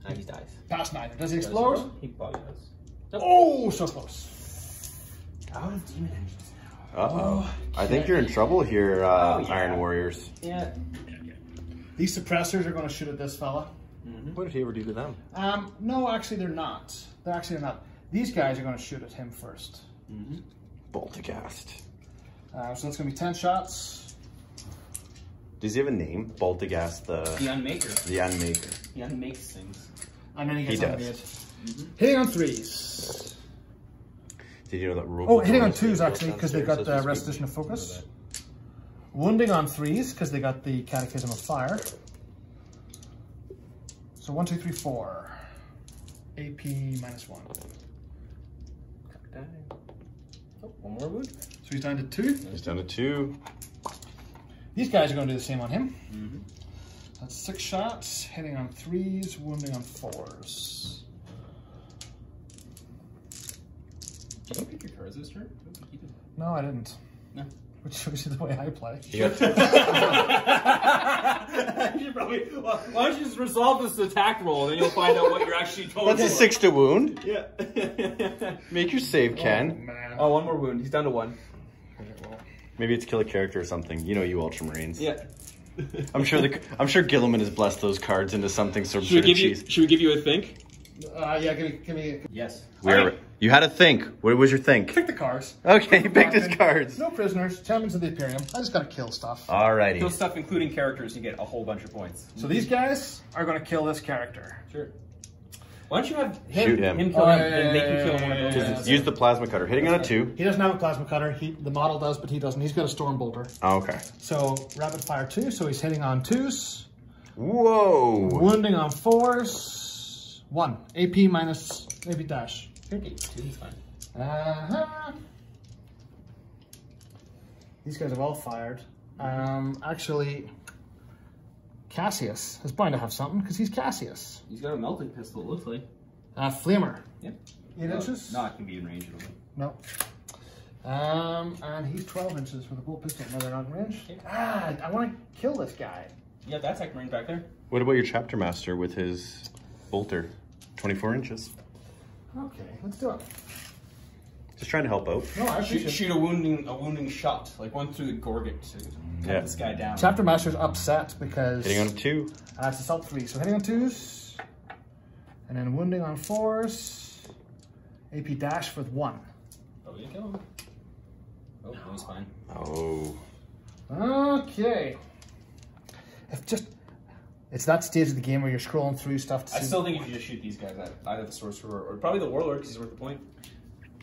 Speaker 2: And he dies.
Speaker 3: Pass 9. Does he explode?
Speaker 2: He probably does.
Speaker 3: Oh, so close.
Speaker 2: Out of demon engines now.
Speaker 1: Uh-oh. I think you're in trouble here, Iron Warriors.
Speaker 2: Yeah.
Speaker 3: These suppressors are going to shoot at this fella.
Speaker 1: What did he ever do to them?
Speaker 3: No, actually they're not. They're not. These guys are going to shoot at him first.
Speaker 1: Baltigast.
Speaker 3: So that's going to be 10 shots.
Speaker 1: Does he have a name? Baltigast,
Speaker 2: The Unmaker.
Speaker 1: the Unmaker.
Speaker 2: He unmakes things.
Speaker 3: And then he gets
Speaker 1: He
Speaker 3: on
Speaker 1: does.
Speaker 3: Hitting on 3s.
Speaker 1: Did you know that rule?
Speaker 3: Oh, hitting on 2s actually because they got the Restitution of Focus. Wounding on 3s because they got the Catechism of Fire. So 1, 2, 3, 4. AP minus 1.
Speaker 2: Oh, 1 more wound.
Speaker 3: So he's down to 2.
Speaker 1: He's down to 2.
Speaker 3: These guys are going to do the same on him. That's 6 shots, hitting on 3s, wounding on 4s.
Speaker 2: Did you pick your cards this turn? I don't think you did.
Speaker 3: No, I didn't.
Speaker 2: No.
Speaker 3: Which shows you the way I play.
Speaker 2: You should probably, well, why don't you just resolve this attack roll, and then you'll find out what you're actually going
Speaker 1: That's a 6 to wound.
Speaker 2: Yeah.
Speaker 1: Make your save, Ken.
Speaker 3: Man. down.
Speaker 2: Oh, one more wound. He's down to 1.
Speaker 3: Okay, well,
Speaker 1: Maybe it's kill a character or something. You know, you Ultramarines.
Speaker 2: Yeah.
Speaker 1: I'm sure Guilliman has blessed those cards into something sort of
Speaker 2: Should we
Speaker 1: cheese.
Speaker 2: give you a think?
Speaker 3: yeah, give me.
Speaker 2: Yes.
Speaker 1: You had to think. What was your think?
Speaker 3: Pick the cards.
Speaker 1: Okay, he picked his cards.
Speaker 3: No prisoners. Champions of the Imperium. I just gotta kill stuff.
Speaker 1: Alrighty.
Speaker 2: Kill stuff, including characters, you get a whole bunch of points.
Speaker 3: So these guys are gonna kill this character.
Speaker 2: Sure. Why don't you have
Speaker 1: Shoot him.
Speaker 2: kill him and make him kill one of those?
Speaker 1: Use the plasma cutter. Hitting on a 2.
Speaker 3: He doesn't have a plasma cutter. The model does, but he doesn't. He's got a storm bolter.
Speaker 1: Oh, okay.
Speaker 3: So rapid fire 2. So he's hitting on 2s.
Speaker 1: Whoa.
Speaker 3: Wounding on 4s. 1. AP minus AP dash.
Speaker 2: 2 is fine.
Speaker 3: These guys have all fired. Actually, Cassius is bound to have something because he's Cassius.
Speaker 2: He's got a melting pistol, it looks like.
Speaker 3: Flamer.
Speaker 2: Yep.
Speaker 3: 8 inches?
Speaker 2: No, it can be in range.
Speaker 3: No. And he's 12 inches with a bolt pistol. No, they're not in range. I want to kill this guy.
Speaker 2: Yeah, that's like range back there.
Speaker 1: What about your chapter master with his bolter? 24 inches.
Speaker 3: Okay, let's do it.
Speaker 1: Just trying to help out.
Speaker 3: No, I appreciate it.
Speaker 2: Shoot a wounding shot, like one through the gorget to cut this guy down.
Speaker 3: Chapter Master's upset because...
Speaker 1: Hitting on a 2.
Speaker 3: It's assault 3. So hitting on 2s. And then wounding on 4s. AP dash with 1.
Speaker 2: Oh, you kill him. Oh, no, he's fine.
Speaker 1: Oh.
Speaker 3: Okay. It's that stage of the game where you're scrolling through stuff to see...
Speaker 2: I still think you should just shoot these guys at either the sorcerer or probably the warlord because he's worth the point.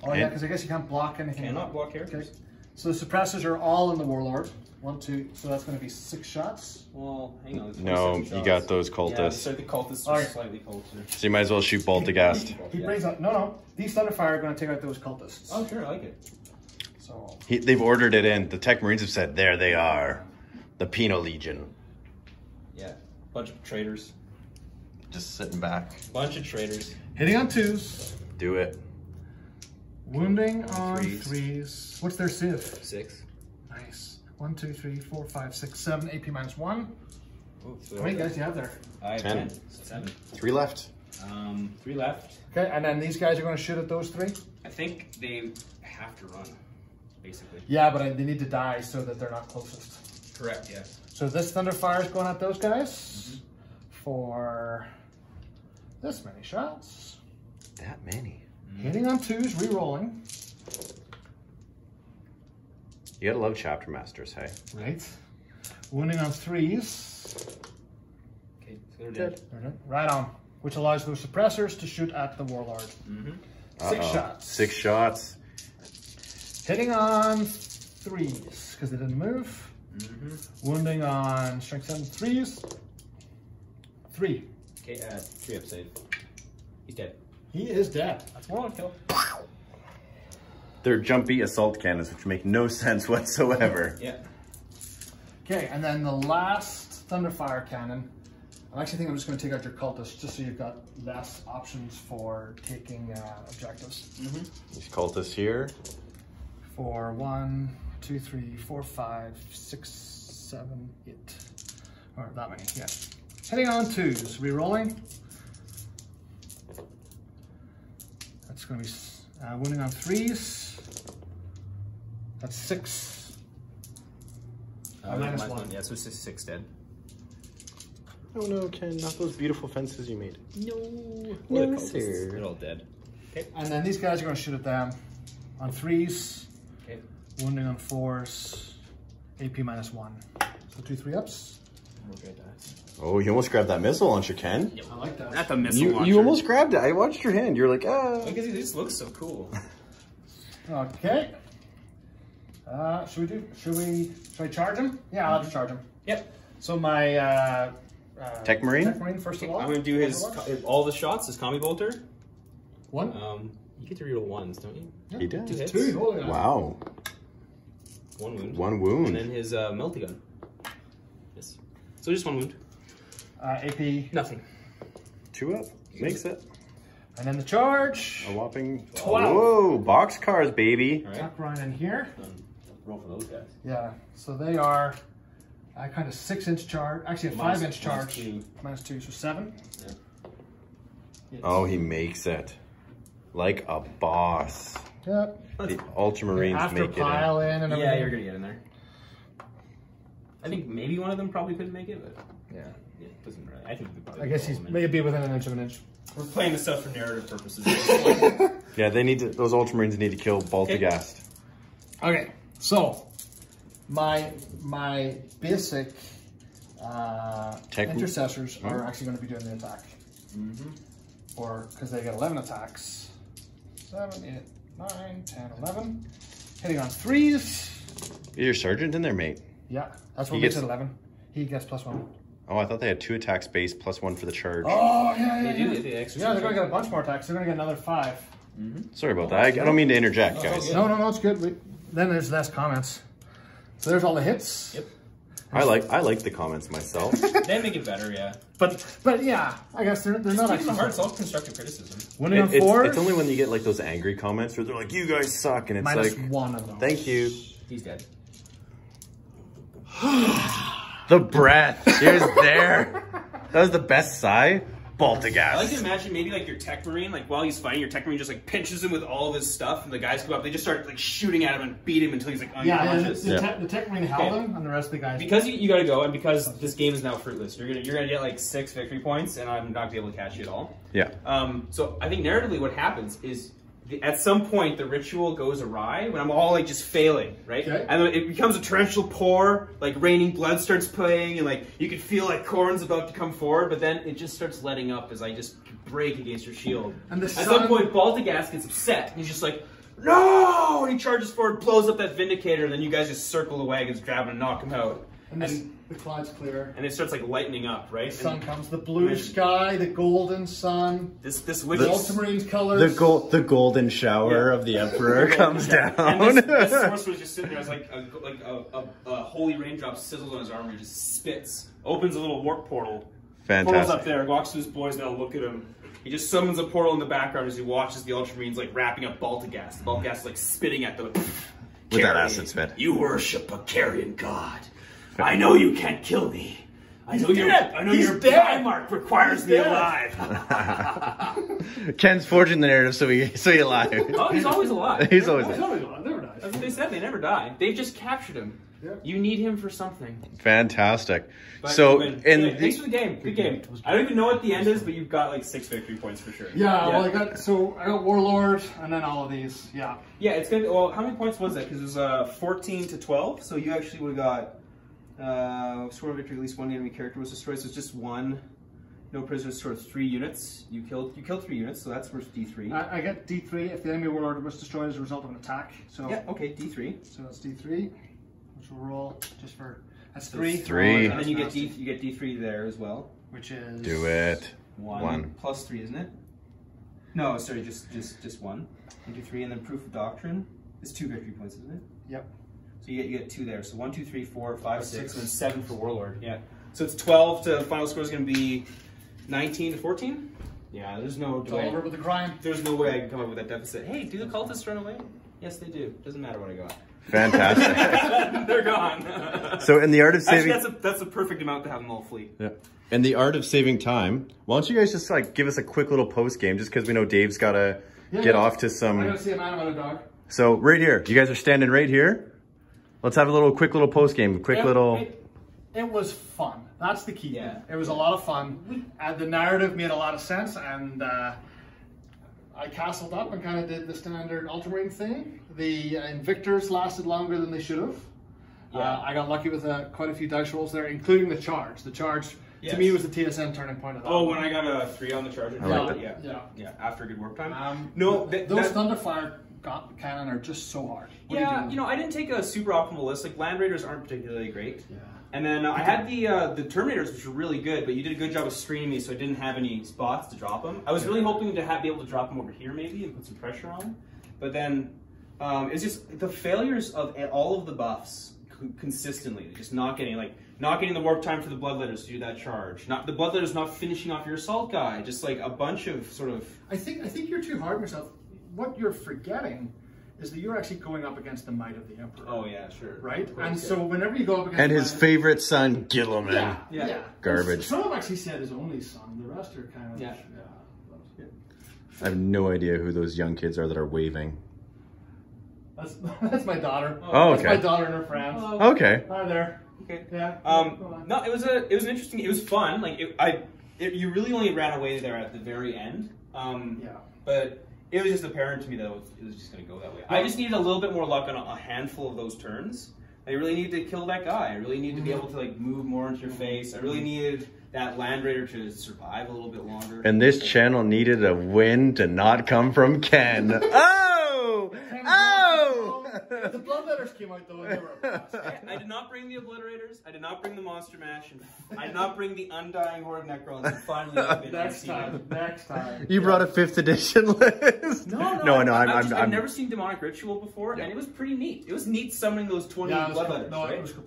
Speaker 3: Oh yeah, because I guess you can't block anything.
Speaker 2: Cannot block characters.
Speaker 3: Okay. So the suppressors are all in the warlord. 1, 2, so that's going to be 6 shots.
Speaker 2: Well, hang on.
Speaker 1: No, you got those cultists.
Speaker 2: Yeah, so the cultists are slightly closer.
Speaker 1: So you might as well shoot Baltigast.
Speaker 3: He brings up... No. These Thunderfire are going to take out those cultists.
Speaker 2: Oh, sure, I like it.
Speaker 3: So...
Speaker 1: They've ordered it in. The Tech Marines have said, there they are. The Penal Legion.
Speaker 2: Yeah, bunch of traitors.
Speaker 1: Just sitting back.
Speaker 2: Bunch of traitors.
Speaker 3: Hitting on 2s.
Speaker 1: Do it.
Speaker 3: Wounding on 3s. What's their civ?
Speaker 2: 6.
Speaker 3: Nice. 1, 2, 3, 4, 5, 6, 7. AP minus 1.
Speaker 2: Oh, so
Speaker 3: How many guys do you have there?
Speaker 2: I have
Speaker 1: 10.
Speaker 2: 7.
Speaker 1: 3 left.
Speaker 2: 3 left.
Speaker 3: Okay, and then these guys are going to shoot at those 3?
Speaker 2: I think they have to run, basically.
Speaker 3: Yeah, but they need to die so that they're not closest.
Speaker 2: Correct, yeah.
Speaker 3: So this Thunderfire is going at those guys for this many shots.
Speaker 1: That many.
Speaker 3: Hitting on 2s, re-rolling.
Speaker 1: You gotta love chapter masters, hey?
Speaker 3: Right. Wounding on 3s.
Speaker 2: Okay, so they're dead.
Speaker 3: Right on. Which allows those suppressors to shoot at the warlord. 6 shots.
Speaker 1: 6 shots.
Speaker 3: Hitting on 3s, because they didn't move. Wounding on strength 7 3s. 3.
Speaker 2: Okay, 3 up save. He's dead.
Speaker 3: He is dead.
Speaker 2: That's warlord kill.
Speaker 1: They're jumpy assault cannons, which make no sense whatsoever.
Speaker 2: Yeah.
Speaker 3: Okay, and then the last Thunderfire cannon. I actually think I'm just going to take out your cultists, just so you've got less options for taking objectives.
Speaker 1: These cultists here.
Speaker 3: For 1, 2, 3, 4, 5, 6, 7, 8. Or that many, yeah. Hitting on 2s, re-rolling. That's going to be wounding on 3s. That's 6. Minus 1.
Speaker 2: Yeah, so 6 dead.
Speaker 1: Oh no, Ken, not those beautiful fences you made.
Speaker 2: No.
Speaker 1: No,
Speaker 2: They're
Speaker 1: sir.
Speaker 2: all dead. Okay.
Speaker 3: And then these guys are going to shoot at them on 3s.
Speaker 2: Okay.
Speaker 3: Wounding on 4s. AP minus 1. So 2 3-ups.
Speaker 1: Oh, you almost grabbed that missile launcher, Ken.
Speaker 3: I like that.
Speaker 2: Not the missile launcher.
Speaker 1: You almost grabbed it. I watched your hand. You're like,
Speaker 2: Because he just looks so cool.
Speaker 3: Okay. Should I charge him? Yeah, I'll just charge him.
Speaker 2: Yep.
Speaker 3: So my
Speaker 1: Tech Marine?
Speaker 3: Tech Marine first of all.
Speaker 2: I'm going to do his all the shots, his combi bolter.
Speaker 3: 1.
Speaker 2: You get to reroll 1s, don't you?
Speaker 1: he does.
Speaker 2: 2 hits.
Speaker 3: 2. Holy
Speaker 1: Wow.
Speaker 2: 1 wound.
Speaker 1: 1 wound.
Speaker 2: And then his melty gun. Yes. So just 1 wound.
Speaker 3: AP.
Speaker 2: Nothing.
Speaker 1: 2 up. Makes it.
Speaker 3: And then the charge.
Speaker 1: A whopping
Speaker 3: 12.
Speaker 1: Whoa, box cars, baby.
Speaker 2: All right.
Speaker 3: Tuck Ryan in here.
Speaker 2: Roll for those guys.
Speaker 3: Yeah. So they are kind of 6-inch charge. Actually, a 5-inch charge.
Speaker 2: Minus 2.
Speaker 3: -2, so 7.
Speaker 2: Yeah.
Speaker 1: Oh, he makes it. Like a boss.
Speaker 3: Yep.
Speaker 1: The Ultramarines
Speaker 3: After
Speaker 1: make it in.
Speaker 3: pile in and everything.
Speaker 2: Yeah, you're gonna get in there. I think maybe one of them probably couldn't make it, but
Speaker 3: Yeah.
Speaker 2: it doesn't really. I think we could probably.
Speaker 3: I guess he's maybe within an inch of an inch.
Speaker 2: We're playing this stuff for narrative purposes.
Speaker 1: Yeah, they need to. Those Ultramarines need to kill Baltigast.
Speaker 3: Okay, so my basic intercessors are actually going to be doing the attack. Or because they get 11 attacks. 7, 8, 9, 10, 11. Hitting on 3s.
Speaker 1: Is your sergeant in there, mate?
Speaker 3: Yeah, that's what
Speaker 1: He
Speaker 3: makes
Speaker 1: gets-
Speaker 3: it 11. He gets +1.
Speaker 1: Oh, I thought they had 2 attacks base plus 1 for the charge.
Speaker 3: Oh, yeah,
Speaker 2: They do. They do extra.
Speaker 3: Yeah, they're going to get a bunch more attacks. They're going to get another 5.
Speaker 1: Sorry about that. I don't mean to interject, guys.
Speaker 2: good.
Speaker 3: No, it's good. Then there's less comments. So there's all the hits.
Speaker 2: Yep.
Speaker 1: I like the comments myself.
Speaker 2: They make it better, yeah.
Speaker 3: But yeah, I guess they're not
Speaker 2: Keep
Speaker 3: actually.
Speaker 2: them hard. It's all constructive criticism.
Speaker 3: Winning on
Speaker 1: It's
Speaker 3: 4s.
Speaker 1: only when you get like those angry comments where they're like, "You guys suck," and it's
Speaker 3: minus
Speaker 1: like,
Speaker 3: 1 of them.
Speaker 1: "Thank you."
Speaker 2: He's dead.
Speaker 1: The breath. It was there. That was the best sigh.
Speaker 2: I like to
Speaker 1: Baltigast.
Speaker 2: imagine maybe like your tech marine, like while he's fighting, your tech marine just like pinches him with all of his stuff, and the guys come up, they just start like shooting at him and beat him until he's like
Speaker 3: Yeah,
Speaker 2: unconscious.
Speaker 3: the tech marine held
Speaker 2: Okay.
Speaker 3: him, and the rest of the guys.
Speaker 2: Because you gotta go, and because this game is now fruitless, you're gonna get like 6 victory points, and I'm not gonna be able to catch you at all.
Speaker 1: Yeah.
Speaker 2: So I think narratively, what happens is at some point the ritual goes awry when I'm all like just failing, right?
Speaker 3: Okay.
Speaker 2: And then it becomes a torrential pour, like raining blood starts playing, and like you can feel like Corrin's about to come forward, but then it just starts letting up as I just break against your shield.
Speaker 3: And the
Speaker 2: at
Speaker 3: sun-
Speaker 2: some point, Baltigast gets upset. He's just like, "No!" And he charges forward, blows up that Vindicator, and then you guys just circle the wagons, grab him, and knock him out.
Speaker 3: And the cloud's clear.
Speaker 2: And it starts like lightening up, right?
Speaker 3: The sun
Speaker 2: And
Speaker 3: comes. The blue sky, the golden sun,
Speaker 2: this
Speaker 3: the
Speaker 2: wicked
Speaker 3: ultramarine colors.
Speaker 1: The golden shower of the Emperor comes down.
Speaker 2: And this sorcerer's just sitting there as like a holy raindrop sizzles on his armor. He just spits, opens a little warp portal, portals up
Speaker 1: Fantastic.
Speaker 2: there, walks to his boys. Now look at him. He just summons a portal in the background as he watches the Ultramarines like wrapping up Baltigast. The Baltigast is like spitting at them.
Speaker 1: With that acid spit.
Speaker 2: You worship a carrion god. I know you can't kill me. I know your
Speaker 3: dead.
Speaker 2: mark requires me alive.
Speaker 1: Ken's forging the narrative so he alive.
Speaker 2: Oh, he's always alive.
Speaker 1: He's always
Speaker 3: Never dies.
Speaker 2: That's what they said. They never die. They've just captured him.
Speaker 3: Yep.
Speaker 2: You need him for something.
Speaker 1: Fantastic.
Speaker 2: But
Speaker 1: So
Speaker 2: win.
Speaker 1: in
Speaker 2: Yeah, thanks for the game. Good game. I don't even know what the end is, but you've got like 6 victory points for sure.
Speaker 3: Yeah, well, I got Warlord, and then all of these. Yeah.
Speaker 2: Yeah, it's gonna be, well, how many points was that? Because it was 14 to 12, so you actually would have got score of victory, at least one enemy character was destroyed, so it's just 1. No prisoners, sort of 3 units. You killed 3 units, so that's worth D3.
Speaker 3: I get D3 if the enemy warlord was destroyed as a result of an attack. So
Speaker 2: Yeah, okay, D3.
Speaker 3: So that's D3, which we'll roll just for. That's 3.
Speaker 1: 3.
Speaker 2: And then you get D3 there as well.
Speaker 3: Which is.
Speaker 1: Do it.
Speaker 2: 1 plus 3, isn't it? No, sorry, just 1. 1, 2, 3, and then proof of doctrine is 2 victory points, isn't it?
Speaker 3: Yep.
Speaker 2: So you get 2 there. So 1, 2, 3, 4, 5, 6, and then 7 for Warlord. Yeah. So it's 12 to final score is going to be 19 to 14. Yeah. There's no
Speaker 3: It's all over
Speaker 2: way.
Speaker 3: with the crime.
Speaker 2: There's no way I can come up with that deficit. Hey, do the cultists run away? Yes, they do. Doesn't matter what I got.
Speaker 1: Fantastic.
Speaker 2: They're gone.
Speaker 1: So in the art of saving,
Speaker 2: Actually, that's a perfect amount to have them all flee.
Speaker 1: yeah. In the art of saving time, why don't you guys just like give us a quick little post game, just because we know Dave's got to get off to
Speaker 3: I
Speaker 1: some.
Speaker 3: gotta see a man about a dog.
Speaker 1: So right here, you guys are standing right here. Let's have a quick little post game,
Speaker 3: It was fun. That's the key.
Speaker 2: Yeah.
Speaker 3: It was a lot of fun. The narrative made a lot of sense, and I castled up and kind of did the standard Ultramarine thing. The Invictors lasted longer than they should have.
Speaker 2: Yeah.
Speaker 3: I got lucky with quite a few dice rolls there, including the charge. The charge,
Speaker 2: Yes.
Speaker 3: to me, was the TSN turning point of that.
Speaker 2: Oh, when I got a 3 on the charger.
Speaker 1: I like
Speaker 2: Yeah. After a good work time.
Speaker 3: No,
Speaker 2: that-
Speaker 3: those
Speaker 2: that-
Speaker 3: Thunderfire cannon are just so hard. What are
Speaker 2: Yeah,
Speaker 3: doing?
Speaker 2: you know, I didn't take a super optimal list. Like Land Raiders aren't particularly great.
Speaker 3: Yeah.
Speaker 2: And then I had the Terminators, which were really good, but you did a good job of screening me, so I didn't have any spots to drop them. I was really hoping to be able to drop them over here maybe and put some pressure on them. But then it's just the failures of all of the buffs consistently, just not getting the warp time for the Bloodletters to do that charge. Not the Bloodletters not finishing off your assault guy. Just like a bunch of sort of.
Speaker 3: I think you're too hard on yourself. What you're forgetting is that you're actually going up against the might of the Emperor.
Speaker 2: Oh yeah, sure.
Speaker 3: Right?
Speaker 2: Of course,
Speaker 3: And
Speaker 2: yeah.
Speaker 3: so whenever you go up against
Speaker 1: and
Speaker 3: the
Speaker 1: his
Speaker 3: might-
Speaker 1: favorite son, Guilliman.
Speaker 3: Yeah.
Speaker 1: Garbage.
Speaker 3: Some have actually said his only son. The rest are kind of
Speaker 2: Yeah.
Speaker 1: I have no idea who those young kids are that are waving.
Speaker 3: That's my daughter.
Speaker 1: Oh, okay.
Speaker 3: That's my daughter and her friends.
Speaker 2: Hello.
Speaker 1: Okay.
Speaker 3: Hi there.
Speaker 2: Okay.
Speaker 3: Yeah.
Speaker 2: No, it was an interesting. It was fun. Like you really only ran away there at the very end.
Speaker 3: Yeah.
Speaker 2: But it was just apparent to me that it was just going to go that way. I just needed a little bit more luck on a handful of those turns. I really needed to kill that guy. I really needed to be able to like move more into your face. I really needed that Land Raider to survive a little bit longer.
Speaker 1: And this channel needed a win to not come from Ken. Oh! Oh!
Speaker 3: The Bloodletters came out though, and they were a blast.
Speaker 2: I did not bring the Obliterators. I did not bring the Monster Mash. And I did not bring the Undying Horde of Necrons. And finally,
Speaker 3: Next time.
Speaker 1: You brought a 5th edition list.
Speaker 2: No, I've never seen Demonic Ritual before, and it was pretty neat. It was neat summoning those 20 Bloodletters.
Speaker 3: No,
Speaker 2: right?
Speaker 3: it was cool.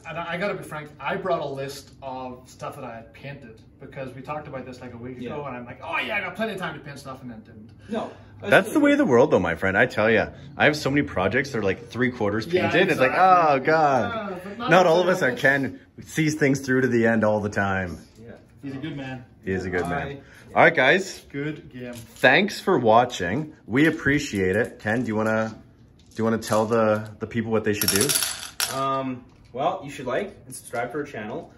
Speaker 3: And I gotta be frank, I brought a list of stuff that I had painted because we talked about this like a week ago, and I'm like, oh yeah, I got plenty of time to paint stuff, and then didn't.
Speaker 2: No.
Speaker 1: That's the way of the world, though, my friend. I tell you, I have so many projects that are like 3/4 painted.
Speaker 3: Yeah, exactly.
Speaker 1: It's like, oh god.
Speaker 3: But
Speaker 1: not all of us are Ken. Sees things through to the end all the time.
Speaker 2: Yeah.
Speaker 3: He's a good man.
Speaker 1: He is a good man. All right, guys.
Speaker 3: Good game.
Speaker 1: Thanks for watching. We appreciate it. Ken, do you wanna tell the people what they should do?
Speaker 2: Well, you should like and subscribe to our channel.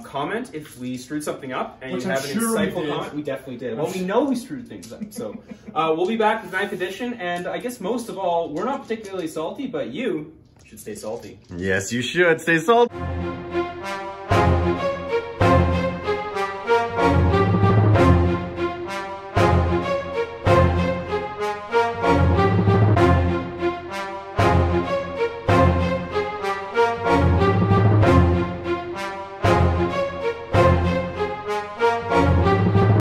Speaker 2: Comment if we screwed something up and
Speaker 3: Which
Speaker 2: you have
Speaker 3: I'm
Speaker 2: an
Speaker 3: sure
Speaker 2: insightful
Speaker 3: we did.
Speaker 2: comment. We definitely did. Well, we know we screwed things up. So we'll be back with 9th edition. And I guess most of all, we're not particularly salty, but you should stay salty.
Speaker 1: Yes, you should. Stay salty.